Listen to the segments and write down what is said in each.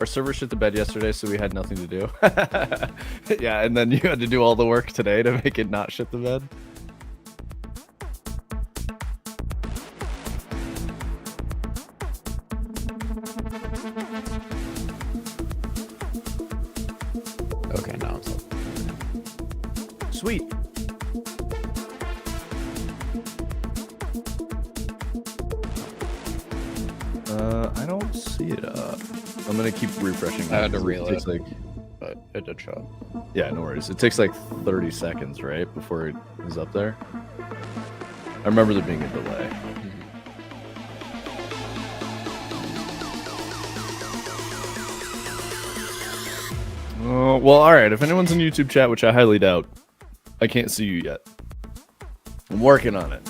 Our server shit the bed yesterday, so we had nothing to do. Yeah, and then you had to do all the work today to make it not shit the bed. Okay, now it's up. Sweet. I don't see it up. I'm gonna keep refreshing. I had to reel it, like, but it did show up. yeah, no worries. It takes like 30 seconds, right, before it is up there. I remember there being a delay. Well, all right. If anyone's in YouTube chat, which I highly doubt, I can't see you yet. I'm working on it.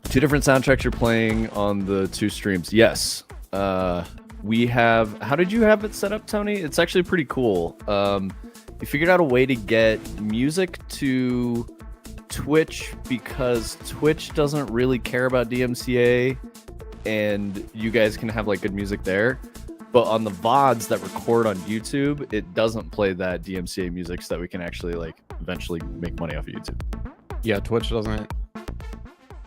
Two different soundtracks you're playing on the two streams. Yes. We have... How did you have it set up, Tony? It's actually pretty cool. You figured out a way to get music to Twitch because Twitch doesn't really care about DMCA, and you guys can have like good music there. But on the VODs that record on YouTube, it doesn't play that DMCA music, so that we can actually like eventually make money off of YouTube. Yeah, Twitch doesn't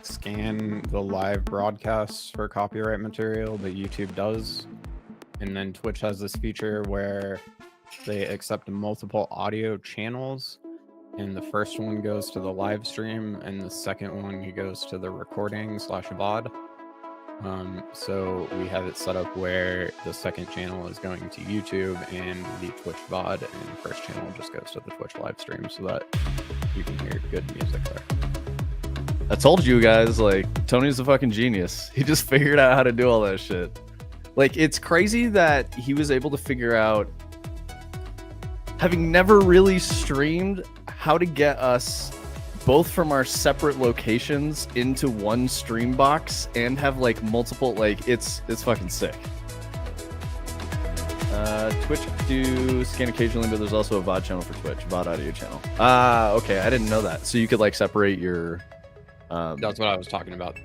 scan the live broadcasts for copyright material, but YouTube does. And then Twitch has this feature where they accept multiple audio channels, and the first one goes to the live stream and the second one goes to the recording / VOD. So we have it set up where the second channel is going to YouTube and the Twitch VOD, and the first channel just goes to the Twitch live stream so that you can hear good music there. I told you guys, like, Tony's a fucking genius. He just figured out how to do all that shit. Like, it's crazy that he was able to figure out, having never really streamed, how to get us both from our separate locations into one stream box and have like multiple, like, it's fucking sick. Twitch do scan occasionally, but there's also a VOD channel for Twitch, VOD audio channel. Okay, I didn't know that. So you could like separate your... That's what I was talking about.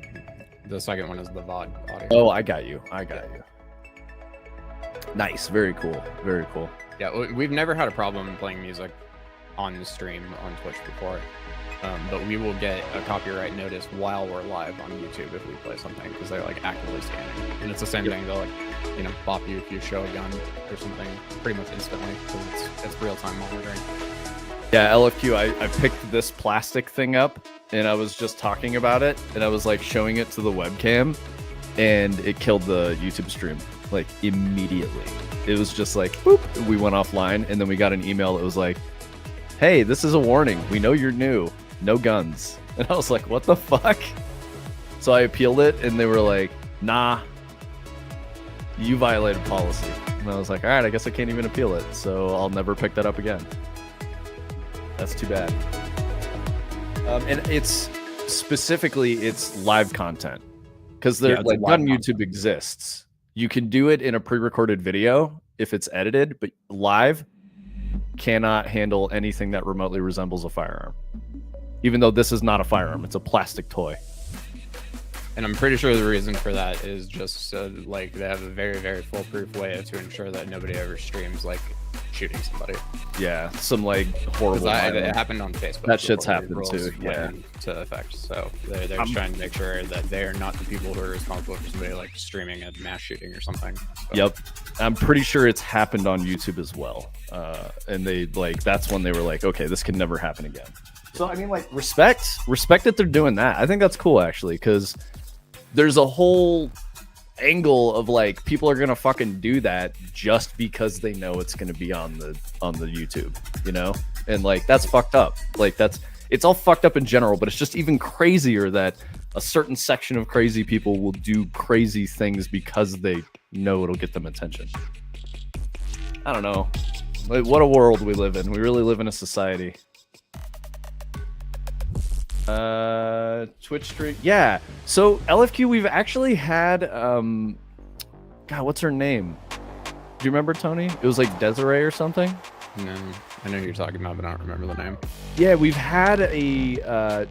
The second one is the VOD audio. Oh, I got you. I got you. Nice. Very cool. Very cool. Yeah, we've never had a problem playing music on the stream on Twitch before. But we will get a copyright notice while we're live on YouTube if we play something, because they're like actively scanning. And it's the same thing. They'll like, you know, bop you if you show a gun or something pretty much instantly, because it's real-time monitoring. Yeah, LFQ, I picked this plastic thing up and I was just talking about it and I was like showing it to the webcam and it killed the YouTube stream like immediately. It was just like, boop, we went offline, and then we got an email that was like, hey, this is a warning. We know you're new. No guns. And I was like, what the fuck? So I appealed it and they were like, nah, you violated policy. And I was like, all right, I guess I can't even appeal it. So I'll never pick that up again. That's too bad. And it's specifically, it's live content. Because they're like, on YouTube exists. You can do it in a pre-recorded video if it's edited, but live cannot handle anything that remotely resembles a firearm. Even though this is not a firearm, it's a plastic toy. And I'm pretty sure the reason for that is just like they have a very, very foolproof way to ensure that nobody ever streams like shooting somebody. Yeah, some like horrible. It happened on Facebook. That shit's happened too. Yeah, to effect. So they're just trying to make sure that they are not the people who are responsible for somebody like streaming a mass shooting or something. So. Yep, I'm pretty sure it's happened on YouTube as well. And they like that's when they were like, okay, this can never happen again. So I mean, like, respect that they're doing that. I think that's cool actually, because there's a whole angle of like people are gonna fucking do that just because they know it's gonna be on the YouTube, you know, and like that's fucked up. Like it's all fucked up in general, but it's just even crazier that a certain section of crazy people will do crazy things because they know it'll get them attention. I don't know. Like, what a world we live in. We really live in a society. Twitch stream, yeah. So LFQ, we've actually had God, what's her name? Do you remember, Tony? It was like Desiree or something. No, I know who you're talking about, but I don't remember the name. Yeah, we've had a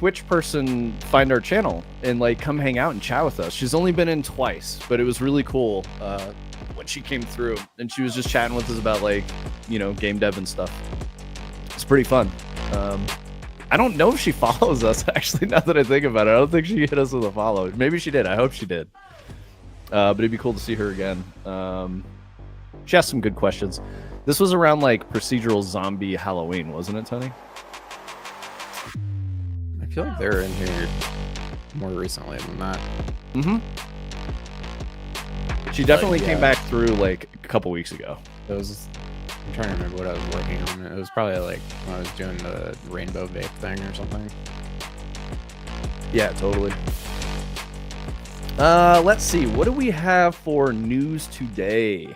Twitch person find our channel and like come hang out and chat with us. She's only been in twice, but it was really cool when she came through, and she was just chatting with us about like, you know, game dev and stuff. It's pretty fun. I don't know if she follows us, actually, now that I think about it. I don't think she hit us with a follow. Maybe she did. I hope she did. But it'd be cool to see her again. She asked some good questions. This was around like procedural zombie Halloween, wasn't it, Tony? I feel like they were in here more recently than that. Mm-hmm. She definitely came back through like a couple weeks ago. It was, I'm trying to remember what I was working on. It was probably like when I was doing the rainbow vape thing or something. Yeah, totally. Let's see. What do we have for news today?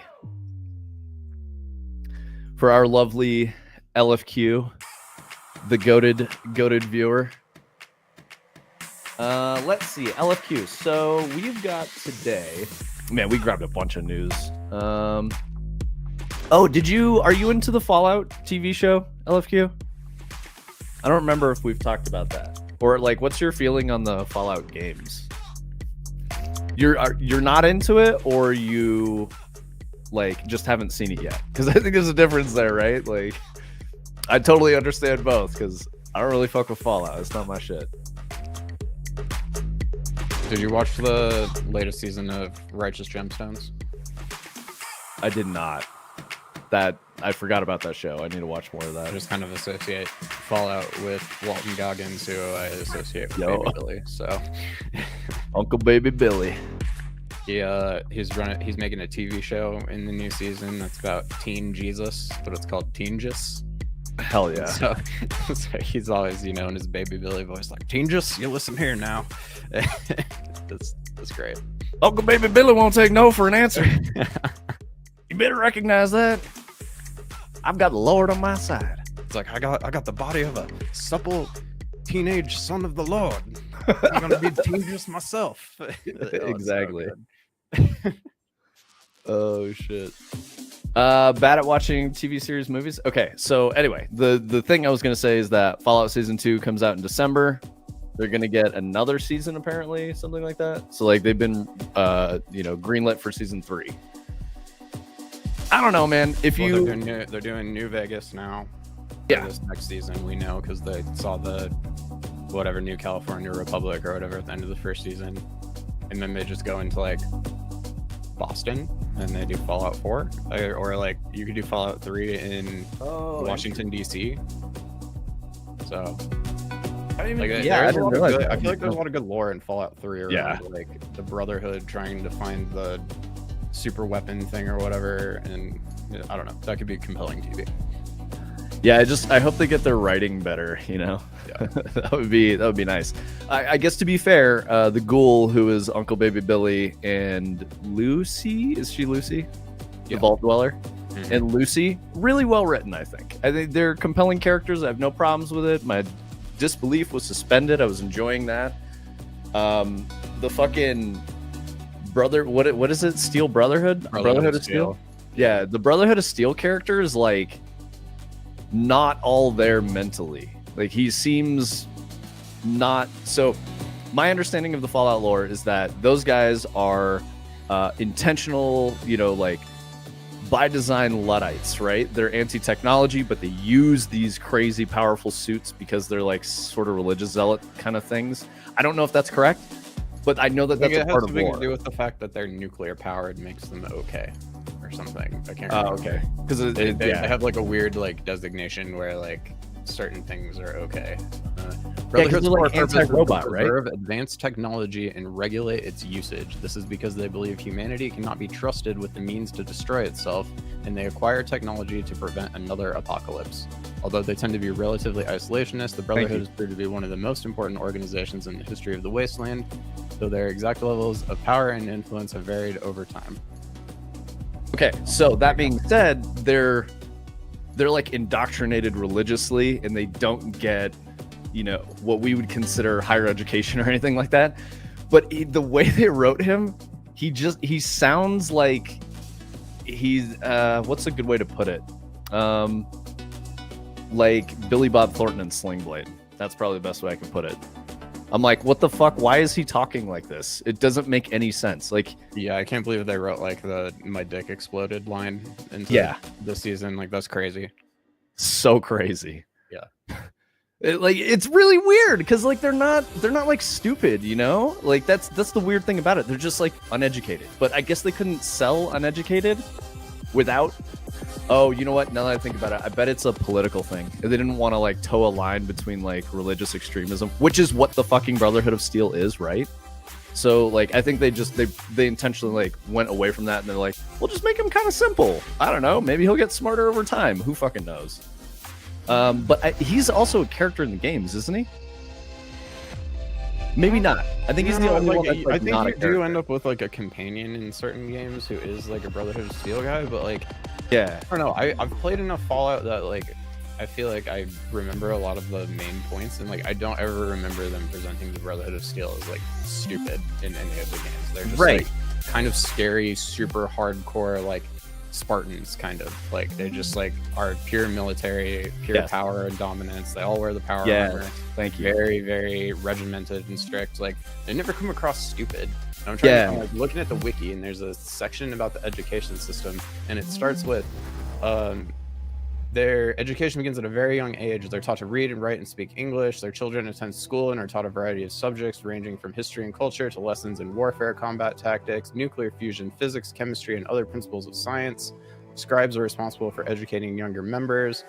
For our lovely LFQ, the goated viewer. Let's see, LFQ. So we've got today. Man, we grabbed a bunch of news. Oh, are you into the Fallout TV show, LFQ? I don't remember if we've talked about that. Or like, what's your feeling on the Fallout games? You're not into it, or you like just haven't seen it yet? Because I think there's a difference there, right? Like, I totally understand both, because I don't really fuck with Fallout. It's not my shit. Did you watch the latest season of Righteous Gemstones? I did not. I forgot about that show. I need to watch more of that. I just kind of associate Fallout with Walton Goggins, who I associate with Baby Billy. So, Uncle Baby Billy. He's making a TV show in the new season that's about Teen Jesus, but it's called Teen Jis. Hell yeah. So he's always, in his Baby Billy voice, like, Teen Jis, you listen here now. That's great. Uncle Baby Billy won't take no for an answer. You better recognize that. I've got the Lord on my side. It's like, I got the body of a supple teenage son of the Lord. I'm gonna be dangerous myself. Exactly. Oh shit. Bad at watching TV series, movies. Okay, so anyway, the thing I was gonna say is that Fallout Season 2 comes out in December. They're gonna get another season, apparently, something like that. So like they've been greenlit for Season 3. I don't know, man. They're doing New Vegas now. Yeah. This next season, we know, because they saw the whatever New California Republic or whatever at the end of the first season, and then they just go into like Boston and they do Fallout 4, or like you could do Fallout 3 in Washington D.C. So I didn't even, I feel like there's a lot of good lore in Fallout 3 around like the Brotherhood trying to find the super weapon thing or whatever, and I don't know, that could be compelling TV. Yeah, I hope they get their writing better, Yeah. that would be nice. I guess, to be fair, the ghoul who is Uncle Baby Billy and Lucy, is she Lucy? The Vault Dweller? Mm-hmm. And Lucy, really well written, I think. I think they're compelling characters. I have no problems with it. My disbelief was suspended. I was enjoying that. The fucking brother, what is it? Steel Brotherhood? Brotherhood of Steel? Yeah, the Brotherhood of Steel character is like not all there mentally. Like, he seems not. So my understanding of the Fallout lore is that those guys are intentional, like by design Luddites, right? They're anti-technology, but they use these crazy powerful suits because they're like sort of religious zealot kind of things. I don't know if that's correct, but I know that that's a part of lore. It has something to do with the fact that they're nuclear powered makes them okay or something. I can't remember. Oh, okay. Because they have like a weird like designation where like certain things are okay. Brotherhood's like anti-robot, right? Preserve advanced technology and regulate its usage. This is because they believe humanity cannot be trusted with the means to destroy itself, and they acquire technology to prevent another apocalypse. Although they tend to be relatively isolationist, the Brotherhood has proved to be one of the most important organizations in the history of the Wasteland, though their exact levels of power and influence have varied over time. Okay, so that being said, they're like indoctrinated religiously, and they don't get what we would consider higher education or anything like that. But the way they wrote him, he sounds like he's what's a good way to put it? Like Billy Bob Thornton in Sling Blade. That's probably the best way I can put it. I'm like, what the fuck? Why is he talking like this? It doesn't make any sense. Like, yeah, I can't believe they wrote like the "my dick exploded" line into this season. Like, that's crazy. So crazy. Yeah. It's really weird because like they're not like stupid, you know? Like that's the weird thing about it. They're just like uneducated. But I guess they couldn't sell uneducated without. Oh, you know what? Now that I think about it, I bet it's a political thing. They didn't want to like toe a line between like religious extremism, which is what the fucking Brotherhood of Steel is, right? So like I think they intentionally like went away from that and they're like, we'll just make him kind of simple. I don't know, maybe he'll get smarter over time. Who fucking knows? But he's also a character in the games, isn't he? Maybe not. I think he's the only one that's, like, I think not you a do end up with like a companion in certain games who is like a Brotherhood of Steel guy, but like, yeah, I don't know. I've played enough Fallout that like I feel like I remember a lot of the main points, and like I don't ever remember them presenting the Brotherhood of Steel as like stupid in any of the games. They're just like kind of scary, super hardcore, like Spartans, kind of like they just like are pure military, pure power and dominance. They all wear the power armor. Thank you. Very, very regimented and strict. Like they never come across stupid. And I'm trying to like looking at the wiki, and there's a section about the education system, and it starts with their education begins at a very young age. They're taught to read and write and speak English. Their children attend school and are taught a variety of subjects ranging from history and culture to lessons in warfare, combat tactics, nuclear fusion, physics, chemistry, and other principles of science. Scribes are responsible for educating younger members.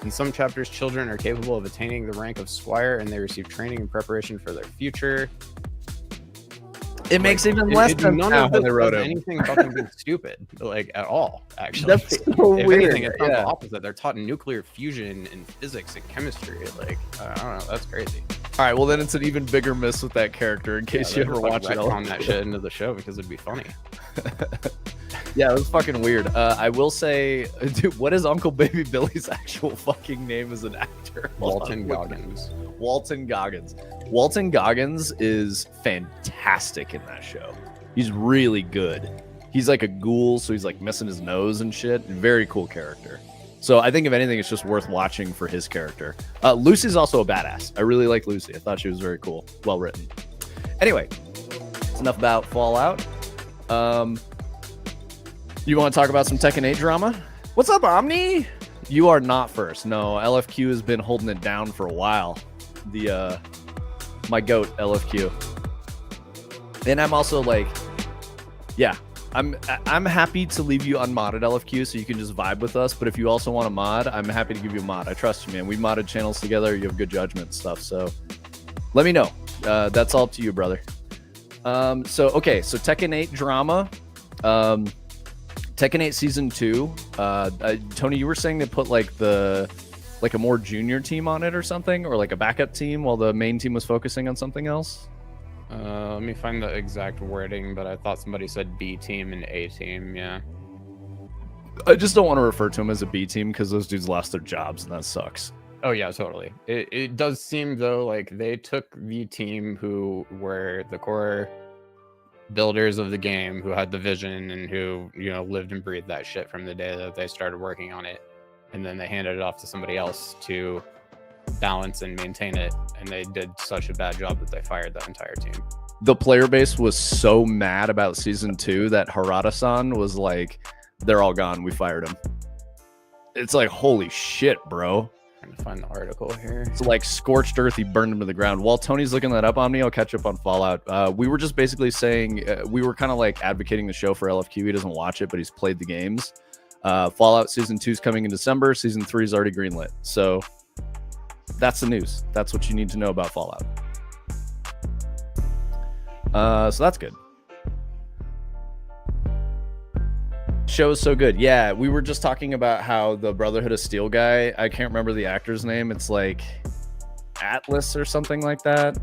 In some chapters, children are capable of attaining the rank of squire, and they receive training and preparation for their future. It makes even less sense none now of when this they wrote does it. anything fucking good stupid, like at all. Actually, That's so if weird. anything, it's not the opposite. They're taught nuclear fusion and physics and chemistry. Like I don't know, that's crazy. All right, well then it's an even bigger miss with that character. In case you ever watch it, on that shit into the show because it'd be funny. Yeah, it was fucking weird. I will say, dude, what is Uncle Baby Billy's actual fucking name as an actor? Walton Goggins. Walton Goggins. Walton Goggins is fantastic in that show. He's really good. He's like a ghoul, so he's like missing his nose and shit. Very cool character. So I think if anything, it's just worth watching for his character. Lucy's also a badass. I really like Lucy. I thought she was very cool. Well written. Anyway, that's enough about Fallout. You want to talk about some Tekken 8 drama? What's up, Omni? You are not first. No, LFQ has been holding it down for a while. My goat, LFQ. And I'm also like, yeah, I'm happy to leave you unmodded, LFQ, so you can just vibe with us. But if you also want a mod, I'm happy to give you a mod. I trust you, man. We modded channels together. You have good judgment and stuff. So let me know. That's all up to you, brother. So Tekken 8 drama. Tekken 8 Season 2. Tony, you were saying they put like a more junior team on it or something, or like a backup team while the main team was focusing on something else? Let me find the exact wording, but I thought somebody said B team and A team. Yeah. I just don't want to refer to them as a B team because those dudes lost their jobs and that sucks. Oh yeah, totally. It does seem though like they took the team who were the core builders of the game, who had the vision and who, you know, lived and breathed that shit from the day that they started working on it, and then they handed it off to somebody else to balance and maintain it, and they did such a bad job that they fired that entire team. The player base was so mad about Season 2 that Harada-san was like, they're all gone, we fired him. It's like, holy shit, bro. Trying to find the article here. It's like scorched earth, he burned him to the ground. While Tony's looking that up on me, I'll catch up on Fallout. We were just basically saying, we were kind of like advocating the show for LFQ. He doesn't watch it, but he's played the games. Fallout Season 2 is coming in December. Season 3 is already greenlit. So that's the news. That's what you need to know about Fallout. So that's good. Show is so good. Yeah, we were just talking about how the Brotherhood of Steel guy, I can't remember the actor's name. It's like Atlas or something like that.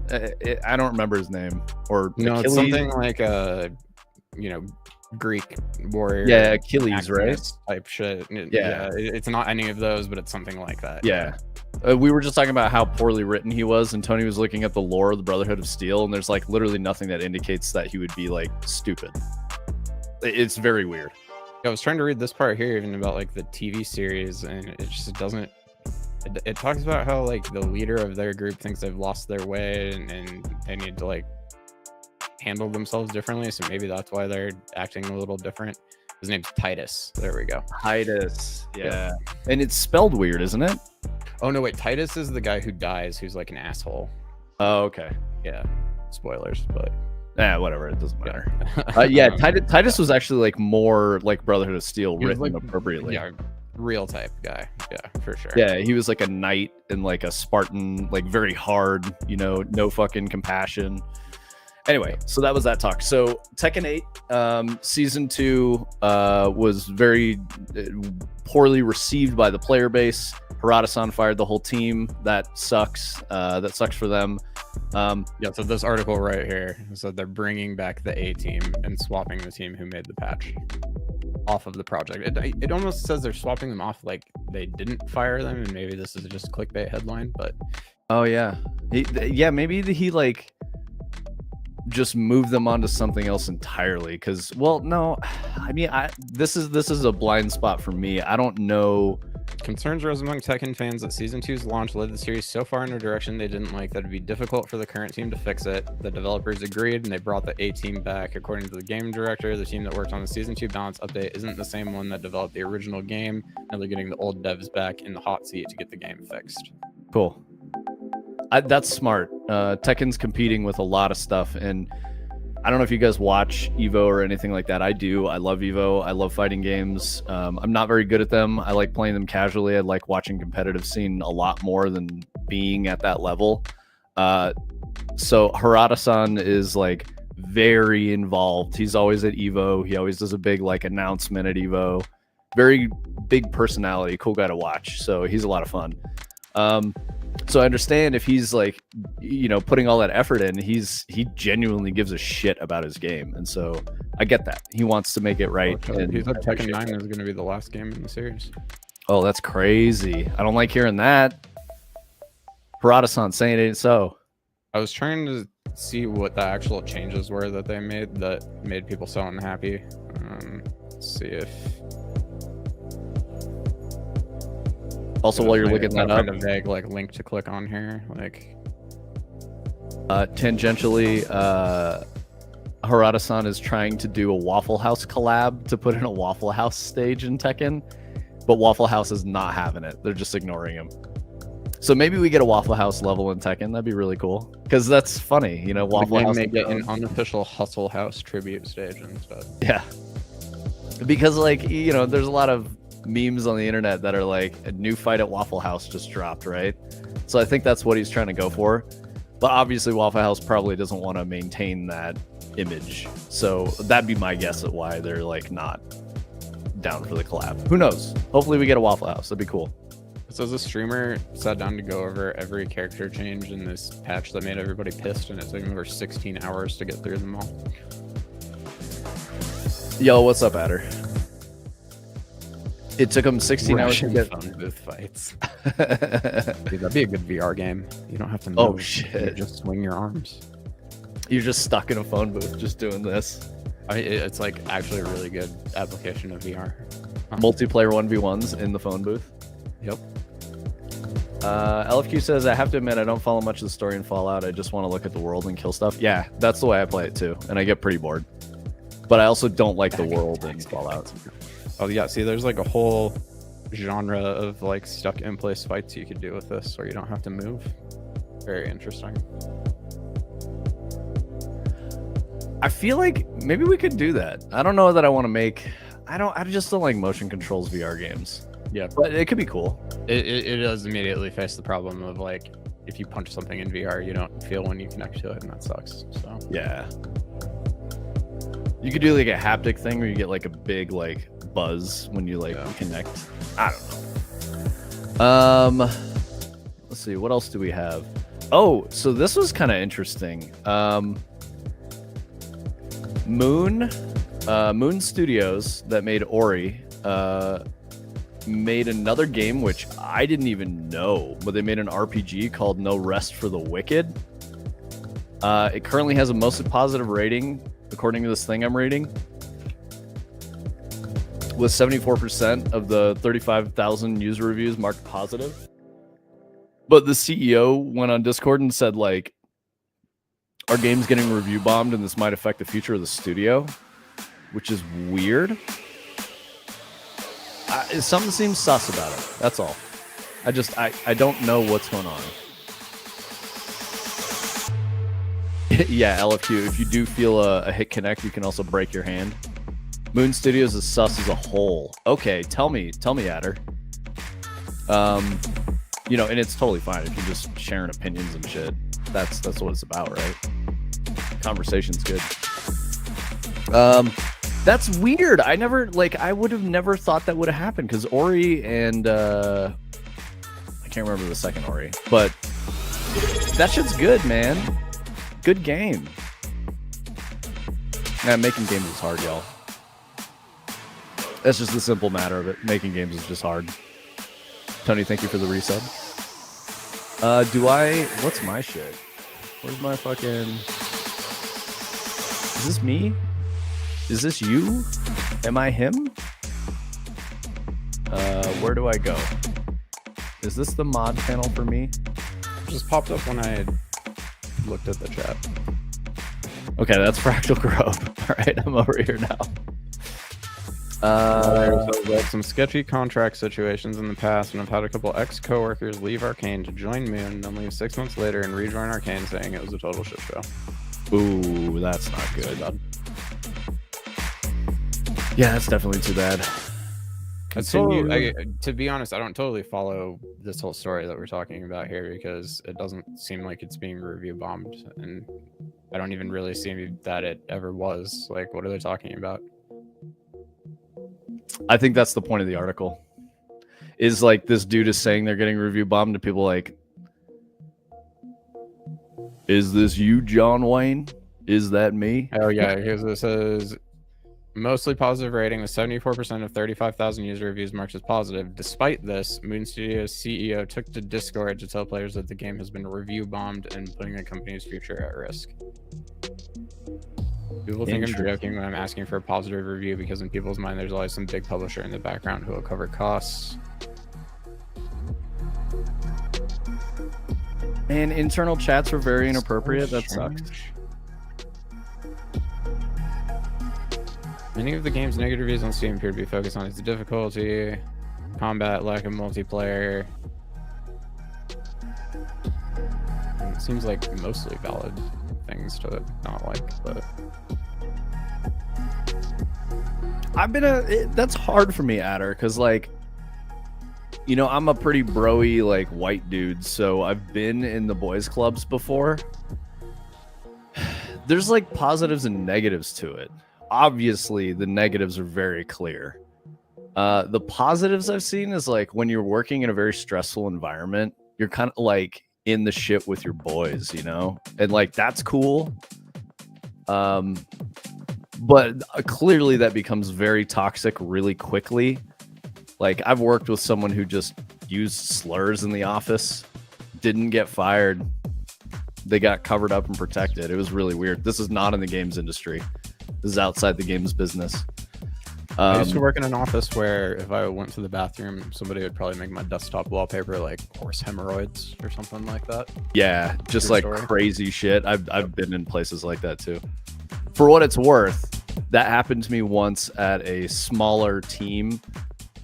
I don't remember his name. Or no, it's something like a, Greek warrior. Yeah, Achilles, right? Type shit. Yeah, it's not any of those, but it's something like that. Yeah. We were just talking about how poorly written he was, and Tony was looking at the lore of the Brotherhood of Steel, and there's like literally nothing that indicates that he would be like stupid. It's very weird. I was trying to read this part here even about like the TV series, and it just doesn't. It talks about how like the leader of their group thinks they've lost their way, and they need to like handle themselves differently. So maybe that's why they're acting a little different. His name's Titus. There we go. Titus. Yeah. And it's spelled weird, isn't it? Oh no, wait. Titus is the guy who dies, who's like an asshole. Oh, okay. Yeah. Spoilers, but whatever. It doesn't matter. Yeah, Titus was actually like more like Brotherhood of Steel, written like, appropriately. Yeah, real type guy. Yeah, for sure. Yeah, he was like a knight and like a Spartan, like very hard, you know, no fucking compassion. Anyway, so that was that talk. So Tekken 8 season 2 was very poorly received by the player base. Harada-san fired the whole team. That sucks. That sucks for them. Yeah, so this article right here said they're bringing back the A team and swapping the team who made the patch off of the project. It almost says they're swapping them off like they didn't fire them, and maybe this is just a clickbait headline, but oh yeah, maybe he like just move them onto something else entirely. Because, well, no, I mean, this is a blind spot for me. I don't know. Concerns rose among Tekken fans that Season 2's launch led the series so far in a direction they didn't like that it'd be difficult for the current team to fix it. The developers agreed, and they brought the A team back. According to the game director, the team that worked on the Season 2 balance update isn't the same one that developed the original game, and they're getting the old devs back in the hot seat to get the game fixed. Cool. That's smart. Tekken's competing with a lot of stuff, and I don't know if you guys watch Evo or anything like that. I do. I love Evo. I love fighting games. I'm not very good at them. I like playing them casually. I like watching competitive scene a lot more than being at that level. So Harada-san is like very involved. He's always at Evo. He always does a big like announcement at Evo. Very big personality, cool guy to watch. So he's a lot of fun. So I understand if he's like, you know, putting all that effort in, he genuinely gives a shit about his game. And so I get that. He wants to make it right. And he said Tekken 9 is going to be the last game in the series. Oh, that's crazy. I don't like hearing that. Harada-san saying it ain't so. I was trying to see what the actual changes were that they made that made people so unhappy. Let's see if... Also, while you're looking that up, kind of vague like link to click on here, like tangentially, Harada-san is trying to do a Waffle House collab to put in a Waffle House stage in Tekken, but Waffle House is not having it. They're just ignoring him. So maybe we get a Waffle House level in Tekken. That'd be really cool because that's funny, you know. Waffle House may get an unofficial Hustle House tribute stage instead. Yeah, because like, you know, there's a lot of memes on the internet that are like a new fight at Waffle House just dropped, right? So I think that's what he's trying to go for, but obviously Waffle House probably doesn't want to maintain that image, so that'd be my guess at why they're like not down for the collab. Who knows? Hopefully we get a Waffle House. That'd be cool. So the streamer sat down to go over every character change in this patch that made everybody pissed, and it took him over 16 hours to get through them all. Yo, what's up, Adder? It took him 16 hours to get phone booth fights. Dude, that'd be a good VR game. You don't have to move. Oh shit! You just swing your arms. You're just stuck in a phone booth, just doing this. It's like actually a really good application of VR. Multiplayer 1v1s in the phone booth. Yep. LFQ says, I have to admit, I don't follow much of the story in Fallout. I just want to look at the world and kill stuff. Yeah, that's the way I play it too, and I get pretty bored. But I also don't like the world in Fallout. Oh yeah, see, there's like a whole genre of like stuck in place fights you could do with this, where you don't have to move. Very interesting. I feel like maybe we could do that. I don't know that I want to make. I just don't like motion controls VR games. Yeah, but it could be cool. It does immediately face the problem of like, if you punch something in VR, you don't feel when you connect to it, and that sucks. So yeah, you could do like a haptic thing where you get like a big like buzz when you like connect. I don't know. Let's see, what else do we have? Oh, so this was kind of interesting. Moon Studios that made Ori made another game which I didn't even know, but they made an RPG called No Rest for the Wicked. It currently has a mostly positive rating according to this thing I'm reading, with 74% of the 35,000 user reviews marked positive. But the CEO went on Discord and said like, our game's getting review bombed and this might affect the future of the studio, which is weird. Something seems sus about it. That's all. I don't know what's going on. Yeah, LFQ, if you do feel a hit connect, you can also break your hand. Moon Studios is sus as a whole. Okay, tell me, Adder. You know, and it's totally fine if you're just sharing opinions and shit. That's what it's about, right? Conversation's good. That's weird. I would have never thought that would have happened because Ori and I can't remember the second Ori, but that shit's good, man. Good game. Man, making games is hard, y'all. That's just the simple matter of it. Making games is just hard. Tony, thank you for the resub. What's my shit? Where's my fucking... Is this me? Is this you? Am I him? Where do I go? Is this the mod panel for me? It just popped up when I looked at the chat. Okay, that's Fractal Grove. All right, I'm over here now. There's like some sketchy contract situations in the past, and I've had a couple ex-coworkers leave Arcane to join Moon, and then leave 6 months later and rejoin Arcane, saying it was a total shit show. Ooh, that's not good. Yeah, that's definitely too bad. To be honest, I don't totally follow this whole story that we're talking about here because it doesn't seem like it's being review bombed, and I don't even really see that it ever was. Like, what are they talking about? I think that's the point of the article. Is like this dude is saying they're getting review bombed, and people like, is this you, John Wayne? Is that me? Oh yeah, here's what it says. Mostly positive rating with 74% of 35,000 user reviews marked as positive. Despite this, Moon Studios CEO took to Discord to tell players that the game has been review bombed and putting the company's future at risk. People think I'm joking when I'm asking for a positive review because in people's mind there's always some big publisher in the background who will cover costs. And internal chats were very inappropriate. That sucks. Many of the game's negative reviews on Steam appear to be focused on its difficulty, combat, lack of multiplayer. And it seems like mostly valid things to not like, but that's hard for me, Adder, because like, you know, I'm a pretty bro-y like white dude, so I've been in the boys clubs before. There's like positives and negatives to it. Obviously the negatives are very clear. The positives I've seen is like when you're working in a very stressful environment, you're kind of like in the shit with your boys, you know, and like that's cool. But clearly that becomes very toxic really quickly. Like I've worked with someone who just used slurs in the office, didn't get fired. They got covered up and protected. It was really weird. This is not in the games industry. This is outside the games business. I used to work in an office where if I went to the bathroom, somebody would probably make my desktop wallpaper like horse hemorrhoids or something like that. Yeah, just like crazy shit. I've been in places like that too. For what it's worth, that happened to me once at a smaller team,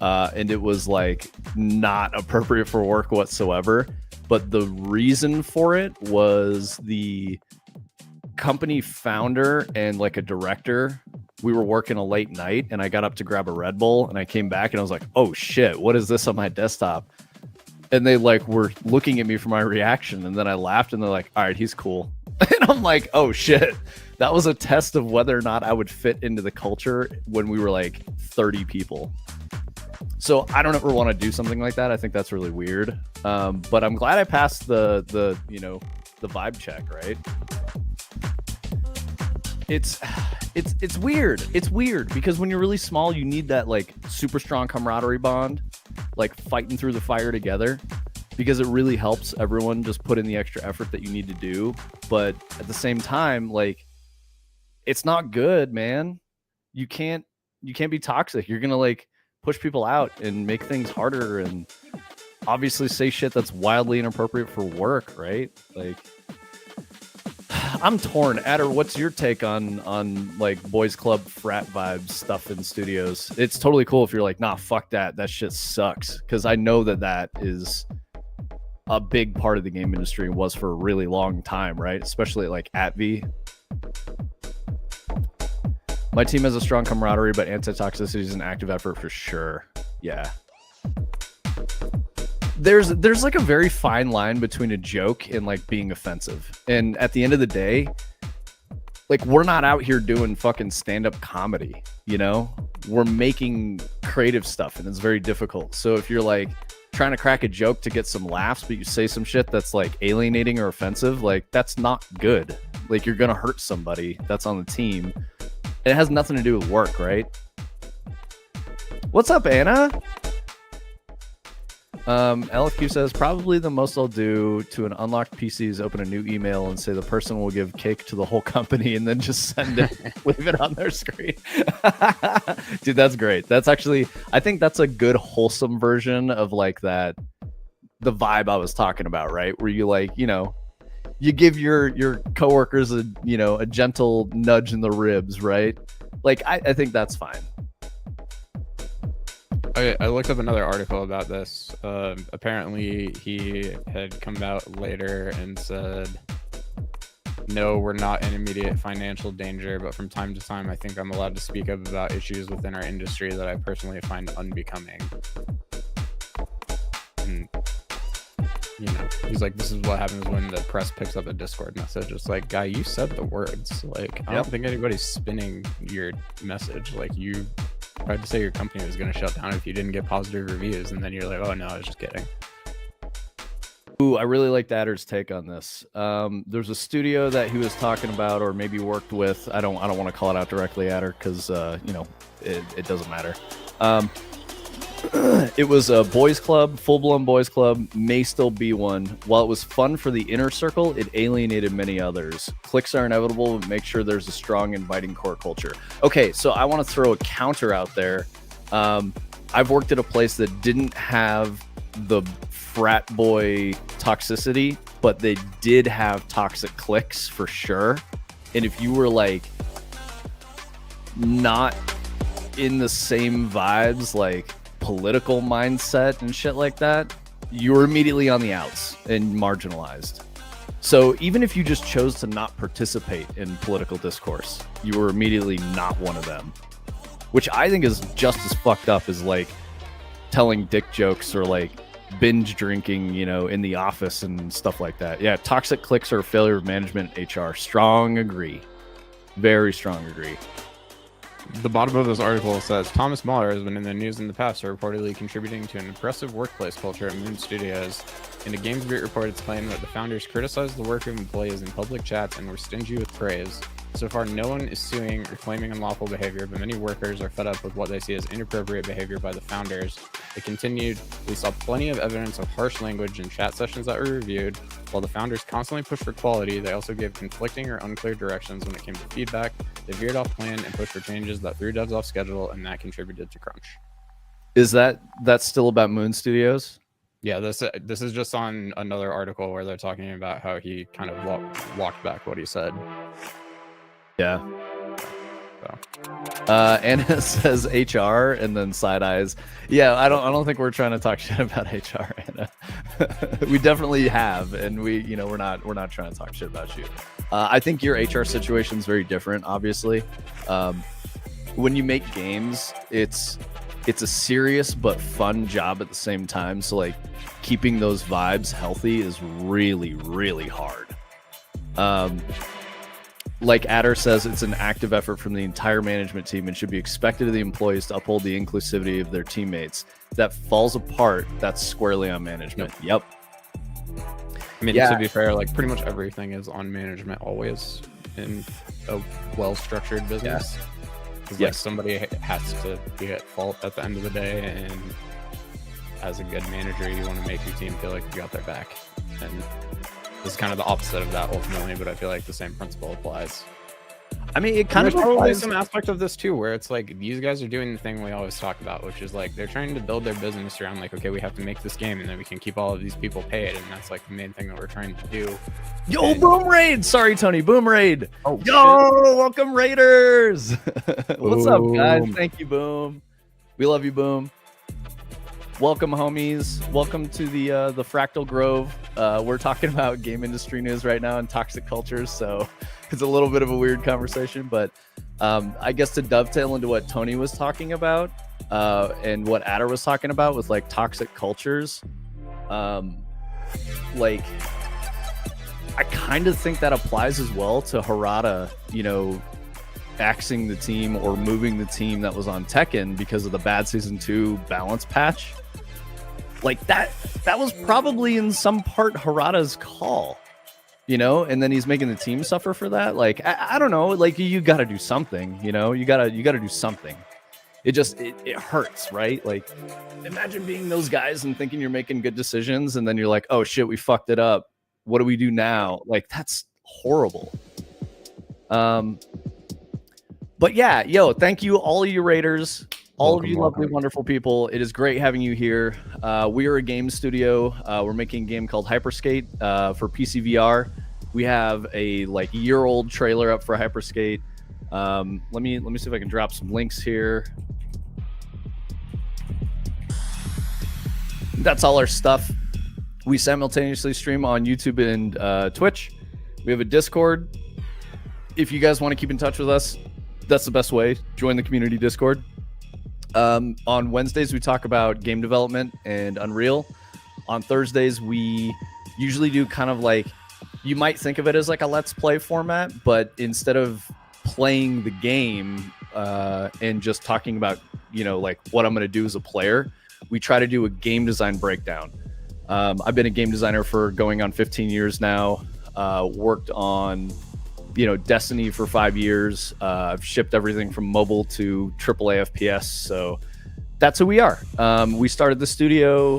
and it was like not appropriate for work whatsoever. But the reason for it was the company founder and like a director. We were working a late night and I got up to grab a Red Bull and I came back and I was like, oh shit, what is this on my desktop? And they like were looking at me for my reaction, and then I laughed and they're like, all right, he's cool. And I'm like, oh shit, that was a test of whether or not I would fit into the culture when we were like 30 people. So I don't ever want to do something like that. I think that's really weird. But I'm glad I passed the you know, the vibe check, right? It's weird. It's weird because when you're really small, you need that like super strong camaraderie bond, like fighting through the fire together, because it really helps everyone just put in the extra effort that you need to do. But at the same time, like, it's not good, man. You can't be toxic. You're gonna like push people out and make things harder, and obviously say shit that's wildly inappropriate for work, right? Like, I'm torn. Adder, what's your take on like boys club frat vibes stuff in studios? It's totally cool if you're like, nah, fuck that. That shit sucks. Because I know that is a big part of the game industry and was for a really long time, right? Especially like at V. My team has a strong camaraderie, but anti-toxicity is an active effort for sure. Yeah. There's like a very fine line between a joke and like being offensive. And at the end of the day, like we're not out here doing fucking stand-up comedy, you know? We're making creative stuff and it's very difficult. So if you're like trying to crack a joke to get some laughs, but you say some shit that's like alienating or offensive, like that's not good. Like you're gonna hurt somebody that's on the team. It has nothing to do with work, right? What's up, Anna? LFQ says, probably the most I'll do to an unlocked PC is open a new email and say the person will give cake to the whole company and then just send it, leave it on their screen. Dude, that's great. That's actually, I think that's a good wholesome version of like that, the vibe I was talking about, right? Where you like, you know, you give your coworkers a, you know, a gentle nudge in the ribs, right? Like, I think that's fine. I looked up another article about this. Apparently, he had come out later and said, no, we're not in immediate financial danger, but from time to time, I think I'm allowed to speak up about issues within our industry that I personally find unbecoming. And, you know, he's like, this is what happens when the press picks up a Discord message. It's like, guy, you said the words. Like, I don't think anybody's spinning your message. Like, you tried to say your company was going to shut down if you didn't get positive reviews, and then you're like, oh no, I was just kidding. Ooh, I really like Adder's take on this. There's a studio that he was talking about, or maybe worked with. I don't want to call it out directly, Adder, because you know, it doesn't matter. It was a boys club, full-blown boys club, may still be one. While it was fun for the inner circle, it alienated many others. Cliques are inevitable, but make sure there's a strong, inviting core culture. Okay, so I want to throw a counter out there. I've worked at a place that didn't have the frat boy toxicity, but they did have toxic cliques for sure. And if you were like not in the same vibes, like political mindset and shit like that, you were immediately on the outs and marginalized. So even if you just chose to not participate in political discourse, you were immediately not one of them, which I think is just as fucked up as like telling dick jokes or like binge drinking, you know, in the office and stuff like that. Yeah, toxic cliques are a failure of management HR. Strong agree. Very strong agree. The bottom of this article says Thomas Muller has been in the news in the past for reportedly contributing to an impressive workplace culture at Moon Studios. In a GamesBeat report, it's claimed that the founders criticized the work of employees in public chats and were stingy with praise. So far, no one is suing or claiming unlawful behavior, but many workers are fed up with what they see as inappropriate behavior by the founders. It continued, we saw plenty of evidence of harsh language in chat sessions that were reviewed. While the founders constantly pushed for quality, they also gave conflicting or unclear directions when it came to feedback. They veered off plan and pushed for changes that threw devs off schedule, and that contributed to crunch. Is that's still about Moon Studios? Yeah, this is just on another article where they're talking about how he kind of walked back what he said. Yeah. So. Anna says HR and then side eyes. Yeah, I don't think we're trying to talk shit about HR, Anna. We definitely have, and we're not trying to talk shit about you. I think your HR situation is very different, obviously. When you make games, it's a serious but fun job at the same time. So like keeping those vibes healthy is really, really hard. Like Adder says, it's an active effort from the entire management team and should be expected of the employees to uphold the inclusivity of their teammates. If that falls apart, that's squarely on management. Yep. I mean, to be fair, like pretty much everything is on management always in a well-structured business. Because like somebody has to be at fault at the end of the day, and as a good manager, you want to make your team feel like you got their back. And this is kind of the opposite of that ultimately, but I feel like the same principle applies. I mean, it kind There's of probably applies. some aspect of this too, where it's like these guys are doing the thing we always talk about, which is like they're trying to build their business around like, okay, we have to make this game, and then we can keep all of these people paid, and that's like the main thing that we're trying to do. Yo, And- Boom Raid! Sorry, Tony. Boom Raid. Oh, Yo, welcome Raiders. What's up, guys? Boom. Thank you, Boom. We love you, Boom. Welcome, homies. Welcome to the Fractal Grove. We're talking about game industry news right now and toxic cultures, so it's a little bit of a weird conversation. But I guess to dovetail into what Tony was talking about and what Adder was talking about with like toxic cultures, like I kind of think that applies as well to Harada, you know, axing the team or moving the team that was on Tekken because of the bad season 2 balance patch. Like that was probably in some part Harada's call, you know, and then he's making the team suffer for that. Like, I don't know, like you got to do something, you know, you got to do something. It hurts, right? Like imagine being those guys and thinking you're making good decisions. And then you're like, oh shit, we fucked it up. What do we do now? Like, that's horrible. But yeah, yo, thank you, all of you Raiders, all of you lovely, wonderful people. It is great having you here. We are a game studio. We're making a game called Hyperskate for PC VR. We have a like year-old trailer up for Hyperskate. Let me see if I can drop some links here. That's all our stuff. We simultaneously stream on YouTube and Twitch. We have a Discord. If you guys want to keep in touch with us, that's the best way. Join the community Discord. On Wednesdays, we talk about game development and Unreal. On Thursdays, we usually do kind of like, you might think of it as like a Let's Play format, but instead of playing the game and just talking about, you know, like what I'm going to do as a player, we try to do a game design breakdown. I've been a game designer for going on 15 years now. Worked on, you know, Destiny for 5 years. I've shipped everything from mobile to AAA FPS. So that's who we are. We started the studio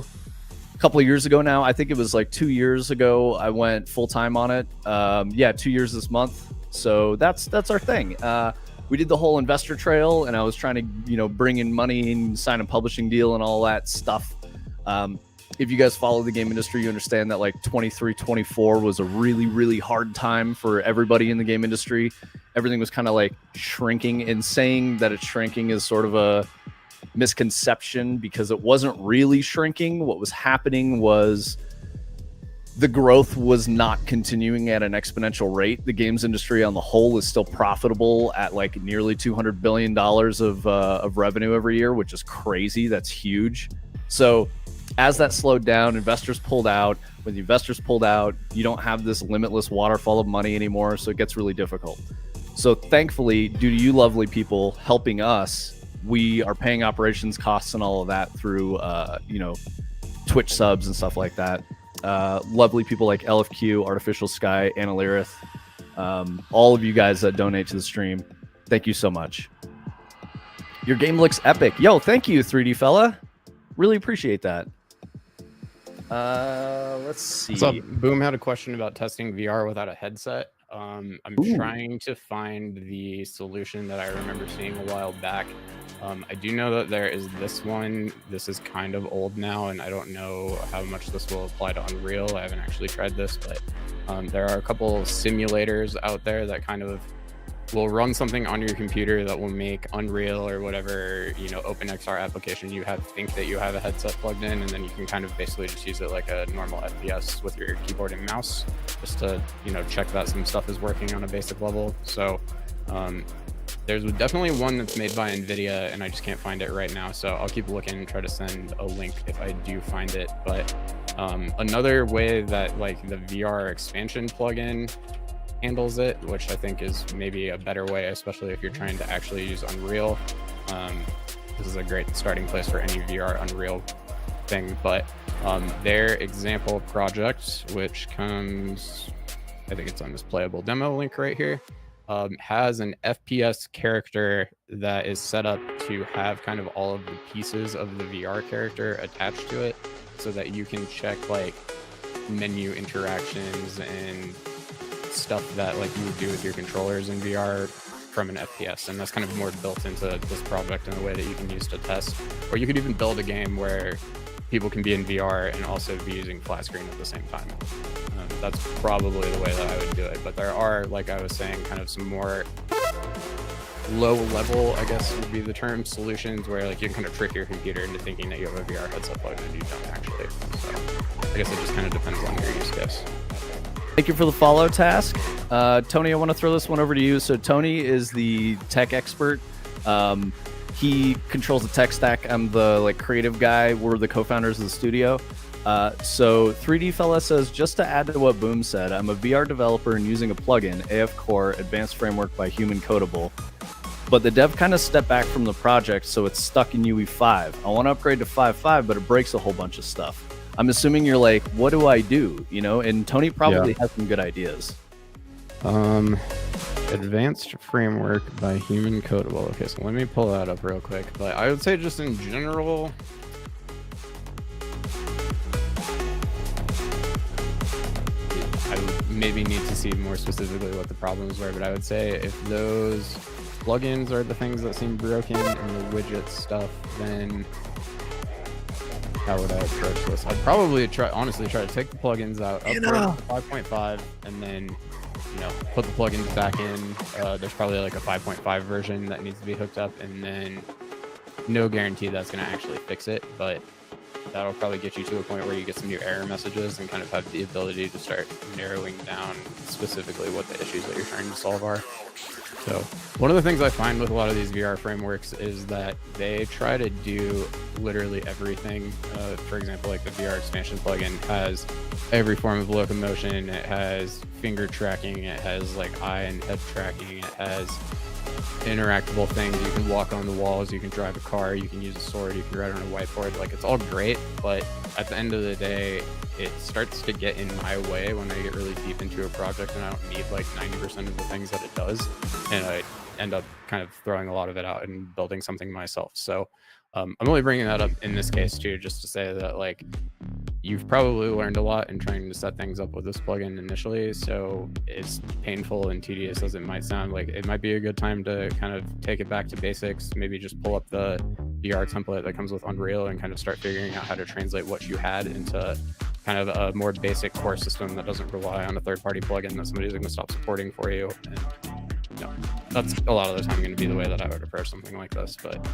a couple of years ago now. I think it was like 2 years ago. I went full time on it. Yeah, 2 years this month. So that's our thing. We did the whole investor trail, and I was trying to, you know, bring in money and sign a publishing deal and all that stuff. If you guys follow the game industry, you understand that like 23, 24 was a really, really hard time for everybody in the game industry. Everything was kind of like shrinking, and saying that it's shrinking is sort of a misconception because it wasn't really shrinking. What was happening was the growth was not continuing at an exponential rate. The games industry on the whole is still profitable at like nearly $200 billion of revenue every year, which is crazy. That's huge. So as that slowed down, investors pulled out. When the investors pulled out, you don't have this limitless waterfall of money anymore, so it gets really difficult. So thankfully, due to you lovely people helping us, we are paying operations costs and all of that through, you know, Twitch subs and stuff like that. Lovely people like LFQ, Artificial Sky, Analyrith, all of you guys that donate to the stream, thank you so much. Your game looks epic. Yo, thank you, 3D fella. Really appreciate that. Let's see. So Boom had a question about testing VR without a headset. I'm trying to find the solution that I remember seeing a while back. I do know that there is this one. This is kind of old now, and I don't know how much this will apply to Unreal. I haven't actually tried this, but there are a couple of simulators out there that kind of will run something on your computer that will make Unreal or whatever, you know, OpenXR application you have think that you have a headset plugged in, and then you can kind of basically just use it like a normal FPS with your keyboard and mouse, just to, you know, check that some stuff is working on a basic level. So there's definitely one that's made by NVIDIA, and I just can't find it right now. So I'll keep looking and try to send a link if I do find it. But another way that like the VR expansion plugin handles it, which I think is maybe a better way, especially if you're trying to actually use Unreal. This is a great starting place for any VR Unreal thing, but their example project, which comes, I think it's on this playable demo link right here, has an FPS character that is set up to have kind of all of the pieces of the VR character attached to it, so that you can check like menu interactions and stuff that like you would do with your controllers in VR from an FPS, and that's kind of more built into this project in a way that you can use to test. Or you could even build a game where people can be in VR and also be using flat screen at the same time. That's probably the way that I would do it. But there are, like I was saying, kind of some more low level, I guess would be the term, solutions where like you can kind of trick your computer into thinking that you have a VR headset plugged in and you don't actually. So I guess it just kind of depends on your use case. Thank you for the follow, Task. Tony, I want to throw this one over to you. So Tony is the tech expert. He controls the tech stack. I'm the like creative guy. We're the co-founders of the studio. So 3D Fella says, just to add to what Boom said, I'm a VR developer and using a plugin, AF Core Advanced Framework by Human Codable. But the dev kind of stepped back from the project, so it's stuck in UE5. I want to upgrade to 5.5, but it breaks a whole bunch of stuff. I'm assuming you're like, what do I do? You know, and Tony probably has some good ideas. Advanced Framework by Human Codable. Okay, so let me pull that up real quick. But I would say just in general, I would maybe need to see more specifically what the problems were, but I would say if those plugins are the things that seem broken and the widget stuff, then how would I approach this? I'd probably honestly try to take the plugins out, upgrade to 5.5, and then put the plugins back in. There's probably like a 5.5 version that needs to be hooked up, and then no guarantee that's going to actually fix it, but that'll probably get you to a point where you get some new error messages and kind of have the ability to start narrowing down specifically what the issues that you're trying to solve are. So one of the things I find with a lot of these VR frameworks is that they try to do literally everything. For example, like the VR expansion plugin has every form of locomotion. It has finger tracking. It has like eye and head tracking. It has interactable things. You can walk on the walls. You can drive a car. You can use a sword. You can write on a whiteboard. Like, it's all great, but at the end of the day, it starts to get in my way when I get really deep into a project and I don't need like 90% of the things that it does, and I end up kind of throwing a lot of it out and building something myself. So I'm only bringing that up in this case too, just to say that like you've probably learned a lot in trying to set things up with this plugin initially. So as painful and tedious as it might sound, like it might be a good time to kind of take it back to basics, maybe just pull up the VR template that comes with Unreal and kind of start figuring out how to translate what you had into kind of a more basic core system that doesn't rely on a third-party plugin that somebody's going to stop supporting for you. And that's a lot of the time going to be the way that I would approach something like this. But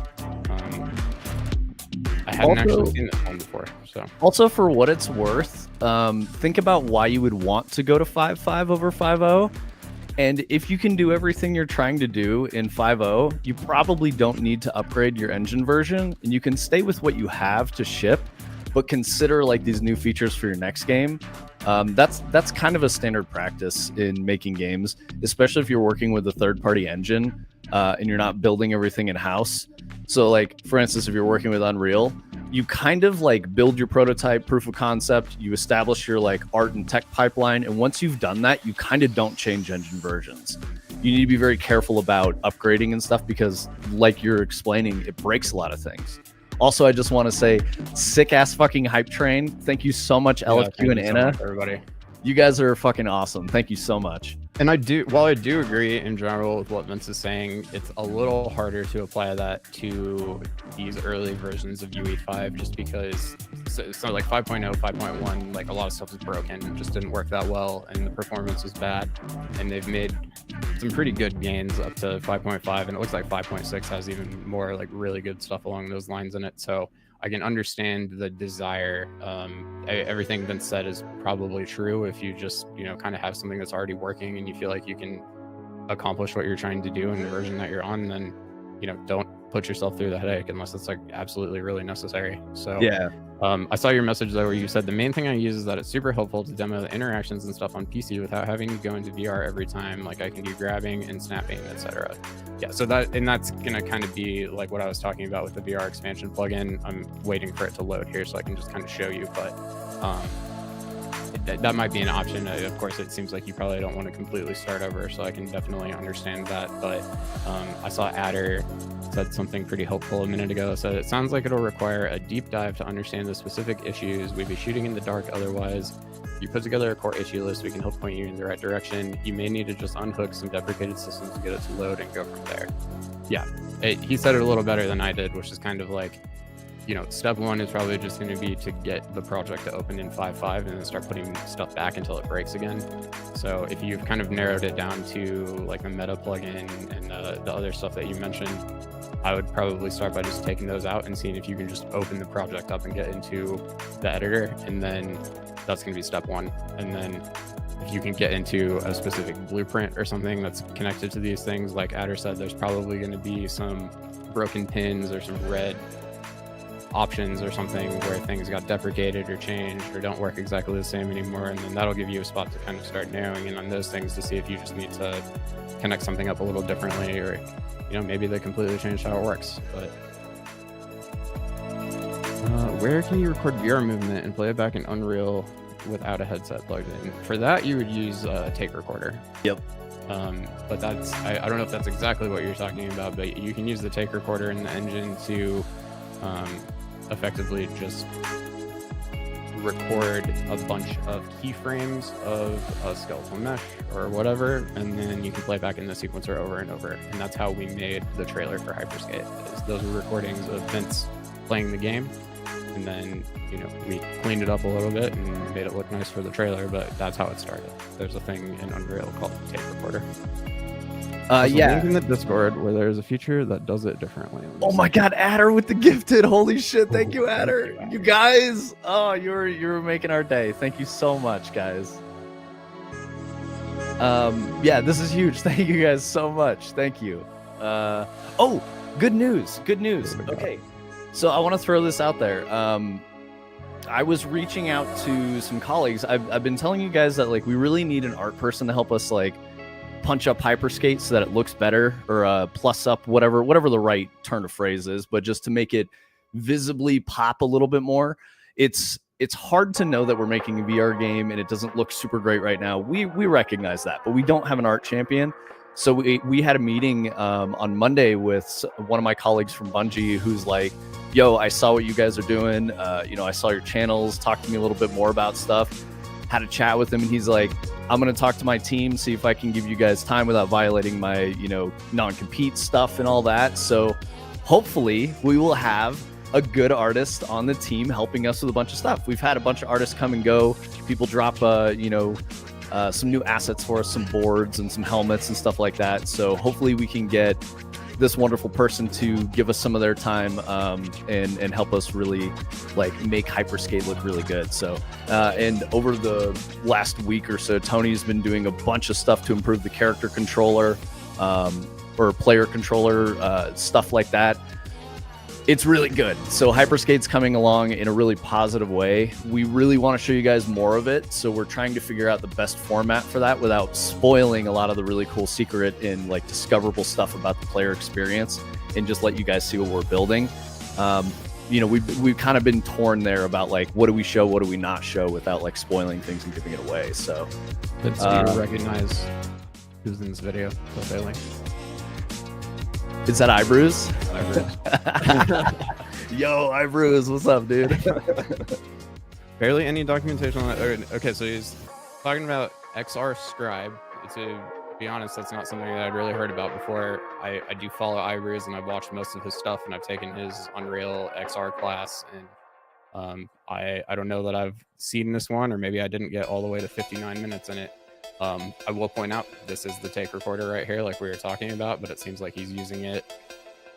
I hadn't actually seen this one before. So also, for what it's worth, think about why you would want to go to 5.5 over 5.0. And if you can do everything you're trying to do in 5.0, you probably don't need to upgrade your engine version, and you can stay with what you have to ship, but consider like these new features for your next game. That's kind of a standard practice in making games, especially if you're working with a third-party engine and you're not building everything in-house. So like, for instance, if you're working with Unreal, you kind of like build your prototype, proof of concept, you establish your like art and tech pipeline, and once you've done that, you kind of don't change engine versions. You need to be very careful about upgrading and stuff because, like you're explaining, it breaks a lot of things. Also, I just want to say, sick ass fucking hype train. Thank you so much, LFQ and Anna. So everybody. You guys are fucking awesome. Thank you so much. And while I do agree in general with what Vince is saying, it's a little harder to apply that to these early versions of UE5 just because so like 5.0, 5.1, like a lot of stuff is broken. It just didn't work that well and the performance was bad. And they've made some pretty good gains up to 5.5, and it looks like 5.6 has even more like really good stuff along those lines in it. So I can understand the desire. Everything Vince said is probably true. If you just, kind of have something that's already working and you feel like you can accomplish what you're trying to do in the version that you're on, then, don't put yourself through the headache unless it's like absolutely really necessary. So yeah. I saw your message though where you said the main thing I use is that it's super helpful to demo the interactions and stuff on PC without having to go into VR every time. Like I can do grabbing and snapping, etc. Yeah, so that's gonna kind of be like what I was talking about with the VR expansion plugin. I'm waiting for it to load here so I can just kind of show you, but that might be an option. Of course, it seems like you probably don't want to completely start over, so I can definitely understand that. But I saw Adder said something pretty hopeful a minute ago. So it sounds like it'll require a deep dive to understand the specific issues. We'd be shooting in the dark otherwise. You put together a core issue list, we can help point you in the right direction. You may need to just unhook some deprecated systems to get it to load and go from there. Yeah, he said it a little better than I did, which is kind of like, you know, step one is probably just going to be to get the project to open in 5.5 and then start putting stuff back until it breaks again. So if you've kind of narrowed it down to like a meta plugin and the other stuff that you mentioned, I would probably start by just taking those out and seeing if you can just open the project up and get into the editor, and then that's going to be step one. And then if you can get into a specific blueprint or something that's connected to these things, like Adder said, there's probably going to be some broken pins or some red options or something where things got deprecated or changed or don't work exactly the same anymore, and then that'll give you a spot to kind of start narrowing in on those things to see if you just need to connect something up a little differently, or you know, maybe they completely changed how it works. But where can you record VR movement and play it back in Unreal without a headset plugged in? For that, you would use a tape recorder. Yep. But that's I don't know if that's exactly what you're talking about, but you can use the tape recorder in the engine to effectively just record a bunch of keyframes of a skeletal mesh or whatever, and then you can play back in the sequencer over and over. And that's how we made the trailer for Hyperskate. Those were recordings of Vince playing the game, and then, you know, we cleaned it up a little bit and made it look nice for the trailer, but that's how it started. There's a thing in Unreal called tape recorder. Yeah. Link in the Discord where there's a feature that does it differently. Oh my God, Adder with the gifted! Holy shit! Thank you, Adder. You guys, oh, you're making our day. Thank you so much, guys. Yeah, this is huge. Thank you guys so much. Thank you. Oh, good news. Good news. Okay, so I want to throw this out there. I was reaching out to some colleagues. I've been telling you guys that like we really need an art person to help us like punch up Hyperskate so that it looks better, or plus up whatever the right turn of phrase is, but just to make it visibly pop a little bit more. It's hard to know that we're making a VR game and it doesn't look super great right now. We recognize that, but we don't have an art champion. So we had a meeting on Monday with one of my colleagues from Bungie who's like, yo, I saw what you guys are doing. You know, I saw your channels. Talk to me a little bit more about stuff. Had a chat with him, and he's like, I'm going to talk to my team, see if I can give you guys time without violating my, you know, non-compete stuff and all that. So hopefully we will have a good artist on the team helping us with a bunch of stuff. We've had a bunch of artists come and go. People drop, you know, some new assets for us, some boards and some helmets and stuff like that. So hopefully we can get this wonderful person to give us some of their time and help us really like make Hyperskate look really good. So and over the last week or so, Tony's been doing a bunch of stuff to improve the character controller or player controller, stuff like that. It's really good. So Hyperskate's coming along in a really positive way. We really want to show you guys more of it. So we're trying to figure out the best format for that without spoiling a lot of the really cool secret and like discoverable stuff about the player experience, and just let you guys see what we're building. You know, we've kind of been torn there about like, what do we show, what do we not show without like spoiling things and giving it away. So it's to recognize Susan's video failing. Is that Eyebrews? Yo, Eyebrews, what's up, dude? Barely any documentation on it. Okay, so he's talking about XR Scribe. To be honest, that's not something that I'd really heard about before. I do follow Eyebrews, and I've watched most of his stuff, and I've taken his Unreal XR class, and I don't know that I've seen this one, or maybe I didn't get all the way to 59 minutes in it. I will point out this is the tape recorder right here, like we were talking about, but it seems like he's using it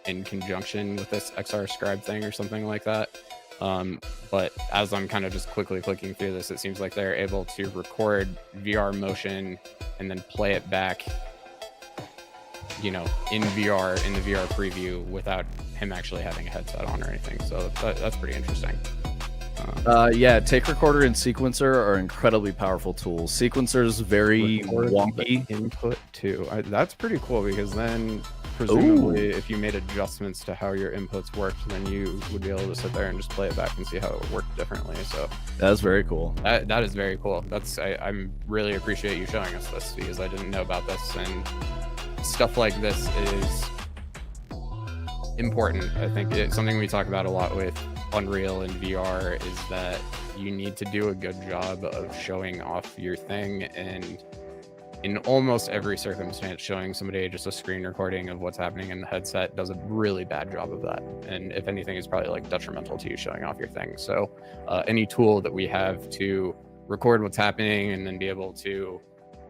in conjunction with this XR Scribe thing or something like that. But as I'm kind of just quickly clicking through this, it seems like they're able to record VR motion and then play it back, you know, in VR, in the VR preview, without him actually having a headset on or anything. So that's pretty interesting. Yeah, tape recorder and sequencer are incredibly powerful tools. Sequencer's very wonky. Input too. That's pretty cool, because then presumably, if you made adjustments to how your inputs worked, then you would be able to sit there and just play it back and see how it worked differently. So That's very cool. that is very cool. I'm really appreciate you showing us this, because I didn't know about this, and stuff like this is important. I think it's something we talk about a lot with Unreal and VR, is that you need to do a good job of showing off your thing, and in almost every circumstance, showing somebody just a screen recording of what's happening in the headset does a really bad job of that. And if anything, is probably like detrimental to you showing off your thing. So any tool that we have to record what's happening and then be able to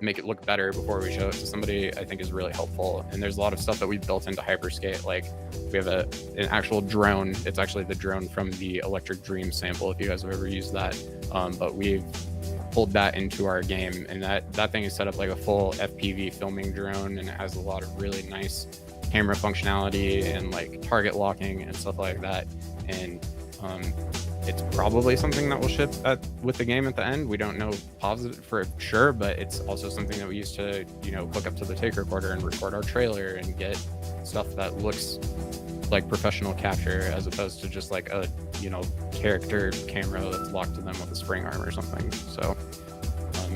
make it look better before we show it to somebody, I think is really helpful. And there's a lot of stuff that we've built into Hyperskate. Like we have an actual drone. It's actually the drone from the Electric Dream sample, if you guys have ever used that. But we've pulled that into our game, and that thing is set up like a full FPV filming drone, and it has a lot of really nice camera functionality and like target locking and stuff like that. And it's probably something that will ship with the game at the end. We don't know positive for sure, but it's also something that we use to, hook up to the tape recorder and record our trailer and get stuff that looks like professional capture, as opposed to just like a character camera that's locked to them with a spring arm or something. So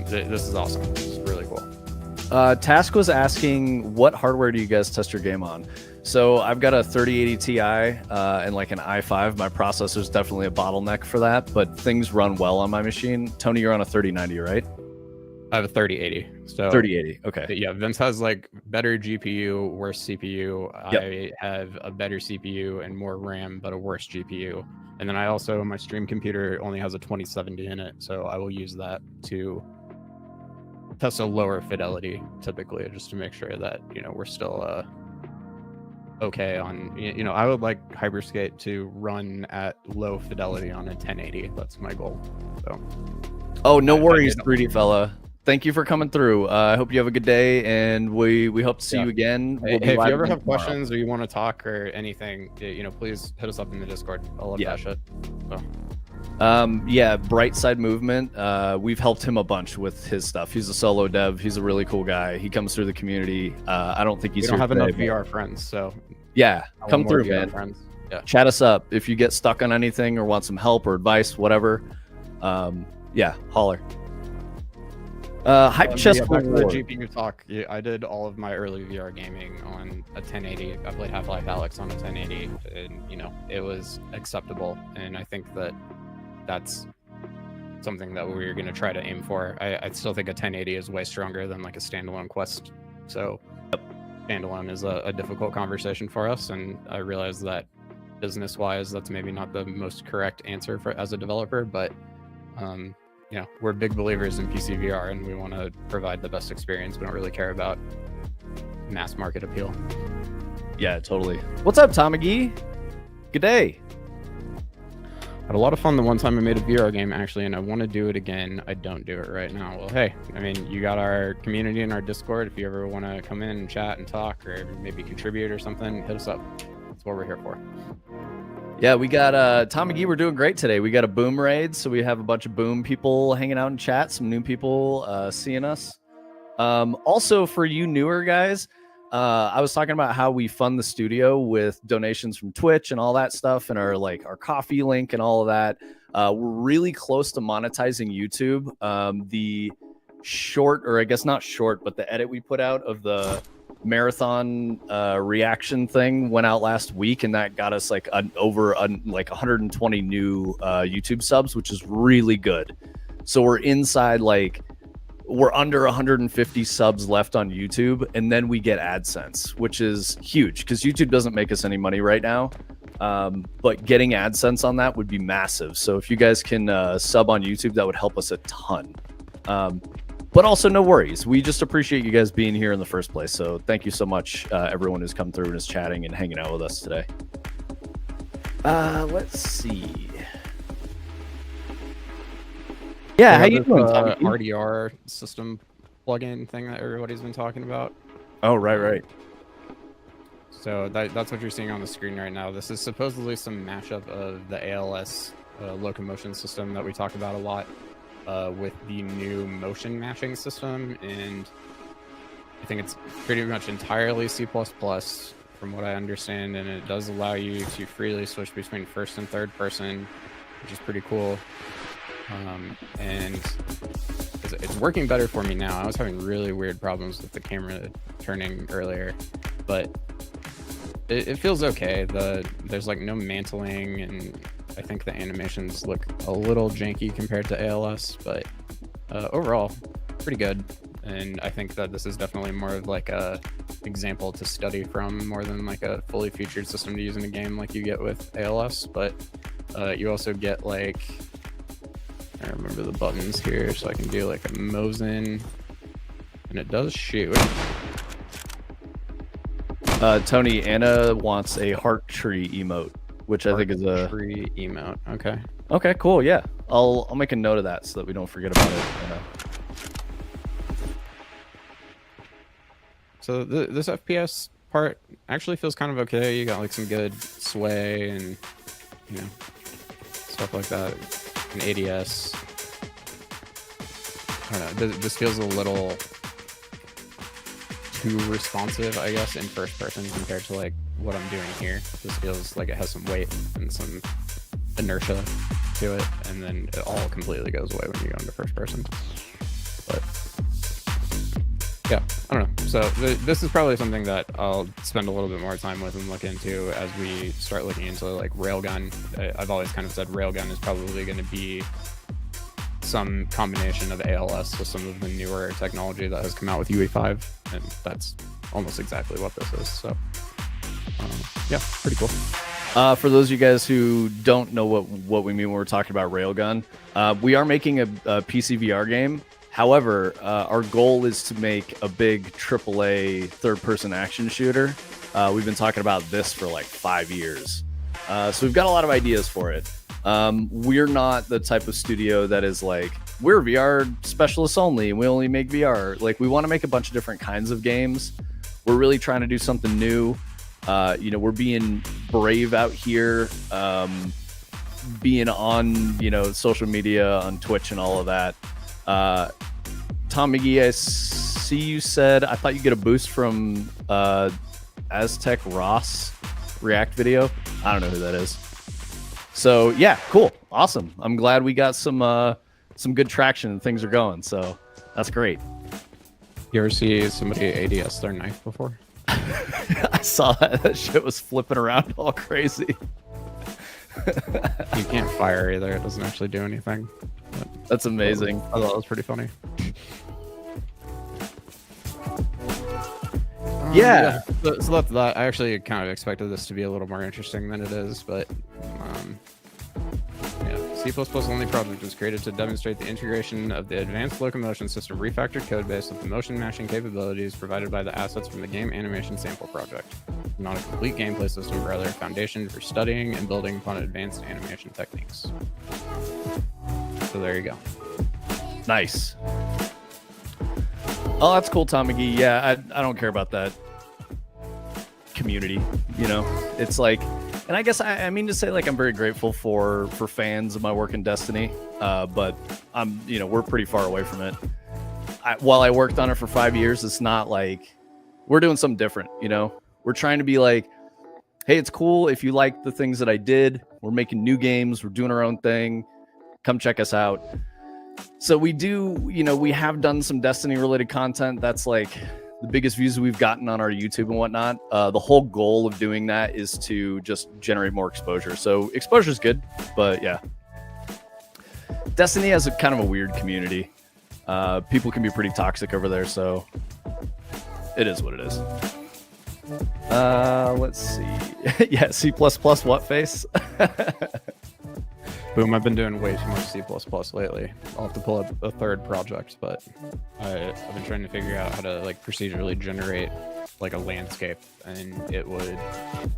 this is awesome. This is really cool. Task was asking, what hardware do you guys test your game on? So I've got a 3080 Ti and like an i5. My processor's definitely a bottleneck for that, but things run well on my machine. Tony, you're on a 3090, right? I have a 3080. So 3080. Okay. Yeah, Vince has like better GPU, worse CPU. Yep. I have a better CPU and more RAM, but a worse GPU. And then I also, my stream computer only has a 2070 in it, so I will use that to test a lower fidelity typically, just to make sure that we're still okay on. I would like Hyperskate to run at low fidelity on a 1080. That's my goal. So. Oh, no worries, 3D fella. Thank you for coming through. I hope you have a good day, and we hope to see you again. Hey, if you ever have questions or you want to talk or anything, please hit us up in the Discord. I love that shit. So. Yeah, Bright Side Movement. We've helped him a bunch with his stuff. He's a solo dev. He's a really cool guy. He comes through the community. I don't think he's. We don't have enough VR friends, so yeah, come through, man. Friends. Yeah. Chat us up if you get stuck on anything or want some help or advice, whatever. Yeah, holler. Hype chest back to the GPU talk. Yeah, I did all of my early VR gaming on a 1080. I played Half-Life Alyx on a 1080, and it was acceptable. And I think that's something that we're going to try to aim for. I still think a 1080 is way stronger than like a standalone Quest. So standalone is a difficult conversation for us, and I realize that business-wise, that's maybe not the most correct answer as a developer, but we're big believers in PC VR, and we want to provide the best experience. We don't really care about mass market appeal. Yeah, totally. What's up, Tom McGee? Good day. Had a lot of fun the one time I made a VR game, actually, and I want to do it again. I don't do it right now. Well, hey, you got our community in our Discord. If you ever want to come in and chat and talk, or maybe contribute or something, hit us up. That's what we're here for. Yeah, we got Tom McGee. We're doing great today. We got a Boom raid, so we have a bunch of Boom people hanging out in chat, some new people seeing us. Also, for you newer guys, I was talking about how we fund the studio with donations from Twitch and all that stuff, and our coffee link and all of that. We're really close to monetizing YouTube. The short, or I guess not short, but the edit we put out of the marathon reaction thing went out last week, and that got us like over 120 new YouTube subs, which is really good. So we're inside, we're under 150 subs left on YouTube, and then we get AdSense, which is huge because YouTube doesn't make us any money right now. But getting AdSense on that would be massive. So if you guys can sub on YouTube, that would help us a ton. But also, no worries. We just appreciate you guys being here in the first place. So thank you so much, everyone who's come through and is chatting and hanging out with us today. Let's see. Yeah, how you doing, Tommy? RDR system plugin thing that everybody's been talking about. Oh, right. So that's what you're seeing on the screen right now. This is supposedly some mashup of the ALS locomotion system that we talk about a lot with the new motion matching system. And I think it's pretty much entirely C++ from what I understand, and it does allow you to freely switch between first and third person, which is pretty cool. And it's working better for me now. I was having really weird problems with the camera turning earlier, but it feels okay. There's like no mantling, and I think the animations look a little janky compared to ALS, but overall pretty good. And I think that this is definitely more of like a example to study from, more than like a fully featured system to use in a game like you get with ALS. But you also get like, I remember the buttons here, so I can do like a Mosin, and it does shoot. Tony, Anna wants a heart tree emote, which I think is a tree emote. Okay. Okay, cool. Yeah, I'll make a note of that so that we don't forget about it. So this FPS part actually feels kind of okay. You got like some good sway and, you know, stuff like that. An ADS. I don't know. This feels a little too responsive, I guess, in first person compared to like what I'm doing here. This feels like it has some weight and some inertia to it, and then it all completely goes away when you go into first person. But yeah, I don't know. So this is probably something that I'll spend a little bit more time with and look into as we start looking into like Railgun. I've always kind of said Railgun is probably going to be some combination of ALS with some of the newer technology that has come out with UE5, and that's almost exactly what this is. So yeah, pretty cool. For those of you guys who don't know what we mean when we're talking about Railgun, we are making a PC VR game. However, our goal is to make a big AAA third-person action shooter. We've been talking about this for like 5 years. So we've got a lot of ideas for it. We're not the type of studio that is like, we're VR specialists only, and we only make VR. Like, we want to make a bunch of different kinds of games. We're really trying to do something new. You know, we're being brave out here, being on, you know, social media, on Twitch and all of that. Tom McGee, I see you said, I thought you get a boost from Aztec Ross React video. I don't know who that is. So yeah, cool, awesome. I'm glad we got some good traction and things are going. So that's great. You ever see somebody ADS their knife before? I saw that. That shit was flipping around all crazy. You can't fire either. It doesn't actually do anything. That's amazing. I thought it was pretty funny. Yeah. So that's that. I actually kind of expected this to be a little more interesting than it is, but yeah. C++ only project was created to demonstrate the integration of the advanced locomotion system refactored codebase with the motion matching capabilities provided by the assets from the game animation sample project. Not a complete gameplay system, but rather a foundation for studying and building upon advanced animation techniques. So there you go. Nice. Oh, that's cool, Tom McGee. Yeah, I don't care about that community. You know, it's like, and I guess I mean to say, like, I'm very grateful for fans of my work in Destiny, but you know, we're pretty far away from it. While I worked on it for 5 years, it's not like we're doing something different. You know, we're trying to be like, hey, it's cool if you like the things that I did. We're making new games. We're doing our own thing. Come check us out. So we do, you know, we have done some Destiny related content. That's like the biggest views we've gotten on our YouTube and whatnot. The whole goal of doing that is to just generate more exposure. So exposure is good, but yeah. Destiny has a kind of a weird community. People can be pretty toxic over there, so it is what it is. Let's see. Yeah, C++ what face? Boom, I've been doing way too much C++ lately. I'll have to pull up a third project, but I've been trying to figure out how to like procedurally generate like a landscape, and it would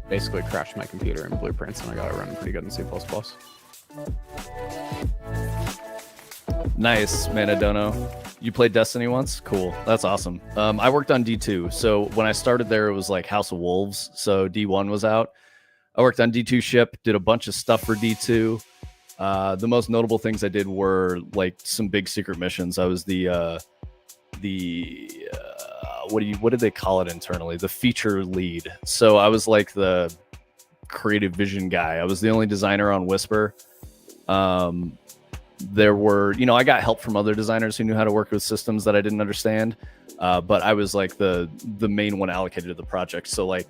basically crash my computer in Blueprints, and I got it running pretty good in C++. Nice, Manadono. You played Destiny once? Cool. That's awesome. I worked on D2. So when I started there, it was like House of Wolves. So D1 was out. I worked on D2 ship, did a bunch of stuff for D2. The most notable things I did were like some big secret missions. I was the what did they call it internally? The feature lead. So I was like the creative vision guy. I was the only designer on Whisper. There were, I got help from other designers who knew how to work with systems that I didn't understand. But I was like the main one allocated to the project. So like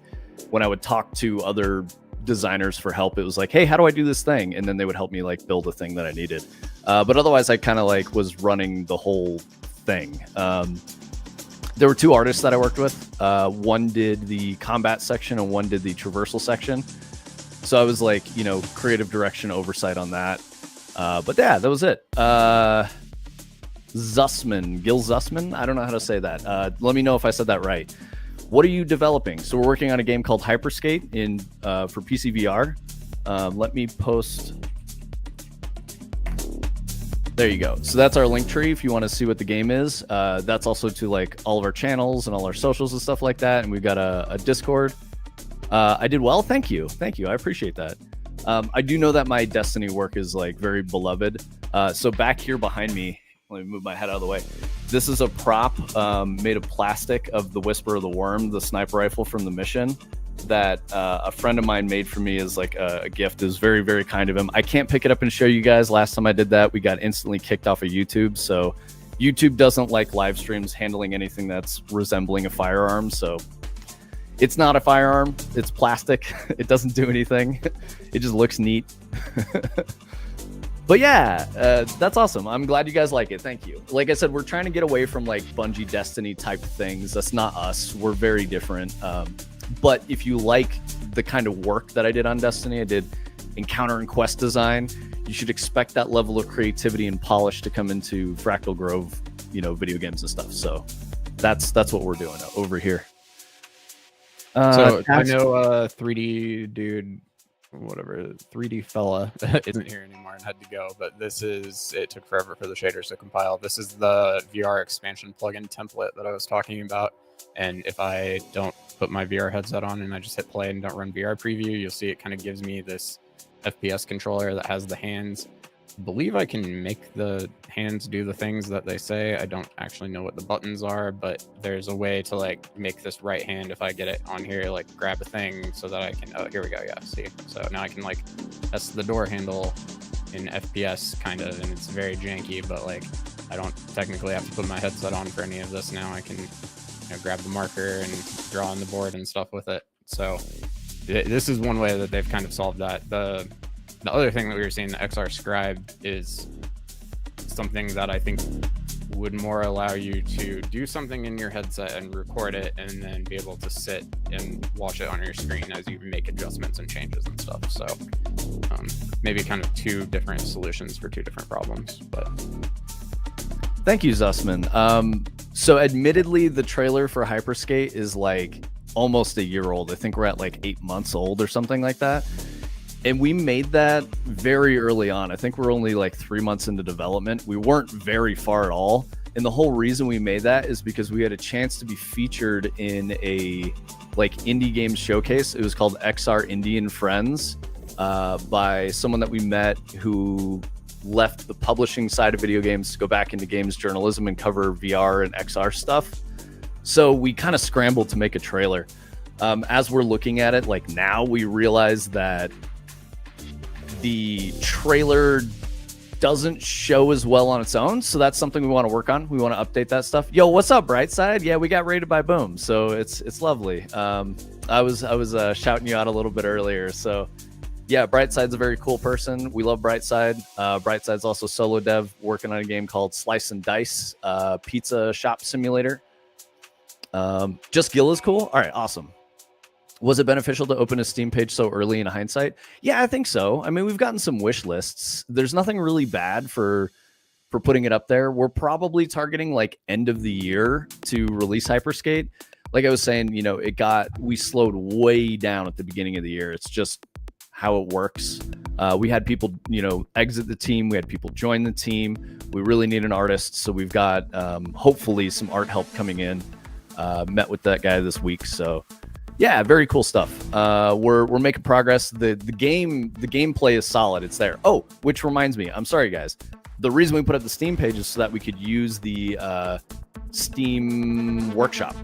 when I would talk to other designers for help, it was like, hey, how do I do this thing? And then they would help me like build a thing that I needed. But otherwise I kind of like was running the whole thing. There were 2 artists that I worked with. One did the combat section and one did the traversal section. So I was like, creative direction oversight on that. But yeah, that was it. Gil Zussman. I don't know how to say that. Let me know if I said that right. What are you developing? So we're working on a game called Hyperskate for PC VR. Let me post. There you go. So that's our link tree if you want to see what the game is. That's also to like all of our channels and all our socials and stuff like that. And we've got a Discord. I did well. Thank you. I appreciate that. I do know that my Destiny work is like very beloved. So back here behind me, let me move my head out of the way. This is a prop made of plastic of the Whisper of the Worm, the sniper rifle from the mission that a friend of mine made for me as like a gift. It was very, very kind of him. I can't pick it up and show you guys. Last time I did that, we got instantly kicked off of YouTube. So YouTube doesn't like live streams handling anything that's resembling a firearm. So it's not a firearm. It's plastic. It doesn't do anything. It just looks neat. But yeah, that's awesome. I'm glad you guys like it. Thank you. Like I said, we're trying to get away from like Bungie Destiny type things. That's not us. We're very different. But if you like the kind of work that I did on Destiny, I did encounter and quest design, you should expect that level of creativity and polish to come into Fractal Grove, video games and stuff. So that's what we're doing over here. So I know 3D dude, whatever, 3D fella isn't here anymore and had to go, but it took forever for the shaders to compile. This is the VR expansion plugin template that I was talking about. And if I don't put my VR headset on and I just hit play and don't run VR preview, you'll see it kind of gives me this FPS controller that has the hands. I believe I can make the hands do the things that they say. I don't actually know what the buttons are, but there's a way to like make this right hand, if I get it on here, like grab a thing so that I can, oh, here we go. Yeah, see? So now I can like test the door handle in FPS kind of, and it's very janky, but like I don't technically have to put my headset on for any of this now. I can grab the marker and draw on the board and stuff with it. So this is one way that they've kind of solved that. The other thing that we were seeing, the XR Scribe, is something that I think would more allow you to do something in your headset and record it and then be able to sit and watch it on your screen as you make adjustments and changes and stuff. So maybe kind of 2 different solutions for 2 different problems. But thank you, Zussman. So admittedly, the trailer for Hyperskate is like almost a year old. I think we're at like 8 months old or something like that. And we made that very early on. I think we're only like 3 months into development. We weren't very far at all. And the whole reason we made that is because we had a chance to be featured in a like indie game showcase. It was called XR Indie and Friends by someone that we met who left the publishing side of video games to go back into games journalism and cover VR and XR stuff. So we kind of scrambled to make a trailer. As we're looking at it, like now we realize that the trailer doesn't show as well on its own. So that's something we want to work on. We want to update that stuff. Yo, what's up, Brightside? Yeah, we got rated by Boom. So it's lovely. I was shouting you out a little bit earlier. So yeah, Brightside's a very cool person. We love Brightside. Brightside's also solo dev working on a game called Slice and Dice, pizza shop simulator. Just Gil is cool. All right, awesome. Was it beneficial to open a Steam page so early in hindsight? Yeah, I think so. I mean, we've gotten some wish lists. There's nothing really bad for putting it up there. We're probably targeting like end of the year to release Hyperskate. Like I was saying, we slowed way down at the beginning of the year. It's just how it works. We had people, exit the team. We had people join the team. We really need an artist. So we've got hopefully some art help coming in. Met with that guy this week. So yeah, very cool stuff. We're making progress. The gameplay is solid. It's there. Oh, which reminds me, I'm sorry guys. the reason we put up the Steam page is so that we could use the Steam Workshop.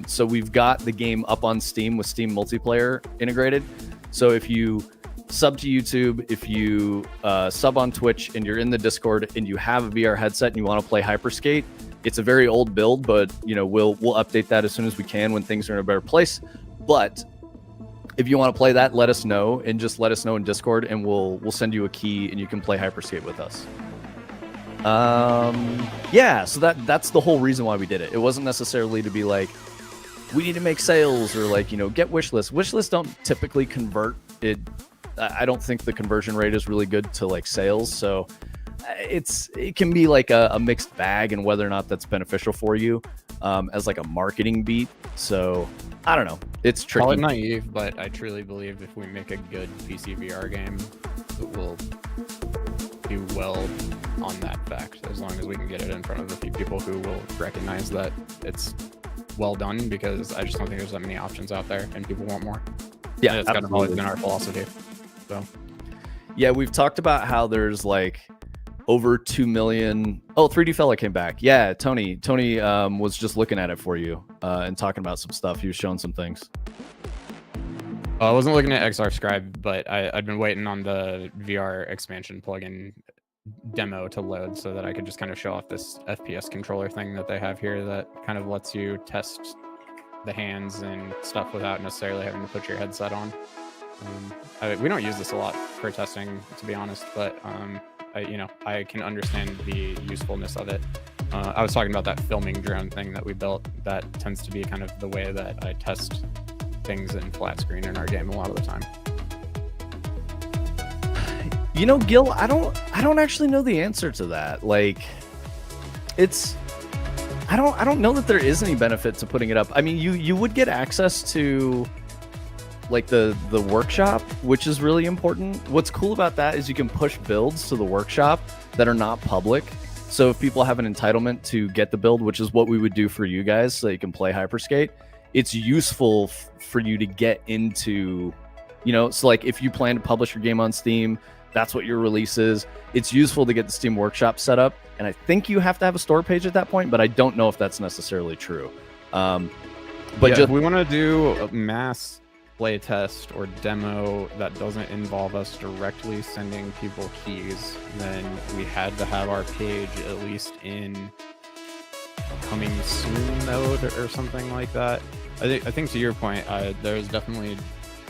So we've got the game up on Steam with Steam multiplayer integrated. So if you sub to YouTube, if you sub on Twitch and you're in the Discord and you have a VR headset and you want to play Hyperskate, it's a very old build, but we'll update that as soon as we can when things are in a better place. But if you want to play that, let us know, and just let us know in Discord, and we'll send you a key and you can play Hyperskate with us. Yeah, so that's the whole reason why we did it. It wasn't necessarily to be like, we need to make sales or like, get wish lists. Wish lists don't typically convert. I don't think the conversion rate is really good to like sales. So it can be like a mixed bag and whether or not that's beneficial for you as like a marketing beat. So I don't know. It's tricky. Call it naive, but I truly believe if we make a good PC VR game, it will do well on that fact, as long as we can get it in front of a few people who will recognize that it's well done, because I just don't think there's that many options out there and people want more. Yeah, and it's kind of always been our philosophy. So yeah, we've talked about how there's like over 2 million. Oh, 3D Fella came back. Yeah, Tony was just looking at it for you and talking about some stuff. He was showing some things. I wasn't looking at XR Scribe, but I'd been waiting on the VR expansion plugin demo to load so that I could just kind of show off this FPS controller thing that they have here that kind of lets you test the hands and stuff without necessarily having to put your headset on. We don't use this a lot for testing, to be honest, but I can understand the usefulness of it. I was talking about that filming drone thing that we built. That tends to be kind of the way that I test things in flat screen in our game a lot of the time. Gil, I don't actually know the answer to that. Like, I don't know that there is any benefit to putting it up. I mean, you would get access to like the workshop, which is really important. What's cool about that is you can push builds to the workshop that are not public. So if people have an entitlement to get the build, which is what we would do for you guys, so you can play Hyperskate, it's useful for you to get into, so like if you plan to publish your game on Steam, that's what your release is. It's useful to get the Steam Workshop set up. And I think you have to have a store page at that point, but I don't know if that's necessarily true. But yeah, if we want to do a mass play test or demo that doesn't involve us directly sending people keys, then we had to have our page at least in coming soon mode or something like that. I think to your point, there's definitely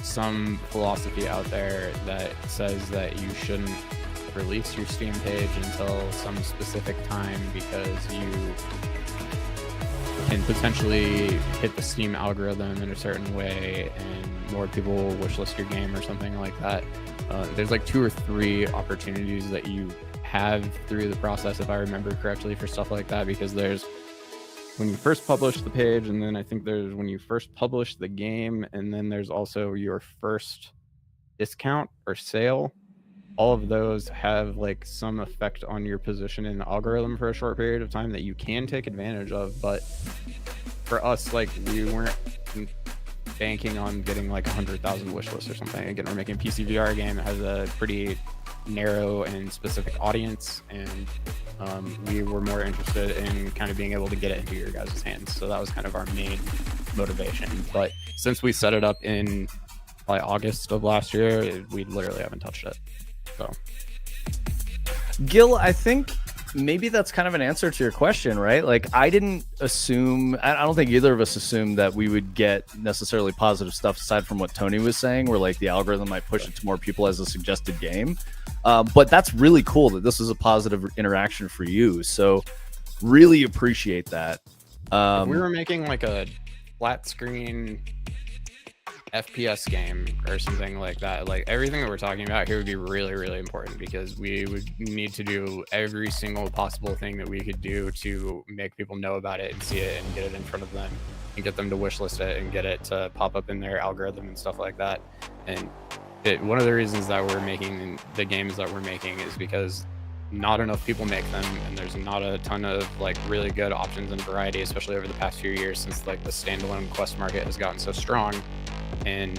some philosophy out there that says that you shouldn't release your Steam page until some specific time, because you can potentially hit the Steam algorithm in a certain way and more people will wishlist your game or something like that. There's like 2 or 3 opportunities that you have through the process, if I remember correctly, for stuff like that, because there's when you first publish the page, and then I think there's when you first publish the game, and then there's also your first discount or sale. All of those have like some effect on your position in the algorithm for a short period of time that you can take advantage of. But for us, like, we weren't banking on getting like 100,000 wish lists or something. Again, we're making a PC VR game that has a pretty narrow and specific audience, and we were more interested in kind of being able to get it into your guys' hands. So that was kind of our main motivation. But since we set it up in by August of last year, we literally haven't touched it. So, Gil, I think maybe that's kind of an answer to your question, right? Like, I didn't assume, I don't think either of us assumed that we would get necessarily positive stuff aside from what Tony was saying, where like the algorithm might push it to more people as a suggested game. But that's really cool that this is a positive interaction for you. So really appreciate that. If we were making like a flat screen FPS game or something like that, like everything that we're talking about here would be really, really important, because we would need to do every single possible thing that we could do to make people know about it and see it and get it in front of them and get them to wishlist it and get it to pop up in their algorithm and stuff like that. And one of the reasons that we're making the games that we're making is because not enough people make them, and there's not a ton of like really good options and variety, especially over the past few years since like the standalone Quest market has gotten so strong. And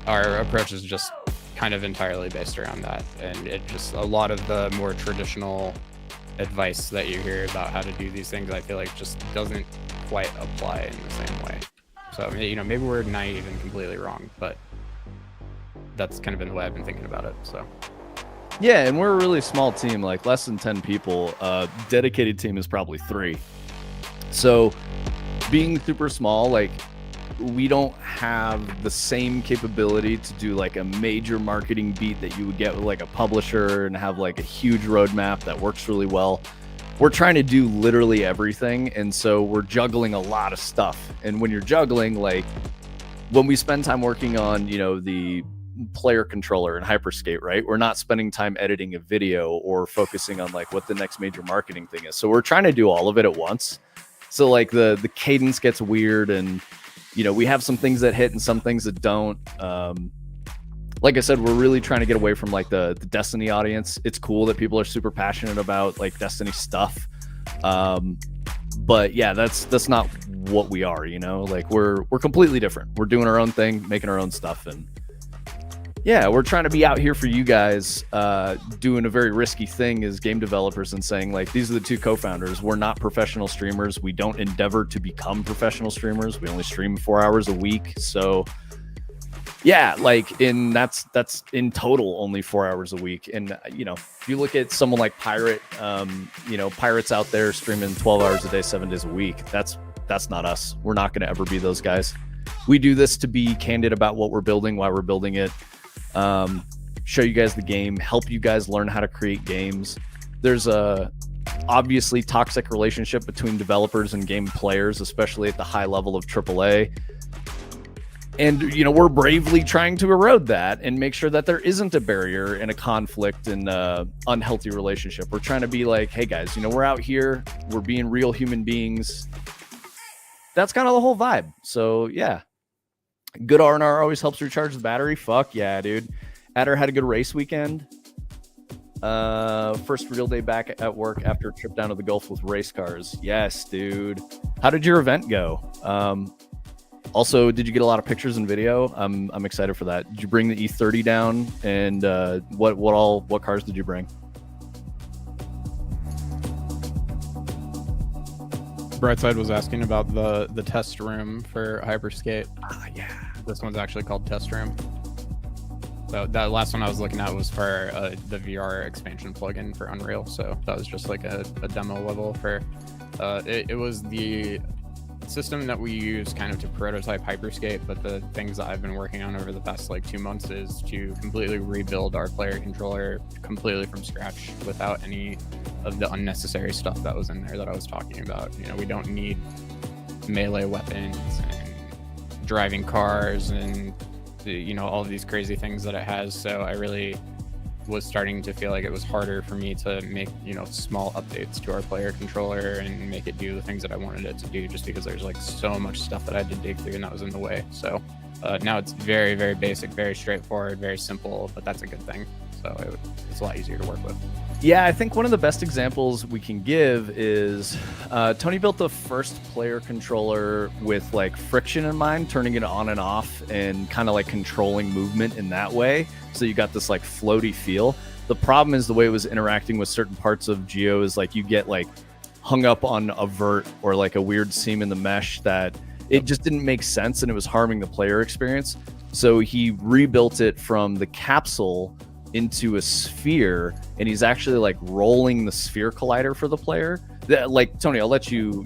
our approach is just kind of entirely based around that. And it just, a lot of the more traditional advice that you hear about how to do these things, I feel like just doesn't quite apply in the same way. So, you know, maybe we're naive and completely wrong, but that's kind of been the way I've been thinking about it. So yeah, and we're a really small team, like less than 10 people. Dedicated team is probably 3. So being super small, like we don't have the same capability to do like a major marketing beat that you would get with like a publisher and have like a huge roadmap that works really well. We're trying to do literally everything, and so we're juggling a lot of stuff. And when you're juggling, like when we spend time working on, you know, the player controller and Hyperskate, right, we're not spending time editing a video or focusing on like what the next major marketing thing is. So we're trying to do all of it at once. So like the cadence gets weird, and you know, we have some things that hit and some things that don't. Like I said, we're really trying to get away from like the Destiny audience. It's cool that people are super passionate about like Destiny stuff. But yeah, that's not what we are, you know, like we're completely different. We're doing our own thing, making our own stuff. And yeah, we're trying to be out here for you guys, doing a very risky thing as game developers and saying like, these are the 2 co-founders. We're not professional streamers. We don't endeavor to become professional streamers. We only stream 4 hours a week. So yeah, like that's in total only 4 hours a week. And you know, if you look at someone like Pirate, you know, Pirate's out there streaming 12 hours a day, 7 days a week. That's not us. We're not going to ever be those guys. We do this to be candid about what we're building, why we're building it, show you guys the game, help you guys learn how to create games. There's a obviously toxic relationship between developers and game players, especially at the high level of AAA. And, you know, we're bravely trying to erode that and make sure that there isn't a barrier and a conflict and unhealthy relationship. We're trying to be like, hey guys, you know, we're out here, we're being real human beings. That's kind of the whole vibe. So yeah, good R&R always helps recharge the battery. Fuck yeah, dude. Adder had a good race weekend. First real day back at work after a trip down to the Gulf with race cars. Yes, dude. How did your event go? Also, did you get a lot of pictures and video? I'm excited for that. Did you bring the E30 down? And what cars did you bring? Brightside was asking about the test room for Hyperskate. Yeah. This one's actually called Test Room. So that last one I was looking at was for the VR expansion plugin for Unreal. So that was just like a demo level for it was the system that we use kind of to prototype Hyperskate, but the things that I've been working on over the past like 2 months is to completely rebuild our player controller completely from scratch without any of the unnecessary stuff that was in there that I was talking about. You know, we don't need melee weapons and driving cars and you know, all of these crazy things that it has. So I really was starting to feel like it was harder for me to make, you know, small updates to our player controller and make it do the things that I wanted it to do, just because there's like so much stuff that I had to dig through and that was in the way. So now it's very, very basic, very straightforward, very simple, but that's a good thing. So it's a lot easier to work with. Yeah, I think one of the best examples we can give is Tony built the first player controller with like friction in mind, turning it on and off and kind of like controlling movement in that way. So you got this like floaty feel. The problem is the way it was interacting with certain parts of Geo is like you get like hung up on a vert or like a weird seam in the mesh that it just didn't make sense and it was harming the player experience. So he rebuilt it from the capsule into a sphere, and he's actually like rolling the sphere collider for the player. Like Tony, I'll let you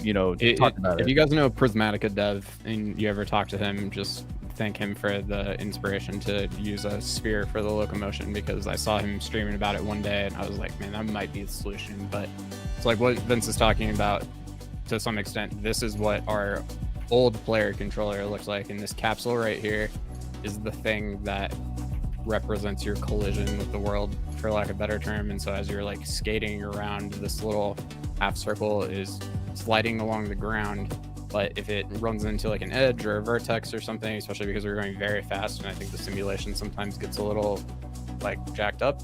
talk about it. If you guys know Prismatica Dev and you ever talk to him, just thank him for the inspiration to use a sphere for the locomotion, because I saw him streaming about it one day and I was like, man, that might be the solution. But it's like what Vince is talking about to some extent. This is what our old player controller looks like, and this capsule right here is the thing that represents your collision with the world, for lack of a better term. And so as you're like skating around, this little half circle is sliding along the ground, but if it runs into like an edge or a vertex or something, especially because we're going very fast and I think the simulation sometimes gets a little like jacked up,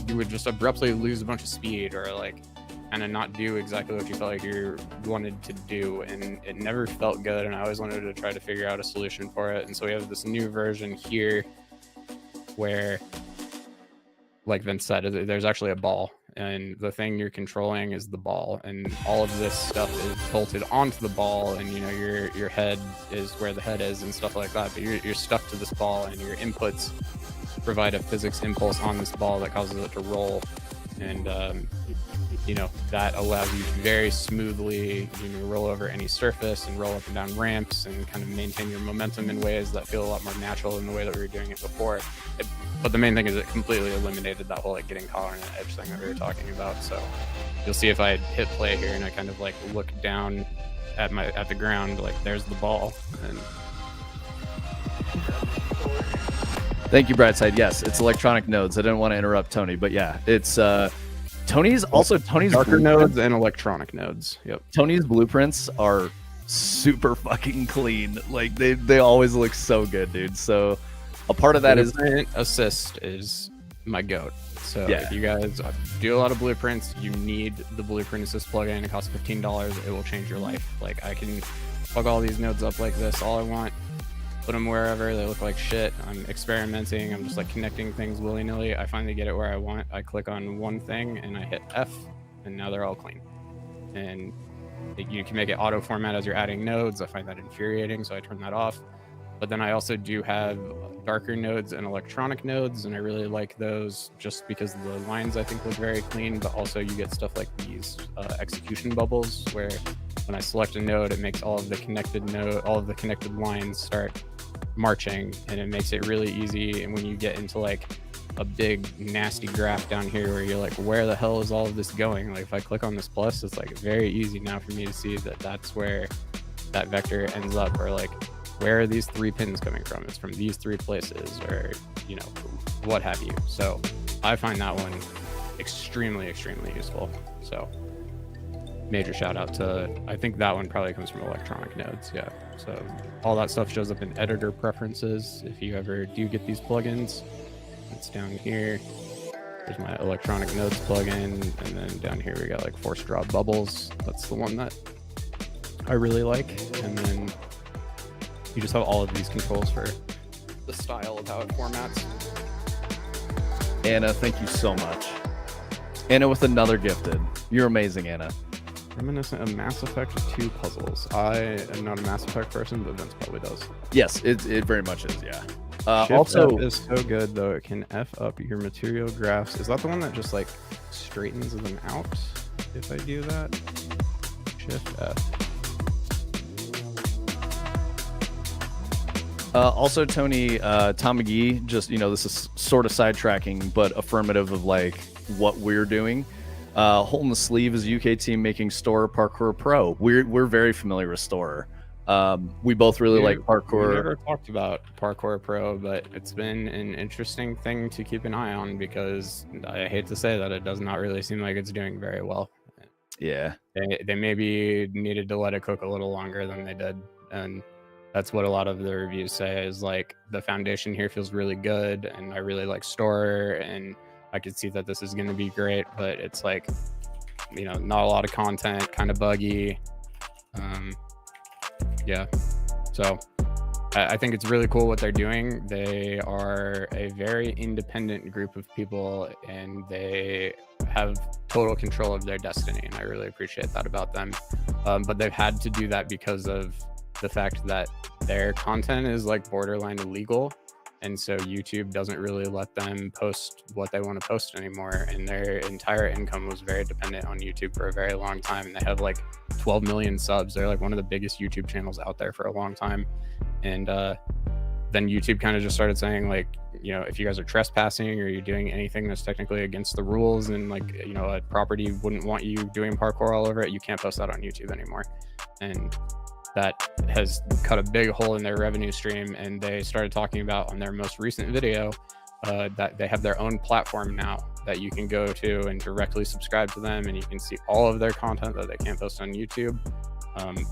you would just abruptly lose a bunch of speed or like kind of not do exactly what you felt like you wanted to do, and it never felt good, and I always wanted to try to figure out a solution for it. And so we have this new version here where, like Vince said, there's actually a ball, and the thing you're controlling is the ball, and all of this stuff is bolted onto the ball, and you know your head is where the head is and stuff like that, but you're stuck to this ball, and your inputs provide a physics impulse on this ball that causes it to roll, and you know, that allows you to very smoothly, you know, roll over any surface and roll up and down ramps and kind of maintain your momentum in ways that feel a lot more natural than the way that we were doing it before. But the main thing is it completely eliminated that whole like getting caught on an edge thing that we were talking about. So you'll see if I hit play here and I kind of like look down at the ground, like there's the ball. And Thank you, Brightside. Yes, it's electronic nodes. I didn't want to interrupt Tony, but yeah, it's Tony's darker nodes and electronic nodes. Yep. Tony's blueprints are super fucking clean. Like they always look so good, dude. So a part of that is assist is my goat. So yeah. If you guys do a lot of blueprints, you need the blueprint assist plugin. It costs $15. It will change your life. Like I can plug all these nodes up like this all I want, put them wherever. They look like shit. I'm experimenting. I'm just like connecting things willy-nilly. I finally get it where I want. I click on one thing and I hit F, and now they're all clean. And you can make it auto format as you're adding nodes. I find that infuriating, so I turn that off. But then I also do have darker nodes and electronic nodes, and I really like those just because the lines I think look very clean, but also you get stuff like these execution bubbles where when I select a node, it makes all of the connected lines start marching, and it makes it really easy. And when you get into like a big nasty graph down here where you're like, where the hell is all of this going? Like if I click on this plus, it's like very easy now for me to see that that's where that vector ends up, or like where are these 3 pins coming from? It's from these 3 places, or you know, what have you. So I find that one extremely useful. So major shout out to, I think that one probably comes from electronic nodes. Yeah, so all that stuff shows up in editor preferences if you ever do get these plugins. It's down here. There's my electronic nodes plugin, and then down here we got like force draw bubbles. That's the one that I really like. And then you just have all of these controls for the style of how it formats. Anna, thank you so much. Anna with another gifted. You're amazing, Anna. Reminiscent of Mass Effect 2 puzzles. I am not a Mass Effect person, but Vince probably does. Yes, it very much is, yeah. Also is so good though. It can F up your material graphs. Is that the one that just like straightens them out if I do that? Shift F. Also, Tony, Tom McGee, just, you know, this is sort of sidetracking, but affirmative of like what we're doing. Hole in the Sleeve is a UK team making Store Parkour Pro. We're very familiar with Store. We both really like Parkour. We never talked about Parkour Pro, but it's been an interesting thing to keep an eye on because I hate to say that it does not really seem like it's doing very well. Yeah. They maybe needed to let it cook a little longer than they did, and that's what a lot of the reviews say is like the foundation here feels really good, and I really like Store, and I could see that this is going to be great, but it's like, you know, not a lot of content, kind of buggy. Yeah, so I think it's really cool what they're doing. They are a very independent group of people, and they have total control of their destiny, and I really appreciate that about them. But they've had to do that because of the fact that their content is like borderline illegal, and so YouTube doesn't really let them post what they want to post anymore, and their entire income was very dependent on YouTube for a very long time, and they have like 12 million subs. They're like one of the biggest YouTube channels out there for a long time. And then YouTube kind of just started saying like, you know, if you guys are trespassing or you're doing anything that's technically against the rules, and like, you know, a property wouldn't want you doing parkour all over it, you can't post that on YouTube anymore. And that has cut a big hole in their revenue stream. And they started talking about on their most recent video that they have their own platform now that you can go to and directly subscribe to them, and you can see all of their content that they can't post on YouTube.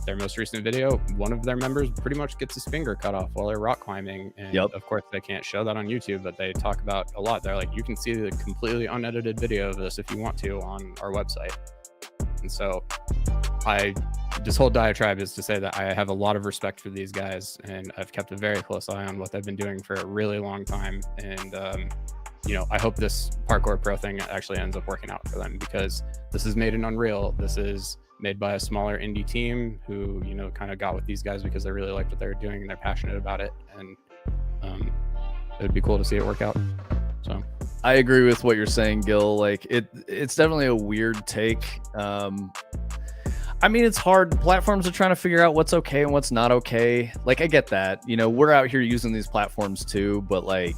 Their most recent video, one of their members pretty much gets his finger cut off while they're rock climbing, and of course they can't show that on YouTube, but they talk about a lot. They're like, you can see the completely unedited video of this if you want to on our website. And so this whole diatribe is to say that I have a lot of respect for these guys, and I've kept a very close eye on what they've been doing for a really long time. And I hope this Parkour Pro thing actually ends up working out for them, because this is made in Unreal. This is made by a smaller indie team who, kind of got with these guys because they really liked what they were doing and they're passionate about it. And it would be cool to see it work out. So I agree with what you're saying, Gil. Like it's definitely a weird take. I mean, it's hard. Platforms are trying to figure out what's okay and what's not okay. Like, I get that. We're out here using these platforms too, but like,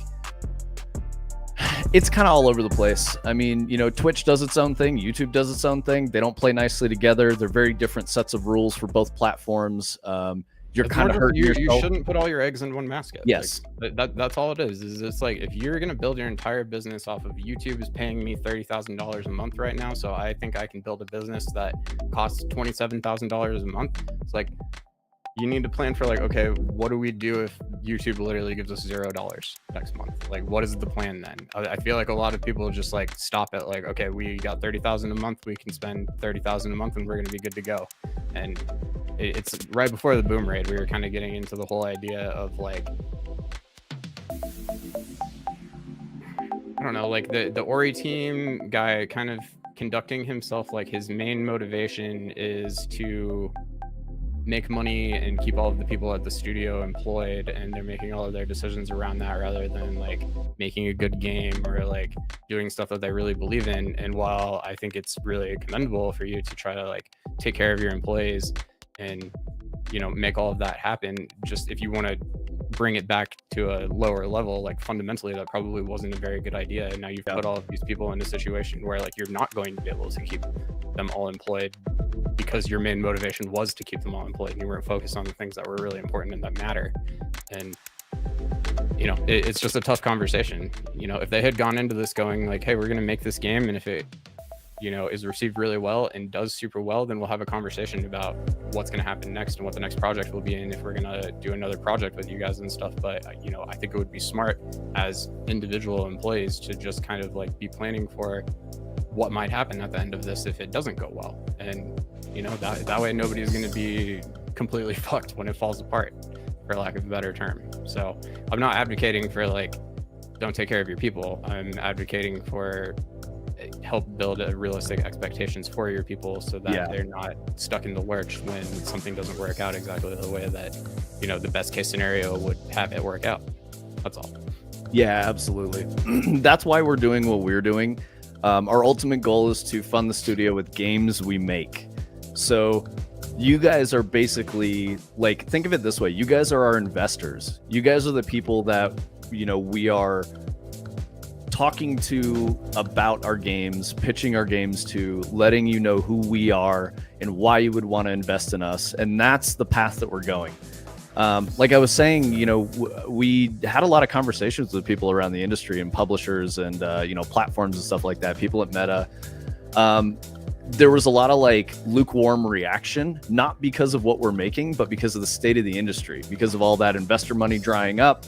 it's kind of all over the place. I mean, Twitch does its own thing. YouTube does its own thing. They don't play nicely together. They're very different sets of rules for both platforms. You're kind of hurting yourself. You shouldn't put all your eggs in one basket. Yes. Like, that's all it is. It's like, if you're going to build your entire business off of YouTube is paying me $30,000 a month right now, so I think I can build a business that costs $27,000 a month. It's like, you need to plan for like, okay, what do we do if YouTube literally gives us $0 next month? Like, what is the plan then? I feel like a lot of people just like stop at like, okay, we got 30,000 a month, we can spend 30,000 a month and we're going to be good to go. And it's right before the boom raid, we were kind of getting into the whole idea of like, I don't know, like the Ori team guy kind of conducting himself like his main motivation is to make money and keep all of the people at the studio employed, and they're making all of their decisions around that rather than like making a good game or like doing stuff that they really believe in. And while I think it's really commendable for you to try to like take care of your employees and make all of that happen, just if you want to bring it back to a lower level, like fundamentally that probably wasn't a very good idea. And now you've put all of these people in a situation where like you're not going to be able to keep them all employed because your main motivation was to keep them all employed and you weren't focused on the things that were really important and that matter. And it's just a tough conversation. If they had gone into this going like, hey, we're going to make this game, and if it is received really well and does super well, then we'll have a conversation about what's going to happen next and what the next project will be, and if we're going to do another project with you guys and stuff. But I think it would be smart as individual employees to just kind of like be planning for what might happen at the end of this if it doesn't go well. And that way nobody's going to be completely fucked when it falls apart, for lack of a better term. So I'm not advocating for like, don't take care of your people. I'm advocating for help build realistic expectations for your people so that they're not stuck in the lurch when something doesn't work out exactly the way that the best case scenario would have it work out. That's all. Yeah, absolutely. That's why we're doing what we're doing. Our ultimate goal is to fund the studio with games we make. So you guys are basically like, think of it this way. You guys are our investors. You guys are the people that, we are talking to about our games, pitching our games to, letting you know who we are and why you would want to invest in us. And that's the path that we're going. Like I was saying, we had a lot of conversations with people around the industry and publishers and, platforms and stuff like that, people at Meta. There was a lot of like lukewarm reaction, not because of what we're making, but because of the state of the industry, because of all that investor money drying up.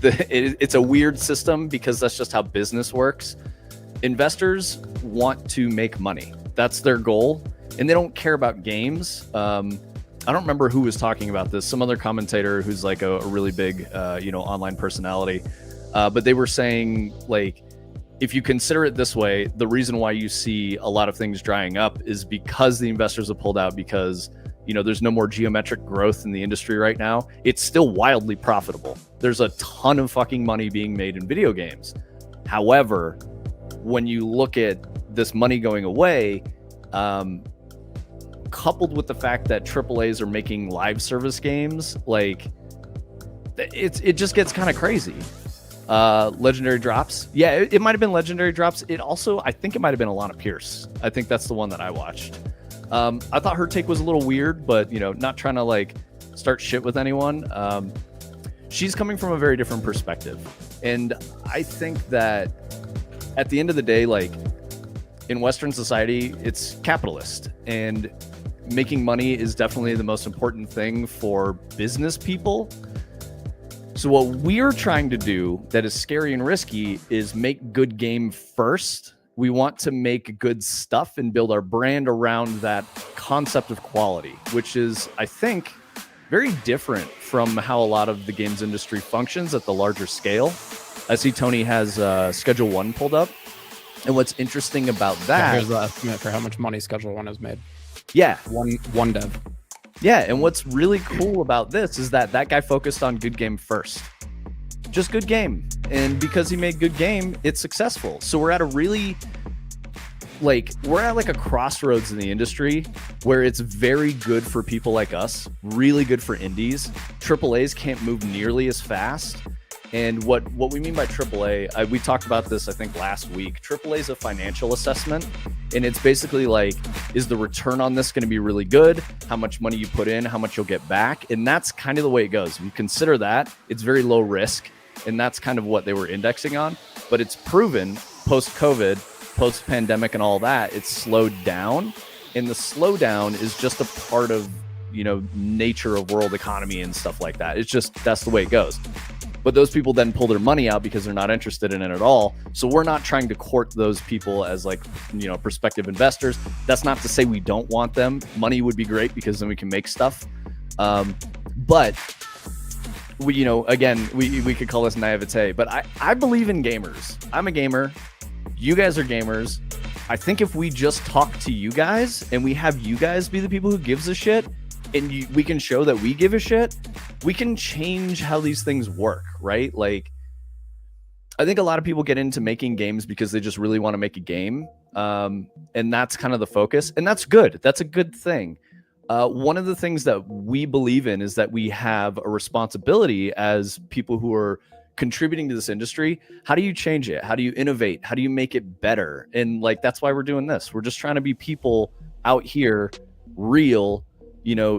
It's a weird system because that's just how business works. Investors want to make money. That's their goal. And they don't care about games. I don't remember who was talking about this. Some other commentator who's like a really big, online personality. But they were saying like, if you consider it this way, the reason why you see a lot of things drying up is because the investors have pulled out, because there's no more geometric growth in the industry right now. It's still wildly profitable. There's a ton of fucking money being made in video games. However, when you look at this money going away, coupled with the fact that AAAs are making live service games, like it just gets kind of crazy. Legendary Drops. Yeah, it might have been Legendary Drops. I think it might have been Alana Pierce. I think that's the one that I watched. I thought her take was a little weird, but not trying to like start shit with anyone. She's coming from a very different perspective. And I think that at the end of the day, like in Western society, it's capitalist, and making money is definitely the most important thing for business people. So what we're trying to do that is scary and risky is make good game first We want to make good stuff and build our brand around that concept of quality, which is, I think, very different from how a lot of the games industry functions at the larger scale. I see Tony has Schedule 1 pulled up. And what's interesting about that... Here's the estimate for how much money Schedule 1 has made. Yeah. One dev. Yeah, and what's really cool about this is that that guy focused on good game first. Just good game. And because he made good game, it's successful. So we're at a really... we're at a crossroads in the industry where it's very good for people like us, really good for indies. AAAs can't move nearly as fast. And what we mean by AAA, we talked about this, I think, last week. AAA is a financial assessment, and it's basically is the return on this going to be really good? How much money you put in, how much you'll get back? And that's kind of the way it goes. If you consider that, it's very low risk, and that's kind of what they were indexing on. But it's proven post-COVID, post-pandemic and all that, it's slowed down. And the slowdown is just a part of, nature of world economy and stuff like that. It's just, that's the way it goes. But those people then pull their money out because they're not interested in it at all. So we're not trying to court those people as prospective investors. That's not to say we don't want them. Money would be great because then we can make stuff. But we, again, we could call this naivete, but I believe in gamers. I'm a gamer. You guys are gamers. I think if we just talk to you guys and we have you guys be the people who gives a shit, and we can show that we give a shit, we can change how these things work, right? I think a lot of people get into making games because they just really want to make a game. And that's kind of the focus. And that's good. That's a good thing. One of the things that we believe in is that we have a responsibility as people who are contributing to this industry. How do you change it? How do you innovate? How do you make it better? And that's why we're doing this. We're just trying to be people out here, real,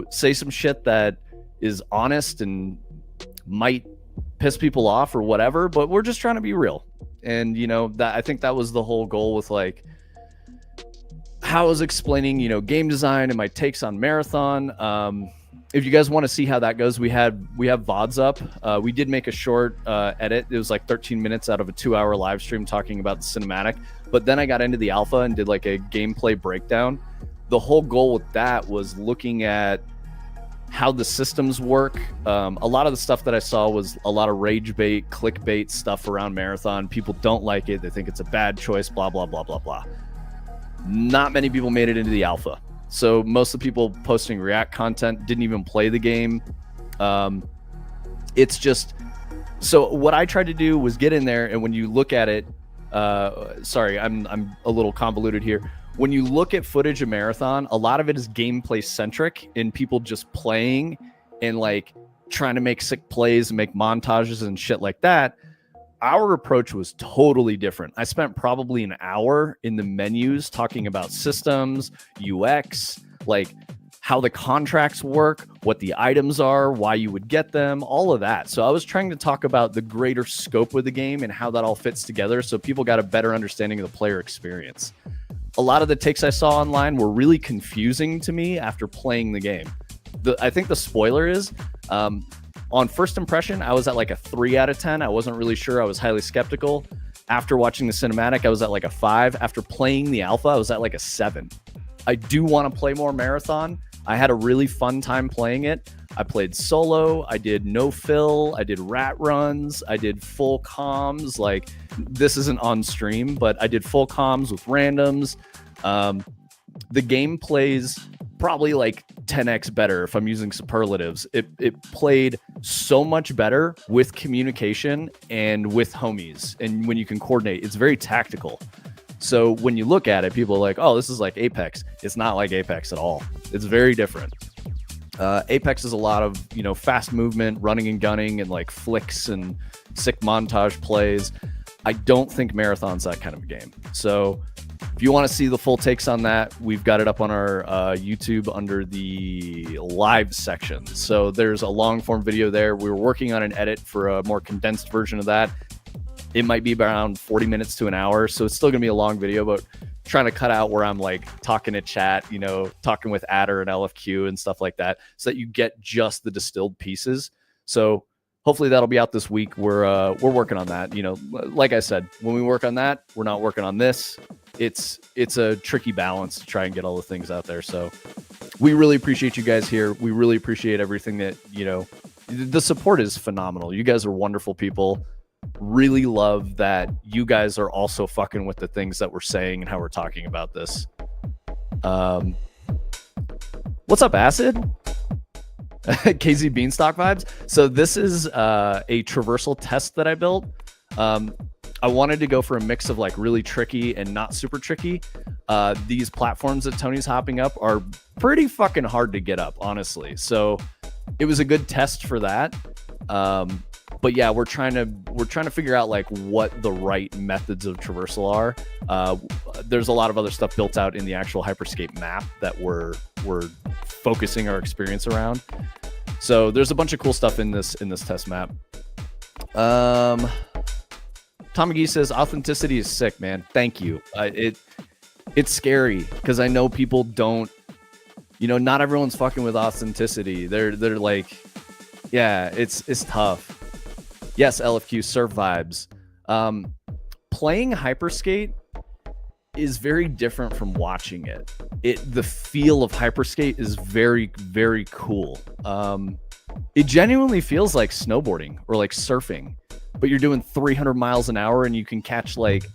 say some shit that is honest and might piss people off or whatever, but we're just trying to be real. And, that I think that was the whole goal with how I was explaining, game design and my takes on Marathon. If you guys want to see how that goes, we have VODs up. We did make a short edit. It was 13 minutes out of a 2-hour live stream talking about the cinematic. But then I got into the alpha and did a gameplay breakdown. The whole goal with that was looking at how the systems work. A lot of the stuff that I saw was a lot of rage bait, clickbait stuff around Marathon. People don't like it. They think it's a bad choice, blah, blah, blah, blah, blah. Not many people made it into the alpha. So most of the people posting React content didn't even play the game. It's just... So what I tried to do was get in there, and when you look at it... sorry, I'm a little convoluted here. When you look at footage of Marathon, a lot of it is gameplay centric and people just playing and trying to make sick plays and make montages and shit like that. Our approach was totally different. I spent probably an hour in the menus talking about systems, UX, how the contracts work, what the items are, why you would get them, all of that. So I was trying to talk about the greater scope of the game and how that all fits together so people got a better understanding of the player experience. A lot of the takes I saw online were really confusing to me after playing the game. I think the spoiler is, on first impression, I was at a 3 out of 10. I wasn't really sure. I was highly skeptical. After watching the cinematic, I was at a 5. After playing the alpha, I was at a 7. I do want to play more Marathon. I had a really fun time playing it. I played solo. I did no fill. I did rat runs. I did full comms. This isn't on stream, but I did full comms with randoms. The game plays probably 10x better if I'm using superlatives. It played so much better with communication and with homies. And when you can coordinate, it's very tactical. So when you look at it, people are like, oh, this is like Apex. It's not like Apex at all. It's very different. Apex is a lot of, fast movement, running and gunning, and flicks and sick montage plays. I don't think Marathon's that kind of a game. So if you want to see the full takes on that, we've got it up on our YouTube under the live section. So there's a long form video there. We were working on an edit for a more condensed version of that. It might be around 40 minutes to an hour. So it's still going to be a long video, but trying to cut out where I'm talking to chat, talking with Adder and LFQ and stuff like that, so that you get just the distilled pieces. So hopefully that'll be out this week. We're working on that. You know, like I said, when we work on that, we're not working on this. It's a tricky balance to try and get all the things out there. So we really appreciate you guys here. We really appreciate everything that, you know, the support is phenomenal. You guys are wonderful people. Really love that you guys are also fucking with the things that we're saying and how we're talking about this. What's up, Acid? KZ Beanstalk vibes. So this is a traversal test that I built. I wanted to go for a mix of like really tricky and not super tricky. These platforms that Tony's hopping up are pretty fucking hard to get up, honestly. So it was a good test for that. But yeah, we're trying to figure out like what the right methods of traversal are. There's a lot of other stuff built out in the actual Hyperscape map that we're focusing our experience around. So there's a bunch of cool stuff in this test map. Tom McGee says authenticity is sick, man. Thank you. It's scary because I know people don't, you know, not everyone's fucking with authenticity. They're like, yeah, it's tough. Yes, LFQ surf vibes. Playing Hyperskate is very different from watching it. The feel of Hyperskate is very, very cool. It genuinely feels like snowboarding or like surfing, but you're doing 300 miles an hour and you can catch like,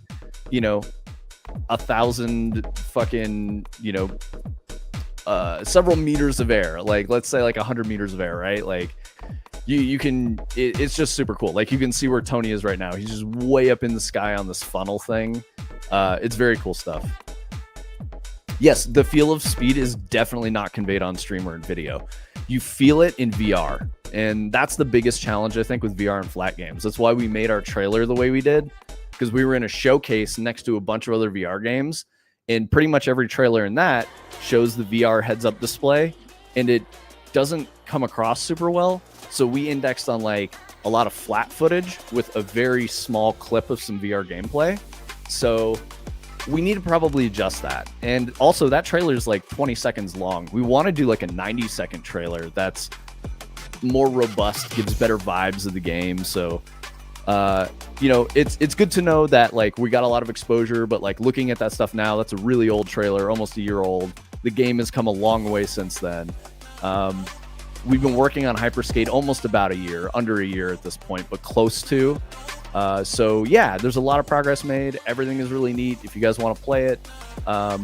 you know, 1,000 fucking, you know, several meters of air. Like, let's say like 100 meters of air, right? Like, you can, it's just super cool. Like, you can see where Tony is right now. He's just way up in the sky on this funnel thing. It's very cool stuff. Yes, the feel of speed is definitely not conveyed on stream or in video. You feel it in VR. And that's the biggest challenge, I think, with VR and flat games. That's why we made our trailer the way we did, because we were in a showcase next to a bunch of other VR games. And pretty much every trailer in that shows the VR heads-up display, and it doesn't come across super well. So we indexed on like a lot of flat footage with a very small clip of some VR gameplay. So we need to probably adjust that. And also that trailer is like 20 seconds long. We want to do like a 90-second trailer that's more robust, gives better vibes of the game. So you know, it's good to know that like we got a lot of exposure, but like looking at that stuff now, that's a really old trailer, almost a year old. The game has come a long way since then. We've been working on Hyperskate almost about a year, under a year at this point, but close to. So yeah, there's a lot of progress made. Everything is really neat. If you guys want to play it,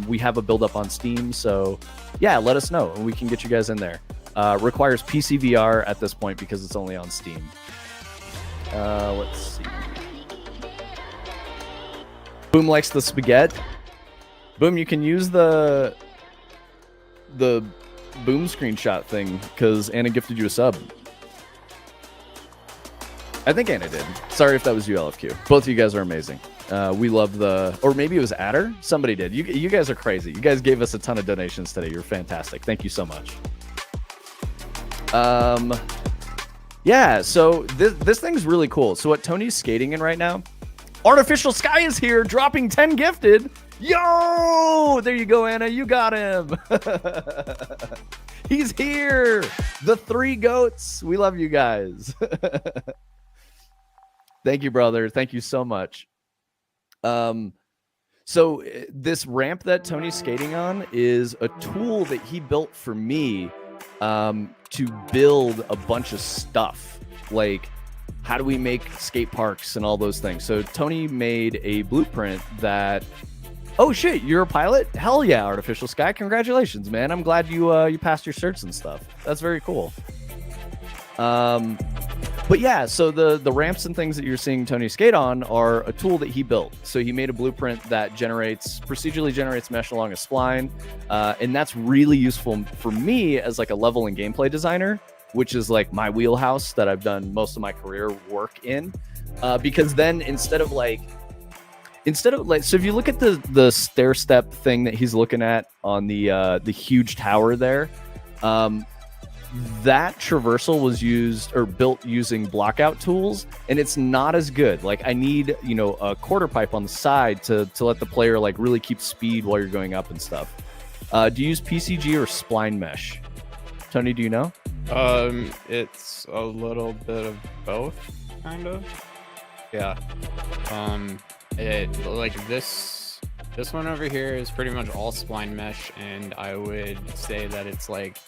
we have a build up on Steam. So yeah, let us know and we can get you guys in there. Requires PC VR at this point because it's only on Steam. Let's see. Boom likes the spaghetti. Boom, you can use the Boom screenshot thing because Anna gifted you a sub. I think Anna did. Sorry if that was you, LFQ. Both of you guys are amazing. We love or maybe it was Adder. Somebody did. You guys are crazy. You guys gave us a ton of donations today. You're fantastic. Thank you so much. Yeah, so this thing's really cool. So what Tony's skating in right now, Artificial Sky is here, dropping 10 gifted. Yo, there you go, Anna. You got him. He's here. The 3 goats. We love you guys. Thank you, brother. Thank you so much. So this ramp that Tony's skating on is a tool that he built for me to build a bunch of stuff. Like, how do we make skate parks and all those things? So Tony made a blueprint that... Oh shit, you're a pilot? Hell yeah, Artificial Sky. Congratulations, man. I'm glad you passed your certs and stuff. That's very cool. But yeah, so the ramps and things that you're seeing Tony skate on are a tool that he built. So he made a blueprint that procedurally generates mesh along a spline. And that's really useful for me as like a level and gameplay designer, which is like my wheelhouse that I've done most of my career work in. Because then instead of like, so if you look at the stair step thing that he's looking at on the huge tower there, that traversal was used or built using blockout tools, and it's not as good. Like, I need, you know, a quarter pipe on the side to let the player like really keep speed while you're going up and stuff. Do you use PCG or spline mesh? Tony, do you know? It's a little bit of both, kind of. Yeah. Like this one over here is pretty much all spline mesh, and I would say that it's like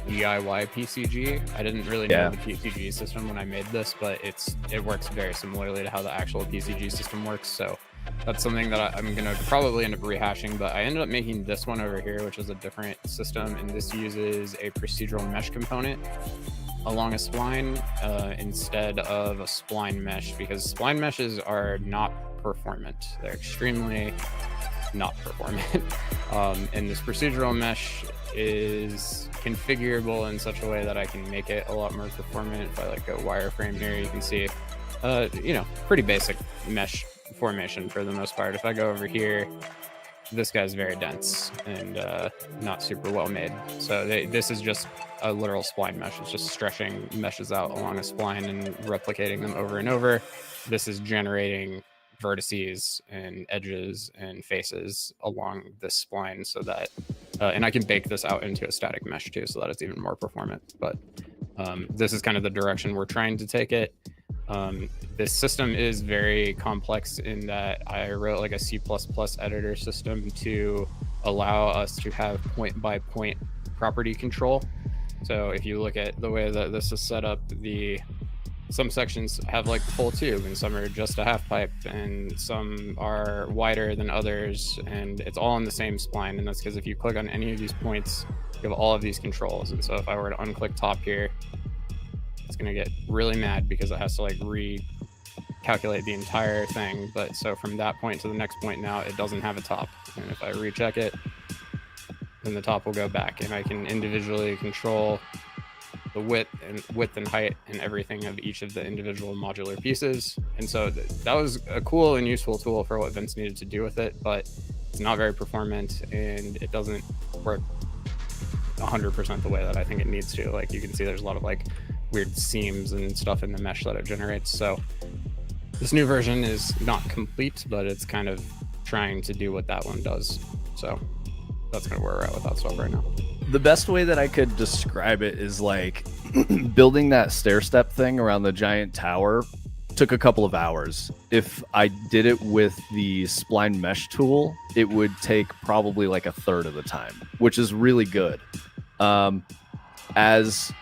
DIY PCG. I didn't really know the PCG system when I made this, but it works very similarly to how the actual PCG system works. So that's something that I'm gonna probably end up rehashing. But I ended up making this one over here, which is a different system, and this uses a procedural mesh component along a spline instead of a spline mesh, because spline meshes are not performant. They're extremely not performant. And this procedural mesh is configurable in such a way that I can make it a lot more performant. If I like go wireframe here, you can see, pretty basic mesh formation for the most part. If I go over here, this guy's very dense and not super well made. So this is just a literal spline mesh. It's just stretching meshes out along a spline and replicating them over and over. This is generating vertices and edges and faces along this spline so that, and I can bake this out into a static mesh too, so that it's even more performant. But this is kind of the direction we're trying to take it. This system is very complex in that I wrote like a C++ editor system to allow us to have point-by-point property control. So if you look at the way that this is set up, some sections have like the full tube, and some are just a half pipe, and some are wider than others, and it's all on the same spline. And that's because if you click on any of these points, you have all of these controls. And so if I were to unclick top here, it's going to get really mad because it has to like recalculate the entire thing. But so from that point to the next point now, it doesn't have a top. And if I recheck it, then the top will go back, and I can individually control the width and height and everything of each of the individual modular pieces. And so that was a cool and useful tool for what Vince needed to do with it, but it's not very performant, and it doesn't work 100% the way that I think it needs to. Like you can see there's a lot of like weird seams and stuff in the mesh that it generates. So this new version is not complete, but it's kind of trying to do what that one does. So that's kind of where we're at with that stuff right now. The best way that I could describe it is like building that stair step thing around the giant tower took a couple of hours. If I did it with the spline mesh tool, it would take probably like a third of the time, which is really good. As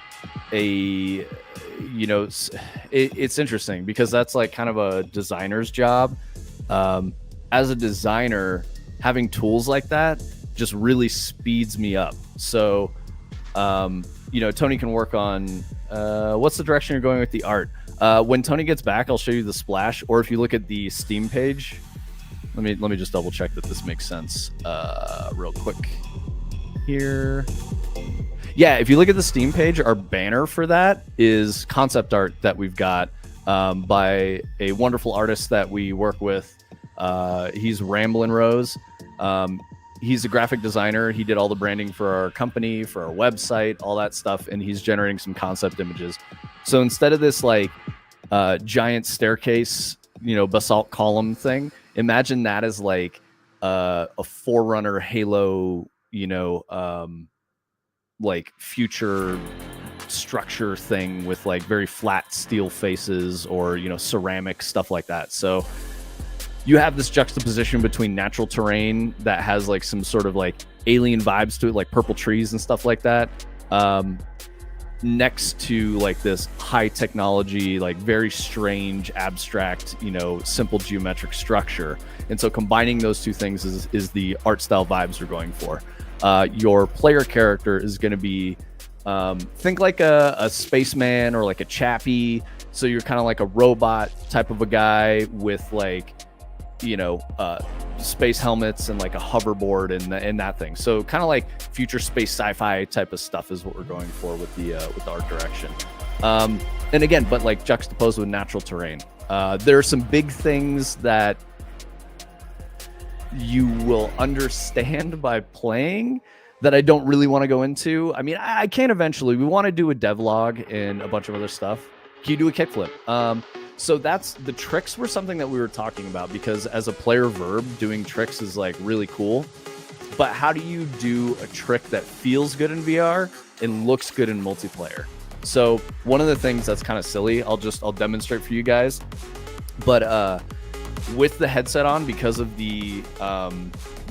a, it's interesting because that's like kind of a designer's job. As a designer, having tools like that just really speeds me up. So, Tony can work on what's the direction you're going with the art. When Tony gets back, I'll show you the splash. Or if you look at the Steam page, let me just double check that this makes sense real quick here. Yeah, if you look at the Steam page, our banner for that is concept art that we've got by a wonderful artist that we work with. He's Ramblin' Rose. He's a graphic designer. He did all the branding for our company, for our website, all that stuff, and he's generating some concept images. So instead of this like giant staircase, basalt column thing, imagine that as like a Forerunner Halo, like future structure thing with like very flat steel faces or ceramic stuff like that. So you have this juxtaposition between natural terrain that has like some sort of like alien vibes to it, like purple trees and stuff like that, next to like this high technology, like very strange, abstract, simple geometric structure. And so combining those two things is the art style vibes we're going for. Your player character is going to be, think like a spaceman or like a chappie. So you're kind of like a robot type of a guy with like, space helmets and like a hoverboard and that thing. So kind of like future space sci-fi type of stuff is what we're going for with the art direction. And again, but like juxtaposed with natural terrain. There are some big things that you will understand by playing that I don't really want to go into. I mean, I can eventually. We want to do a devlog and a bunch of other stuff. Can you do a kickflip? So that's the tricks were something that we were talking about because as a player verb, doing tricks is like really cool. but how do you do a trick that feels good in VR and looks good in multiplayer? So one of the things that's kind of silly, I'll demonstrate for you guys, but with the headset on, because of the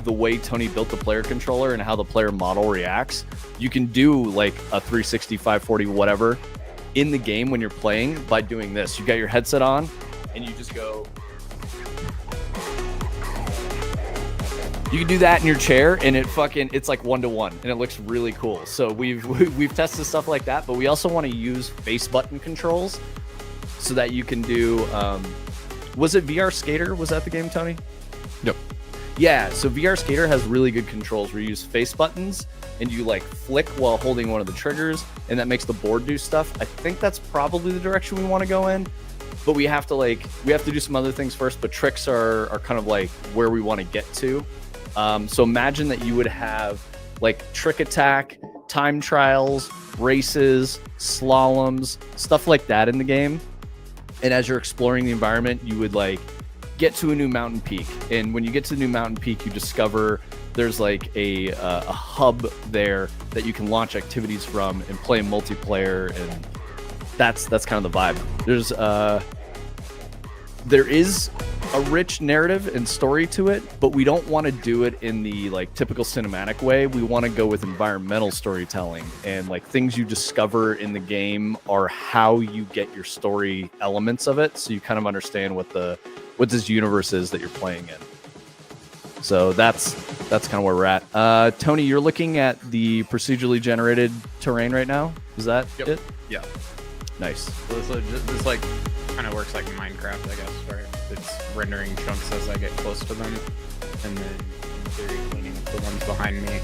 way Tony built the player controller and how the player model reacts, you can do like a 360, 540, whatever in the game when you're playing by doing this. You got your headset on and you just go. You can do that in your chair and it's like 1-to-1 and it looks really cool. So we've tested stuff like that, but we also want to use face button controls so that you can do, was it VR Skater? Was that the game, Tony? Yep. Yeah, so VR Skater has really good controls where you use face buttons and you like flick while holding one of the triggers, and that makes the board do stuff. I think that's probably the direction we want to go in, but we have to do some other things first, but tricks are kind of like where we want to get to. So imagine that you would have like trick attack, time trials, races, slaloms, stuff like that in the game. And as you're exploring the environment, you would like get to a new mountain peak. And when you get to the new mountain peak, you discover there's like a hub there that you can launch activities from and play multiplayer. And that's kind of the vibe. There is a rich narrative and story to it, but we don't want to do it in the like typical cinematic way. We want to go with environmental storytelling, and like things you discover in the game are how you get your story elements of it, so you kind of understand what this universe is that you're playing in. So that's kind of where we're at. Tony, you're looking at the procedurally generated terrain right now. Is that it? Yeah. Nice. So this like kind of works like Minecraft, I guess, where it's rendering chunks as I get close to them, and then in theory cleaning up the ones behind me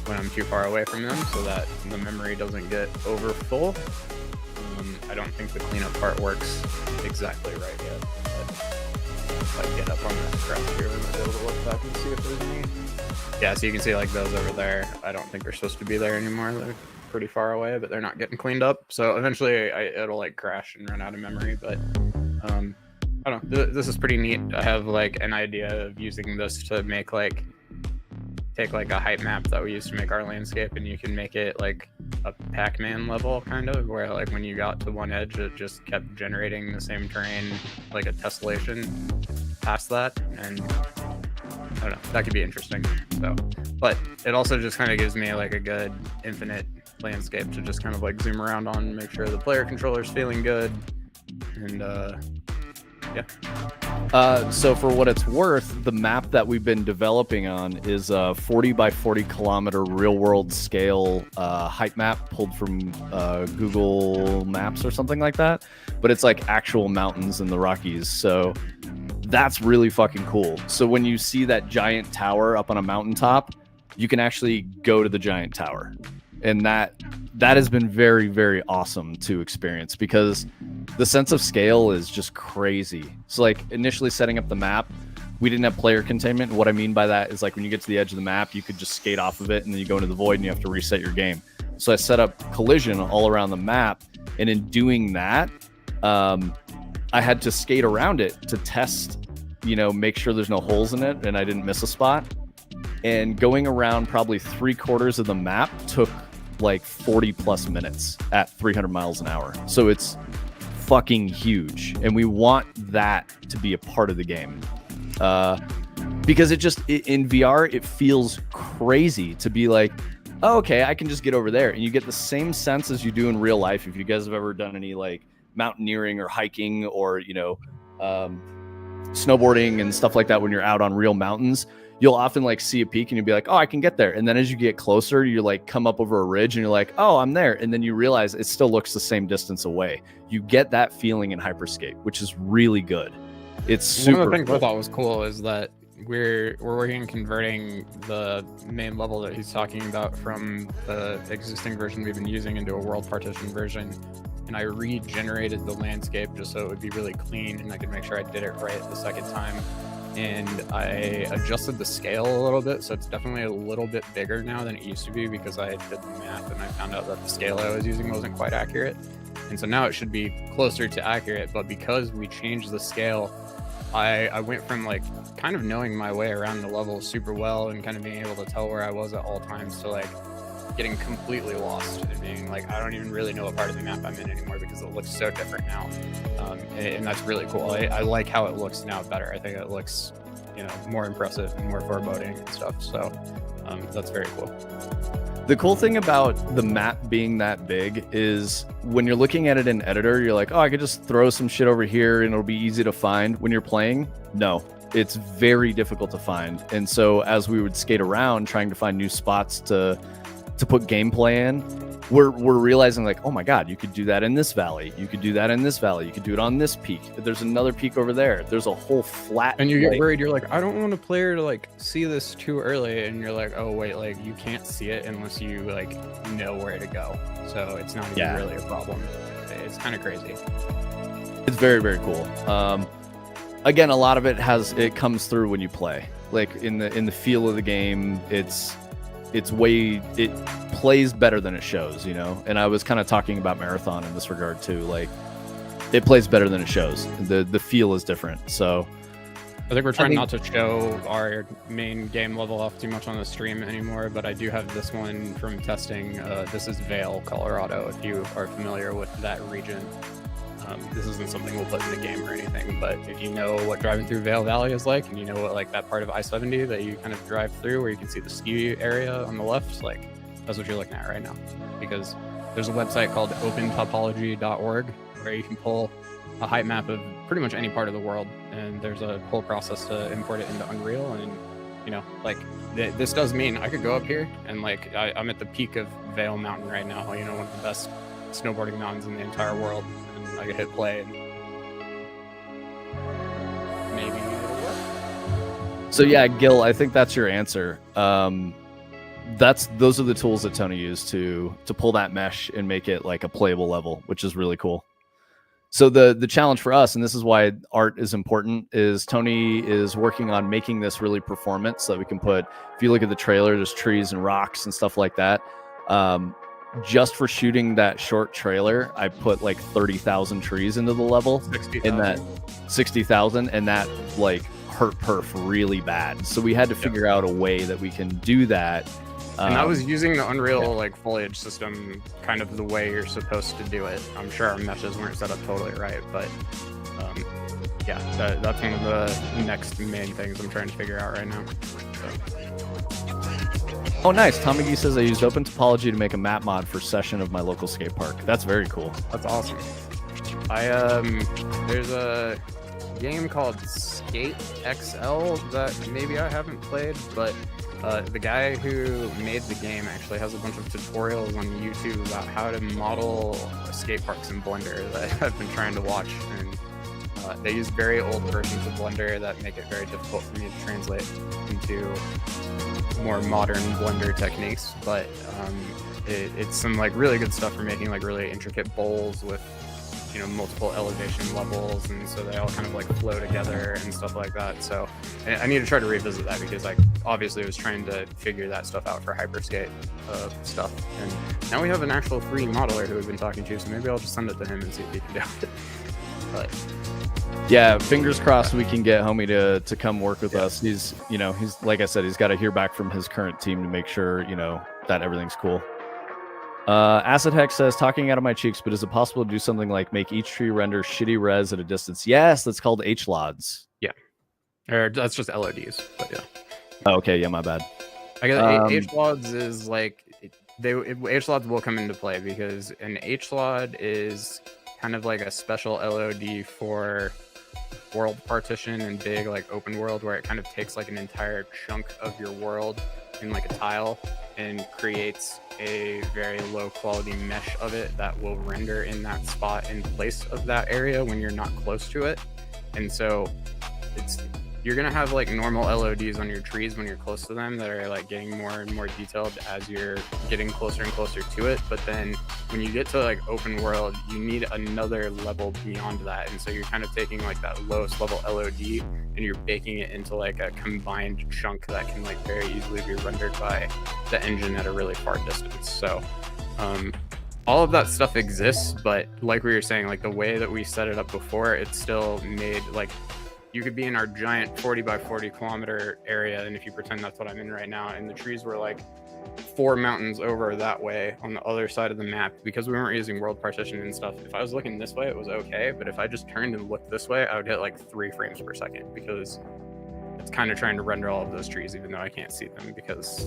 when I'm too far away from them, so that the memory doesn't get over full. I don't think the cleanup part works exactly right yet. But if I get up on this crest here, we might be able to look back and see if there's any. Yeah, so you can see like those over there. I don't think they're supposed to be there anymore. They're pretty far away, but they're not getting cleaned up. So eventually it'll like crash and run out of memory. But I don't know. This is pretty neat. I have like an idea of using this to make take like a height map that we used to make our landscape, and you can make it like a Pac-Man level kind of, where like when you got to one edge, it just kept generating the same terrain, like a tessellation past that, and I don't know, that could be interesting. So, but it also just kind of gives me like a good infinite landscape to just kind of like zoom around on and make sure the player controller's feeling good, and yeah. So for what it's worth, the map that we've been developing on is a 40 by 40 kilometer real world scale height map pulled from Google Maps or something like that. But it's like actual mountains in the Rockies. So that's really fucking cool. So when you see that giant tower up on a mountaintop, you can actually go to the giant tower. And that has been very, very awesome to experience, because the sense of scale is just crazy. So like initially setting up the map, we didn't have player containment. And what I mean by that is like when you get to the edge of the map, you could just skate off of it and then you go into the void and you have to reset your game. So I set up collision all around the map. And in doing that, I had to skate around it to test, make sure there's no holes in it and I didn't miss a spot. And going around probably 3/4 of the map took like 40 plus minutes at 300 miles an hour. So it's fucking huge. And we want that to be a part of the game. Because in VR, it feels crazy to be like, oh, okay, I can just get over there. And you get the same sense as you do in real life. If you guys have ever done any like mountaineering or hiking or, snowboarding and stuff like that, when you're out on real mountains, you'll often like see a peak and you'll be like, oh, I can get there. And then as you get closer, you like come up over a ridge and you're like, oh, I'm there. And then you realize it still looks the same distance away. You get that feeling in Hyperscape, which is really good. It's super One of the things cool. I thought was cool is that we're working on converting the main level that he's talking about from the existing version we've been using into a world partition version. And I regenerated the landscape just so it would be really clean and I could make sure I did it right the second time. And I adjusted the scale a little bit, so it's definitely a little bit bigger now than it used to be, because I did the math and I found out that the scale I was using wasn't quite accurate. And so now it should be closer to accurate, but because we changed the scale I went from like kind of knowing my way around the level super well and kind of being able to tell where I was at all times to like getting completely lost and being like, I don't even really know what part of the map I'm in anymore because it looks so different now. And that's really cool. I like how it looks now better. I think it looks, you know, more impressive and more foreboding and stuff. So that's very cool. The cool thing about the map being that big is when you're looking at it in editor, you're like, oh, I could just throw some shit over here and it'll be easy to find. When you're playing, no, it's very difficult to find. And so as we would skate around trying to find new spots to put gameplay in, we're realizing like, oh my God, you could do that in this valley. You could do that in this valley. You could do it on this peak. There's another peak over there. There's a whole flat. And you get worried. You're like, I don't want a player to like see this too early. And you're like, oh wait, like you can't see it unless you like know where to go. So it's not even really a problem. It's kind of crazy. It's very, very cool. Again, a lot of it comes through when you play. Like in the feel of the game, it plays better than it shows, you know. And I was kind of talking about Marathon in this regard too. Like it plays better than it shows. The feel is different. So I think we're trying not to show our main game level off too much on the stream anymore, but I do have this one from testing. This is Vail, Colorado, if you are familiar with that region. This isn't something we'll put in the game or anything, but if you know what driving through Vail Valley is like, and you know what like that part of I-70 that you kind of drive through where you can see the ski area on the left, like that's what you're looking at right now. Because there's a website called opentopology.org where you can pull a height map of pretty much any part of the world, and there's a whole process to import it into Unreal. And you know, like this does mean I could go up here and like I'm at the peak of Vail Mountain right now, you know, one of the best snowboarding mountains in the entire world. I could hit play and maybe it'll work. So yeah, Gil, I think that's your answer. Those are the tools that Tony used to pull that mesh and make it like a playable level, which is really cool. So the challenge for us, and this is why art is important, is Tony is working on making this really performant so that we can put, if you look at the trailer, there's trees and rocks and stuff like that. Just for shooting that short trailer, I put like 30,000 trees into the level. 60,000. In that 60,000, and that like hurt perf really bad. So we had to figure out a way that we can do that. And I was using the Unreal like foliage system kind of the way you're supposed to do it. I'm sure our meshes weren't set up totally right, but yeah, that's one of the next main things I'm trying to figure out right now. So. Oh, nice. Tommy G says I used Open Topology to make a map mod for Session of my local skate park. That's very cool. That's awesome. There's a game called Skate XL that maybe I haven't played, but the guy who made the game actually has a bunch of tutorials on YouTube about how to model skate parks in Blender that I've been trying to watch. And they use very old versions of Blender that make it very difficult for me to translate into more modern Blender techniques, but it's some like really good stuff for making like really intricate bowls with, you know, multiple elevation levels, and so they all kind of like flow together and stuff like that. So I need to try to revisit that because I obviously was trying to figure that stuff out for Hyperskate stuff, and now we have an actual free modeler who we've been talking to, so maybe I'll just send it to him and see if he can do it. But yeah, fingers crossed we can get homie to come work with us. He's like I said, he's got to hear back from his current team to make sure, you know, that everything's cool. Acid Hex says, talking out of my cheeks, but is it possible to do something like make each tree render shitty res at a distance? Yes, that's called HLODs. Yeah, or that's just LODs, but yeah. Oh, okay, yeah, my bad. I guess HLODs is like HLODs will come into play because an HLOD is kind of like a special LOD for world partition and big like open world, where it kind of takes like an entire chunk of your world in like a tile and creates a very low quality mesh of it that will render in that spot in place of that area when you're not close to it. And so you're gonna have like normal LODs on your trees when you're close to them that are like getting more and more detailed as you're getting closer and closer to it. But then when you get to like open world, you need another level beyond that. And so you're kind of taking like that lowest level LOD and you're baking it into like a combined chunk that can like very easily be rendered by the engine at a really far distance. So all of that stuff exists, but like we were saying, like the way that we set it up before, it's still made like you could be in our giant 40 by 40 kilometer area, and if you pretend that's what I'm in right now, and the trees were like 4 mountains over that way on the other side of the map, because we weren't using world partition and stuff. If I was looking this way, it was okay, but if I just turned and looked this way, I would hit like 3 frames per second, because it's kind of trying to render all of those trees even though I can't see them, because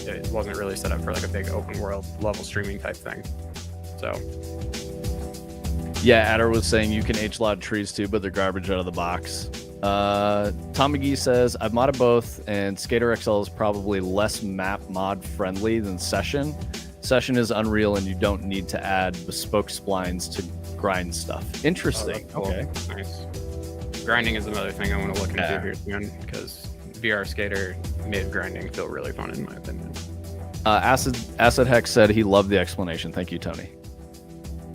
it wasn't really set up for like a big open world level streaming type thing. So yeah, Adder was saying you can HLOD trees too, but they're garbage out of the box. Tom McGee says, I've modded both, and Skater XL is probably less map mod friendly than Session. Session is Unreal, and you don't need to add bespoke splines to grind stuff. Interesting. Oh, cool. Okay. Nice. Grinding is another thing I want to look into here soon, because VR Skater made grinding feel really fun in my opinion. Acid Hex said he loved the explanation. Thank you, Tony.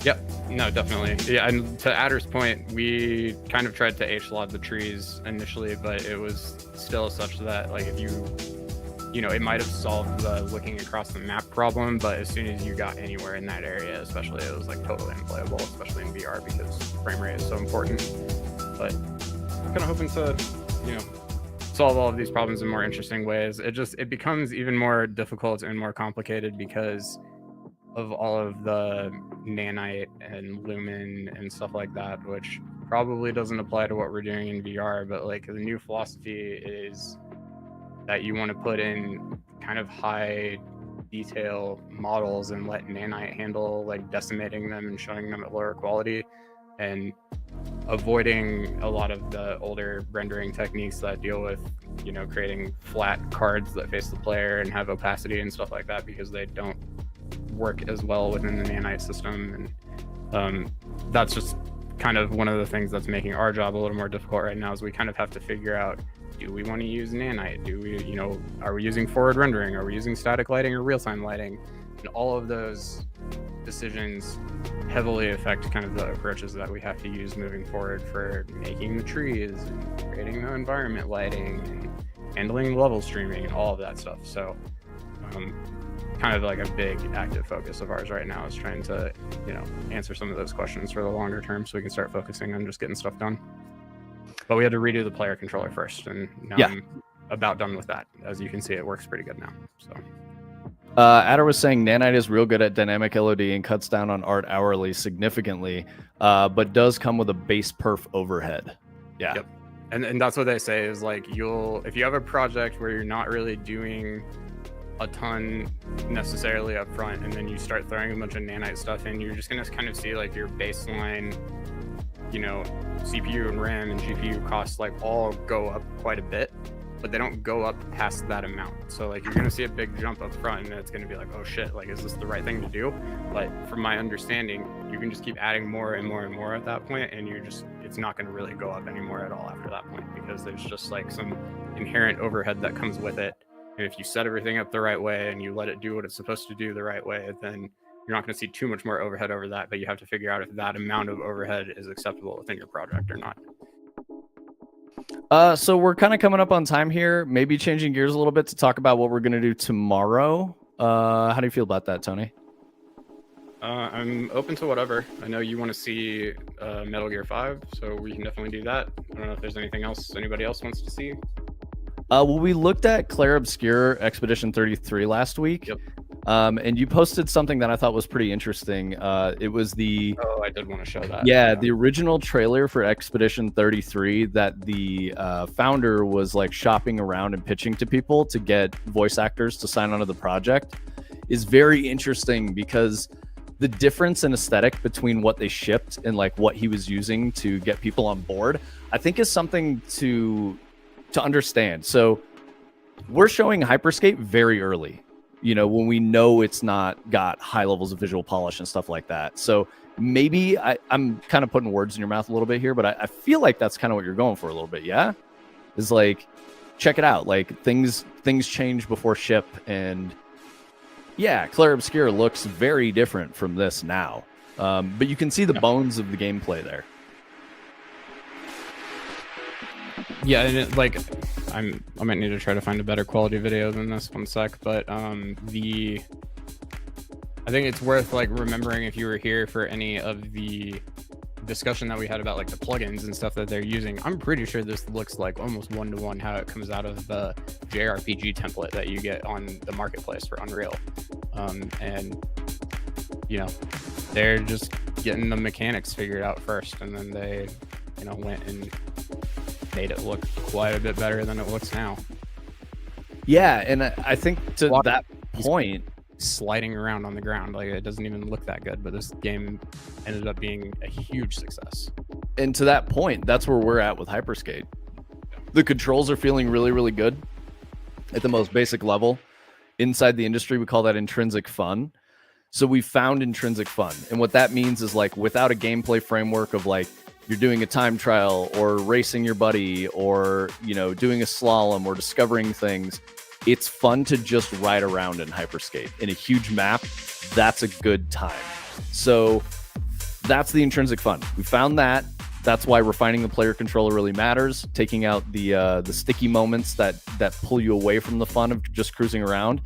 Yep. No, definitely. Yeah, and to Adder's point, we kind of tried to HLOD the trees initially, but it was still such that, like, if you know, it might have solved the looking across the map problem, but as soon as you got anywhere in that area, especially, it was like totally unplayable, especially in VR, because frame rate is so important. But I'm kind of hoping to, you know, solve all of these problems in more interesting ways. It becomes even more difficult and more complicated because of all of the nanite and lumen and stuff like that, which probably doesn't apply to what we're doing in VR, but like the new philosophy is that you want to put in kind of high detail models and let nanite handle like decimating them and showing them at lower quality, and avoiding a lot of the older rendering techniques that deal with, you know, creating flat cards that face the player and have opacity and stuff like that, because they don't work as well within the nanite system. And that's just kind of one of the things that's making our job a little more difficult right now, is we kind of have to figure out, do we want to use nanite? Do we, you know, are we using forward rendering? Are we using static lighting or real-time lighting? And all of those decisions heavily affect kind of the approaches that we have to use moving forward for making the trees and creating the environment lighting and handling level streaming and all of that stuff. So kind of like a big active focus of ours right now is trying to, you know, answer some of those questions for the longer term, so we can start focusing on just getting stuff done. But we had to redo the player controller first, and now I'm about done with that. As you can see, it works pretty good now. So Adder was saying nanite is real good at dynamic LOD and cuts down on art hourly significantly, but does come with a base perf overhead. Yeah. Yep. And that's what they say is, like, if you have a project where you're not really doing a ton necessarily up front, and then you start throwing a bunch of nanite stuff in, you're just going to kind of see like your baseline, you know, CPU and RAM and GPU costs like all go up quite a bit, but they don't go up past that amount. So like you're going to see a big jump up front, and it's going to be like, oh shit, like, is this the right thing to do? But from my understanding, you can just keep adding more and more and more at that point, and it's not going to really go up anymore at all after that point, because there's just like some inherent overhead that comes with it. And if you set everything up the right way and you let it do what it's supposed to do the right way, then you're not going to see too much more overhead over that, but you have to figure out if that amount of overhead is acceptable within your project or not. So we're kind of coming up on time here, maybe changing gears a little bit to talk about what we're going to do tomorrow. How do you feel about that, Tony? I'm open to whatever. I know you want to see Metal Gear 5, so we can definitely do that. I don't know if there's anything else anybody else wants to see. Well, we looked at Clair Obscur Expedition 33 last week. Yep. And you posted something that I thought was pretty interesting. It was the... Oh, I did want to show that. Yeah, the original trailer for Expedition 33 that the founder was like shopping around and pitching to people to get voice actors to sign onto the project is very interesting, because the difference in aesthetic between what they shipped and like what he was using to get people on board, I think is something to understand. So we're showing Hyperscape very early, you know, when we know it's not got high levels of visual polish and stuff like that. So maybe I'm kind of putting words in your mouth a little bit here, but I feel like that's kind of what you're going for a little bit. Yeah. Is like, check it out. Like things change before ship. And yeah, Clair Obscur looks very different from this now. But you can see the bones of the gameplay there. Yeah, and I might need to try to find a better quality video than this, one sec, but I think it's worth like remembering, if you were here for any of the discussion that we had about like the plugins and stuff that they're using, I'm pretty sure this looks like almost one-to-one how it comes out of the JRPG template that you get on the marketplace for Unreal. And you know, they're just getting the mechanics figured out first, and then they, you know, went and made it look quite a bit better than it looks now. Yeah, and I think to that point, sliding around on the ground, like, it doesn't even look that good, but this game ended up being a huge success. And to that point, that's where we're at with Hyperskate. The controls are feeling really, really good at the most basic level. Inside the industry, we call that intrinsic fun. So we found intrinsic fun. And what that means is, like, without a gameplay framework of like you're doing a time trial or racing your buddy or, you know, doing a slalom or discovering things, it's fun to just ride around in Hyperskate. In a huge map, that's a good time. So that's the intrinsic fun. We found that. That's why refining the player controller really matters. Taking out the sticky moments that pull you away from the fun of just cruising around.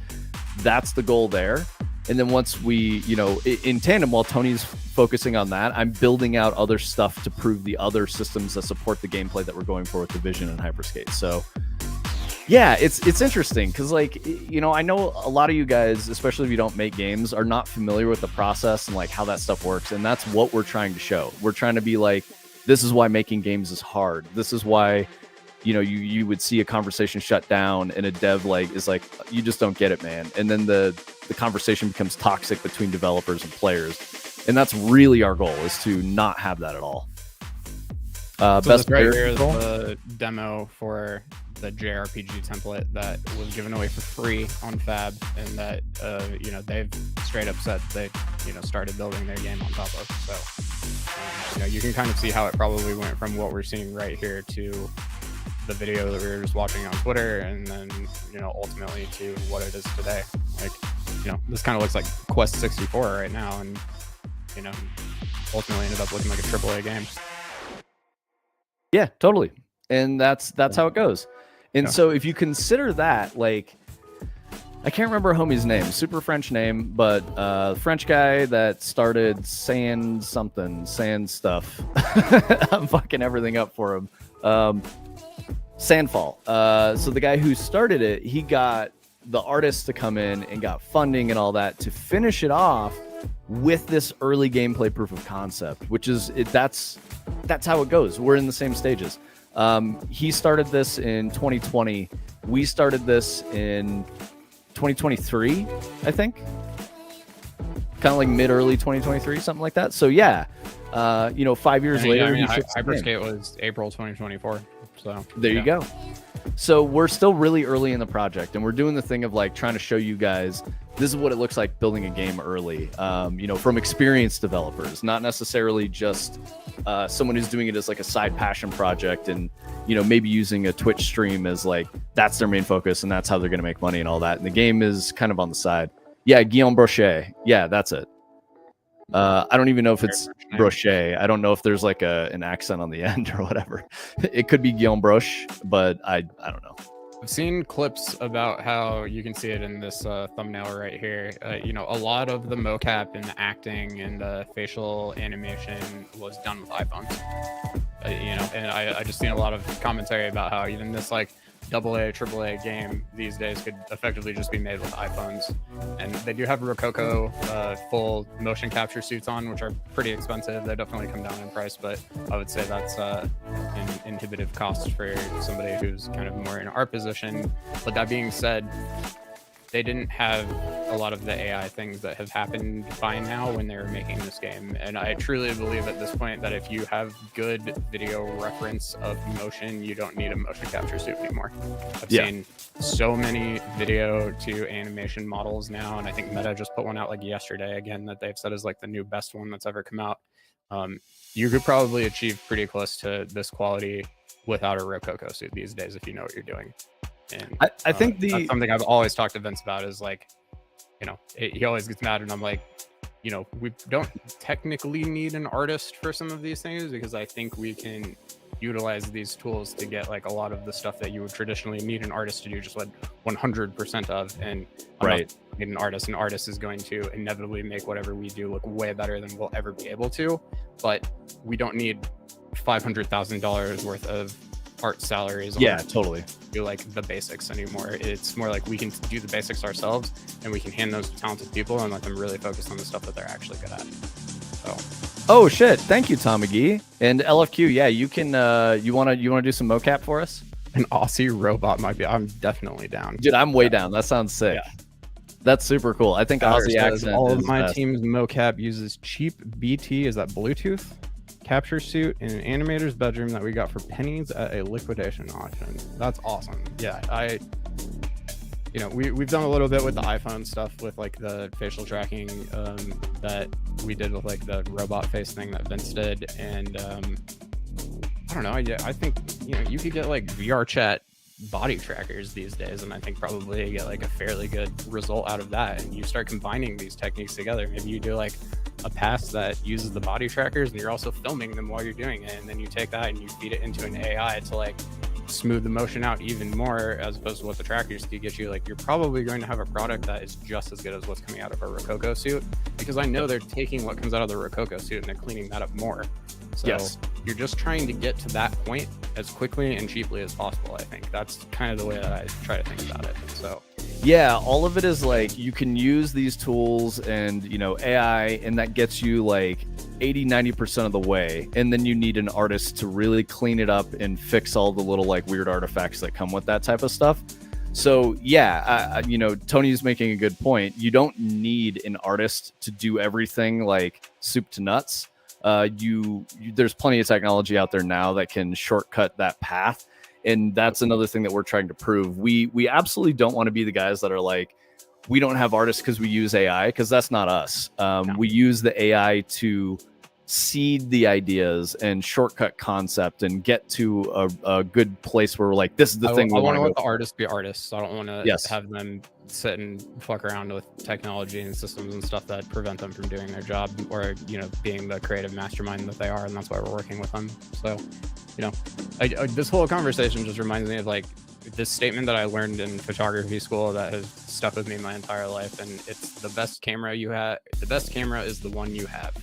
That's the goal there. And then once we, you know, in tandem, while Tony's focusing on that, I'm building out other stuff to prove the other systems that support the gameplay that we're going for with Division and Hyperskate. So yeah, it's interesting because, like, you know, I know a lot of you guys, especially if you don't make games, are not familiar with the process and like how that stuff works. And that's what we're trying to show. We're trying to be like, this is why making games is hard. This is why, you know, you would see a conversation shut down and a dev like is like, you just don't get it, man. And then the conversation becomes toxic between developers and players. And that's really our goal, is to not have that at all. So best right player here is control? the demo for the JRPG template that was given away for free on Fab, and that you know, they've straight up said they, you know, started building their game on top of. So you know, you can kind of see how it probably went from what we're seeing right here to the video that we were just watching on Twitter, and then, you know, ultimately to what it is today. Like, you know, this kind of looks like Quest 64 right now, and, you know, ultimately ended up looking like a AAA game. Yeah, totally. And that's how it goes. And Yeah. so if you consider that, like, I can't remember homie's name, super French name, but French guy that started sand stuff. I'm fucking everything up for him. Sandfall. So the guy who started it, he got the artists to come in and got funding and all that to finish it off with this early gameplay proof of concept, which is that's how it goes. We're in the same stages. He started this in 2020. We started this in 2023, I think. Kind of like mid-early 2023, something like that. So yeah, you know, 5 years later, I mean, he ships the game. Hyperskate was April 2024. So There you go. So we're still really early in the project, and we're doing the thing of like trying to show you guys this is what it looks like building a game early, you know, from experienced developers, not necessarily just someone who's doing it as like a side passion project and, you know, maybe using a Twitch stream as like that's their main focus and that's how they're going to make money and all that. And the game is kind of on the side. Yeah, Guillaume Brochet. Yeah, that's it. I don't even know if it's Brochet. I don't know if there's like an accent on the end or whatever. It could be Guillaume Broche, but I don't know. I've seen clips about how you can see it in this thumbnail right here. You know, a lot of the mocap and the acting and the facial animation was done with iPhones. You know, and I just seen a lot of commentary about how even this like AA, AAA game these days could effectively just be made with iPhones. And they do have Rococo full motion capture suits on, which are pretty expensive. They definitely come down in price, but I would say that's an inhibitive cost for somebody who's kind of more in our position. But that being said, they didn't have a lot of the AI things that have happened by now when they were making this game. And I truly believe at this point that if you have good video reference of motion, you don't need a motion capture suit anymore. I've seen so many video to animation models now, and I think Meta just put one out like yesterday again that they've said is like the new best one that's ever come out. You could probably achieve pretty close to this quality without a Rococo suit these days if you know what you're doing. And I think that's something I've always talked to Vince about is like, you know, he always gets mad and I'm like, you know, we don't technically need an artist for some of these things because I think we can utilize these tools to get like a lot of the stuff that you would traditionally need an artist to do just 100% of, and Right. need an artist is going to inevitably make whatever we do look way better than we'll ever be able to, but we don't need $500,000 worth of art salaries Totally. do like the basics anymore. It's more like we can do the basics ourselves, and we can hand those to talented people and let them really focus on the stuff that they're actually good at. So Oh shit! Thank you, Tom McGee. And LFQ, yeah, you can. You wanna do some mocap for us? an Aussie robot might be. I'm definitely down. Dude, I'm way down. That sounds sick. Yeah. That's super cool. I think Aussie accent. All of my team's mocap uses cheap BT. Is that Bluetooth? Capture suit in an animator's bedroom that we got for pennies at a liquidation auction. That's awesome. Yeah, we've done a little bit with the iPhone stuff with like the facial tracking that we did with like the robot face thing that Vince did, and I don't know. I think you could get like VR chat body trackers these days, and I think probably get like a fairly good result out of that. And you start combining these techniques together. Maybe you do like a pass that uses the body trackers and you're also filming them while you're doing it, and then you take that and you feed it into an AI to like smooth the motion out even more, as opposed to what the trackers could get you. Like, you're probably going to have a product that is just as good as what's coming out of a Rococo suit, because I know they're taking what comes out of the Rococo suit and they're cleaning that up more. So yes, you're just trying to get to that point as quickly and cheaply as possible. I think that's kind of the way that I try to think about it. So yeah, all of it is like you can use these tools and AI, and that gets you like 80-90% of the way, and then you need an artist to really clean it up and fix all the little like weird artifacts that come with that type of stuff. So yeah, Tony's making a good point. You don't need an artist to do everything like soup to nuts. There's plenty of technology out there now that can shortcut that path, and that's another thing that we're trying to prove. We absolutely don't want to be the guys that are like, we don't have artists because we use AI, because that's not us. No. We use the AI to seed the ideas and shortcut concept and get to a good place where we're like, this is the thing. I want to let the artists be artists. I don't want to have them sit and fuck around with technology and systems and stuff that prevent them from doing their job, or being the creative mastermind that they are, and that's why we're working with them. So this whole conversation just reminds me of like this statement that I learned in photography school that has stuck with me my entire life, and it's the best camera is the one you have.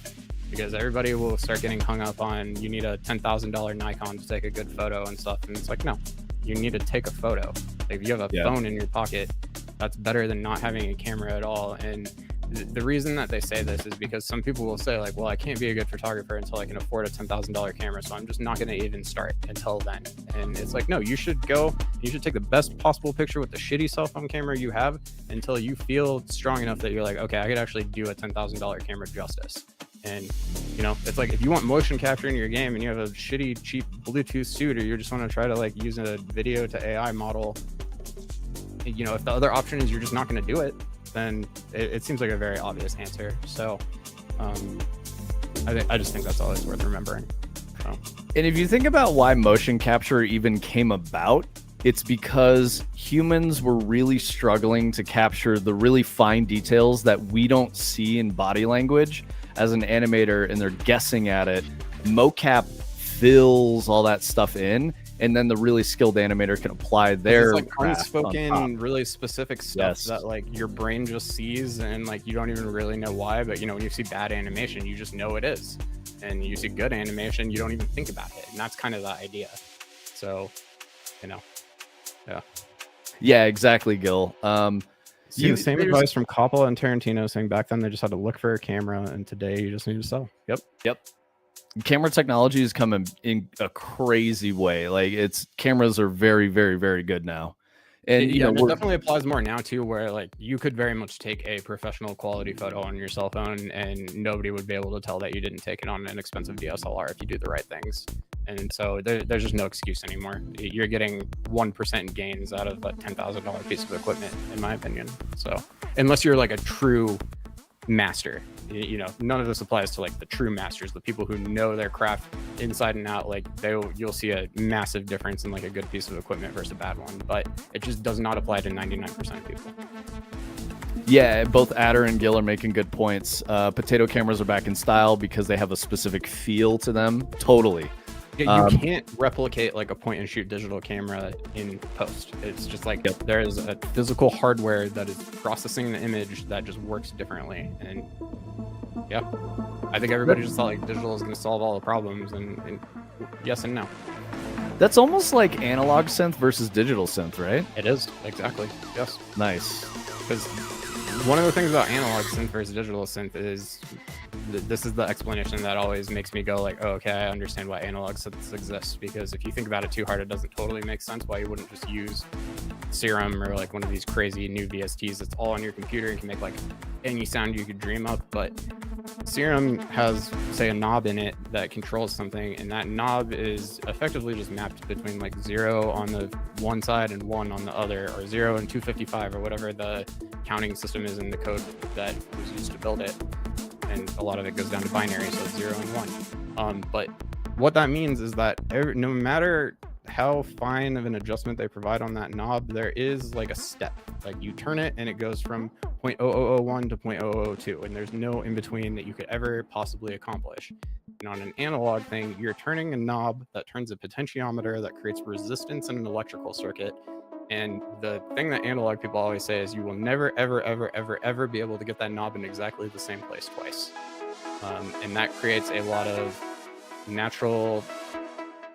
Because everybody will start getting hung up on, you need a $10,000 Nikon to take a good photo and stuff. And it's like, no, you need to take a photo. Like, if you have a phone in your pocket, that's better than not having a camera at all. And the reason that they say this is because some people will say like, well, I can't be a good photographer until I can afford a $10,000 camera, so I'm just not going to even start until then. And it's like, no, you should take the best possible picture with the shitty cell phone camera you have until you feel strong enough that you're like, okay, I could actually do a $10,000 camera justice. And it's like, if you want motion capture in your game and you have a shitty cheap Bluetooth suit, or you just want to try to like use a video to AI model, if the other option is you're just not going to do it, then it seems like a very obvious answer. So I just think that's always worth remembering. So. And if you think about why motion capture even came about, it's because humans were really struggling to capture the really fine details that we don't see in body language as an animator, and they're guessing at it. Mocap fills all that stuff in, and then the really skilled animator can apply their like unspoken, really specific stuff that like your brain just sees, and like you don't even really know why. But when you see bad animation, you just know it is, and you see good animation, you don't even think about it, and that's kind of the idea. So, yeah, exactly, Gil. See, the same advice from Coppola and Tarantino, saying back then they just had to look for a camera, and today you just need to sell. Yep. Camera technology is coming in a crazy way. Like, cameras are very, very, very good now. And it definitely applies more now too, where like you could very much take a professional quality photo on your cell phone and nobody would be able to tell that you didn't take it on an expensive DSLR if you do the right things. And so there's just no excuse anymore. You're getting 1% gains out of a $10,000 piece of equipment, in my opinion. So unless you're like a true master, none of this applies to like the true masters, the people who know their craft inside and out. Like you'll see a massive difference in like a good piece of equipment versus a bad one, but it just does not apply to 99% of people. Yeah, both Adder and Gil are making good points. Potato cameras are back in style because they have a specific feel to them. Totally. Yeah, you can't replicate like a point and shoot digital camera in post. It's just like there is a physical hardware that is processing the image that just works differently. And yeah, I think everybody just thought like digital is going to solve all the problems, and yes and no. That's almost like analog synth versus digital synth, right? It is, exactly. Yes. Nice. Because one of the things about analog synth versus digital synth is this is the explanation that always makes me go like, oh, okay, I understand why analog synths exist. Because if you think about it too hard, it doesn't totally make sense why you wouldn't just use Serum or like one of these crazy new VSTs that's all on your computer and can make like any sound you could dream up. But Serum has, say, a knob in it that controls something, and that knob is effectively just mapped between like 0 on the one side and 1 on the other, or 0 and 255, or whatever the counting system is in the code that was used to build it. And a lot of it goes down to binary, so it's 0 and 1. But what that means is that no matter how fine of an adjustment they provide on that knob, there is like a step. Like you turn it and it goes from 0.0001 to 0.0002, and there's no in between that you could ever possibly accomplish. And on an analog thing, you're turning a knob that turns a potentiometer that creates resistance in an electrical circuit. And the thing that analog people always say is you will never, ever, ever, ever, ever be able to get that knob in exactly the same place twice. And that creates a lot of natural,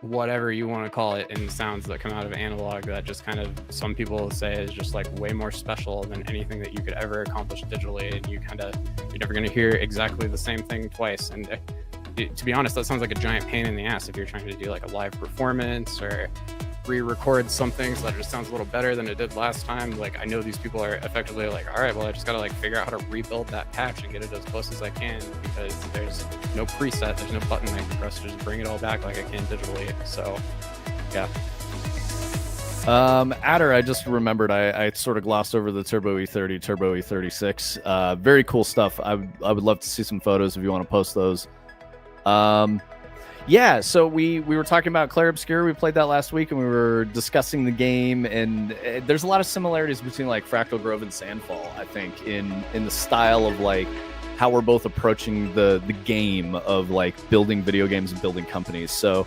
whatever you want to call it, in sounds that come out of analog that just kind of, some people say, is just like way more special than anything that you could ever accomplish digitally. And you're never going to hear exactly the same thing twice. And to be honest, that sounds like a giant pain in the ass if you're trying to do like a live performance or re-record something so that it just sounds a little better than it did last time. Like, I know these people are effectively like, all right, well, I just gotta like figure out how to rebuild that patch and get it as close as I can, because there's no preset, there's no button I can press to just bring it all back like I can digitally. So yeah. Adder, I just remembered I sort of glossed over the Turbo E30, Turbo E36. Very cool stuff. I would love to see some photos if you want to post those. Yeah, so we were talking about Clair Obscur. We played that last week, and we were discussing the game. And there's a lot of similarities between like Fractal Grove and Sandfall, I think, in the style of like how we're both approaching the game of like building video games and building companies. So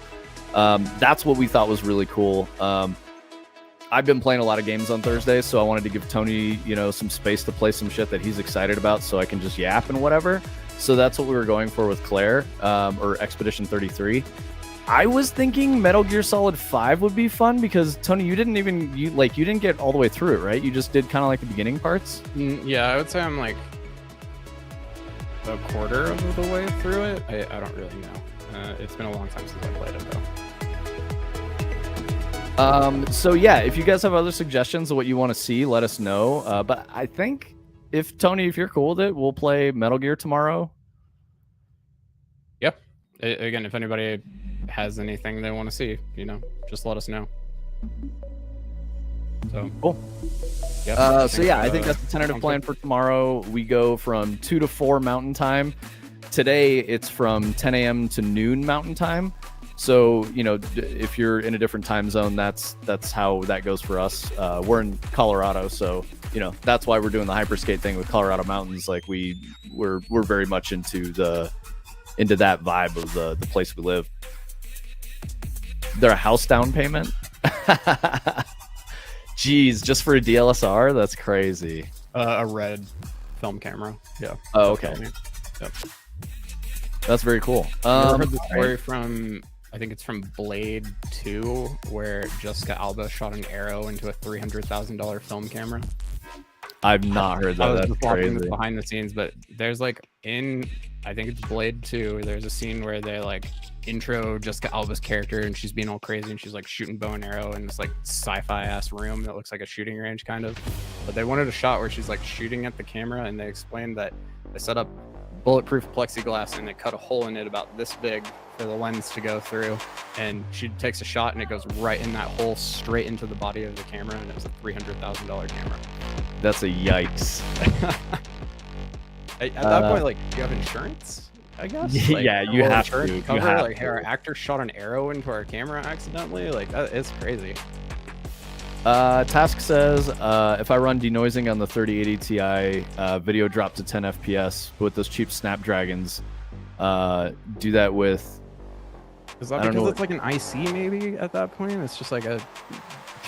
that's what we thought was really cool. I've been playing a lot of games on Thursdays, so I wanted to give Tony, some space to play some shit that he's excited about, so I can just yap and whatever. So that's what we were going for with Claire, or Expedition 33. I was thinking Metal Gear Solid 5 would be fun because Tony, you didn't get all the way through it, right? You just did kind of like the beginning parts. Yeah, I would say I'm like a quarter of the way through it. I don't really know. It's been a long time since I played it though. So yeah, if you guys have other suggestions of what you want to see, let us know. But I think if you're cool with it, we'll play Metal Gear tomorrow. Yep. Again, if anybody has anything they want to see, just let us know. So cool. Yep. I think that's the tentative plan for tomorrow. We go from 2 to 4 Mountain Time. Today it's from 10 a.m. to noon Mountain Time. So, if you're in a different time zone, that's how that goes for us. We're in Colorado, so that's why we're doing the hyperskate thing with Colorado mountains. Like we're very much into that vibe of the place we live. They're a house down payment. Jeez, just for a DLSR? That's crazy. A red film camera. Yeah. Oh, okay. Yep. That's very cool. I heard the story from, I think it's from Blade 2, where Jessica Alba shot an arrow into a $300,000 film camera. I've not heard that. I was That's just watching crazy. this behind the scenes, but there's like I think it's Blade 2, there's a scene where they like intro Jessica Alba's character and she's being all crazy and she's like shooting bow and arrow in this like sci-fi ass room that looks like a shooting range kind of. But they wanted a shot where she's like shooting at the camera, and they explained that they set up bulletproof plexiglass and they cut a hole in it about this big for the lens to go through, and she takes a shot and it goes right in that hole straight into the body of the camera, and it was a $300,000 camera. That's a yikes. At that point, like, do you have insurance? I guess. Like, yeah, you have to. Hey, our actor shot an arrow into our camera accidentally. Like, that is crazy. Task says, if I run denoising on the 3080 Ti, video drop to 10 FPS with those cheap Snapdragons, do that with Is that because it's like an IC maybe at that point? It's just like a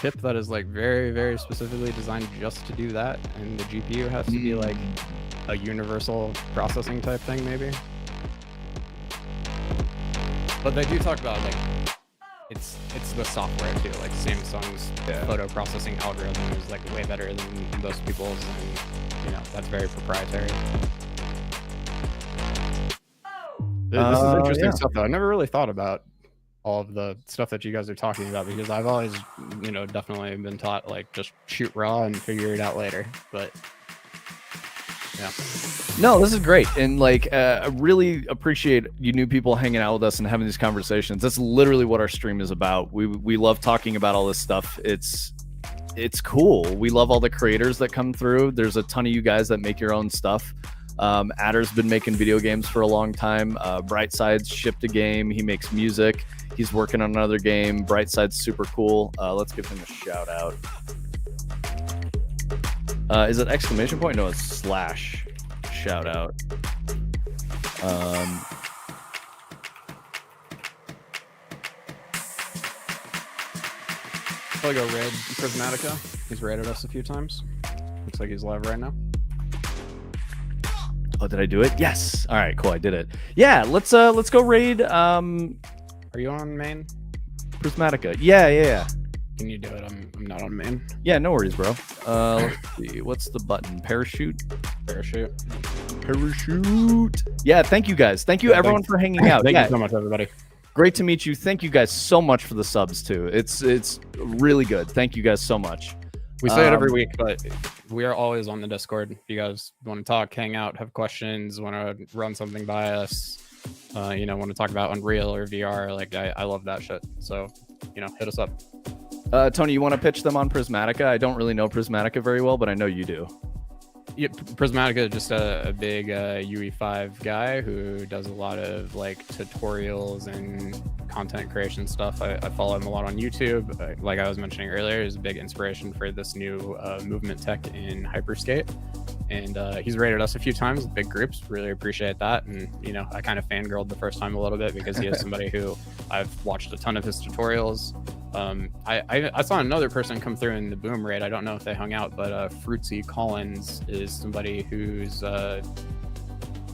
chip that is like very, very specifically designed just to do that, and the GPU has to be like a universal processing type thing maybe. But they do talk about like it's the software too. Like Samsung's photo processing algorithm is like way better than most people's, and you know that's very proprietary. This is interesting stuff though. I never really thought about all of the stuff that you guys are talking about, because I've always, you know, definitely been taught like just shoot raw and figure it out later. But yeah. No, this is great. And like, I really appreciate you new people hanging out with us and having these conversations. That's literally what our stream is about. We love talking about all this stuff. It's cool. We love all the creators that come through. There's a ton of you guys that make your own stuff. Adder's been making video games for a long time. Brightside's shipped a game. He makes music. He's working on another game. Brightside's super cool. Let's give him a shout out. Is it exclamation point? No, it's slash shout out. I'll go raid Prismatica. He's raided us a few times. Looks like he's live right now. Oh, did I do it? Yes. All right, cool. I did it. Yeah, let's go raid. Are you on main? Prismatica. Yeah. Can you do it? I'm not on main. Yeah, no worries, bro. Let's see. What's the button? Parachute. Yeah, thank you guys. Thank you everyone for hanging out. Thank you so much, everybody. Great to meet you. Thank you guys so much for the subs too. It's really good. Thank you guys so much. We say it every week, but we are always on the Discord. If you guys want to talk, hang out, have questions, want to run something by us, you know, want to talk about Unreal or VR, like I love that shit. So, you know, hit us up. Tony, you want to pitch them on Prismatica? I don't really know Prismatica very well, but I know you do. Yeah, Prismatica is just a big UE5 guy who does a lot of like tutorials and content creation stuff. I follow him a lot on YouTube. Like I was mentioning earlier, he's a big inspiration for this new movement tech in Hyperskate. And he's rated us a few times with big groups. Really appreciate that. And, you know, I kind of fangirled the first time a little bit because he is somebody who I've watched a ton of his tutorials. I saw another person come through in the Boom raid. I don't know if they hung out, but Fruitsy Collins is somebody whose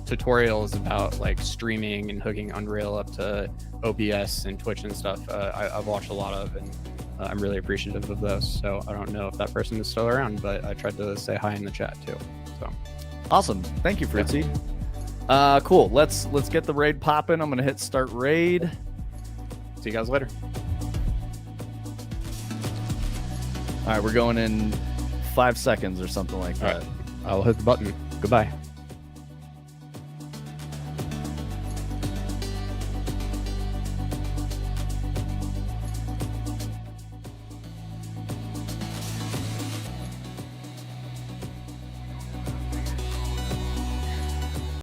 tutorials about like streaming and hooking Unreal up to OBS and Twitch and stuff. I've watched a lot of, and I'm really appreciative of those. So I don't know if that person is still around, but I tried to say hi in the chat too. So awesome. Thank you, Fritzy. Cool. Let's get the raid popping. I'm gonna hit start raid. See you guys later. All right, we're going in 5 seconds or something like that. Right. I'll hit the button. Goodbye.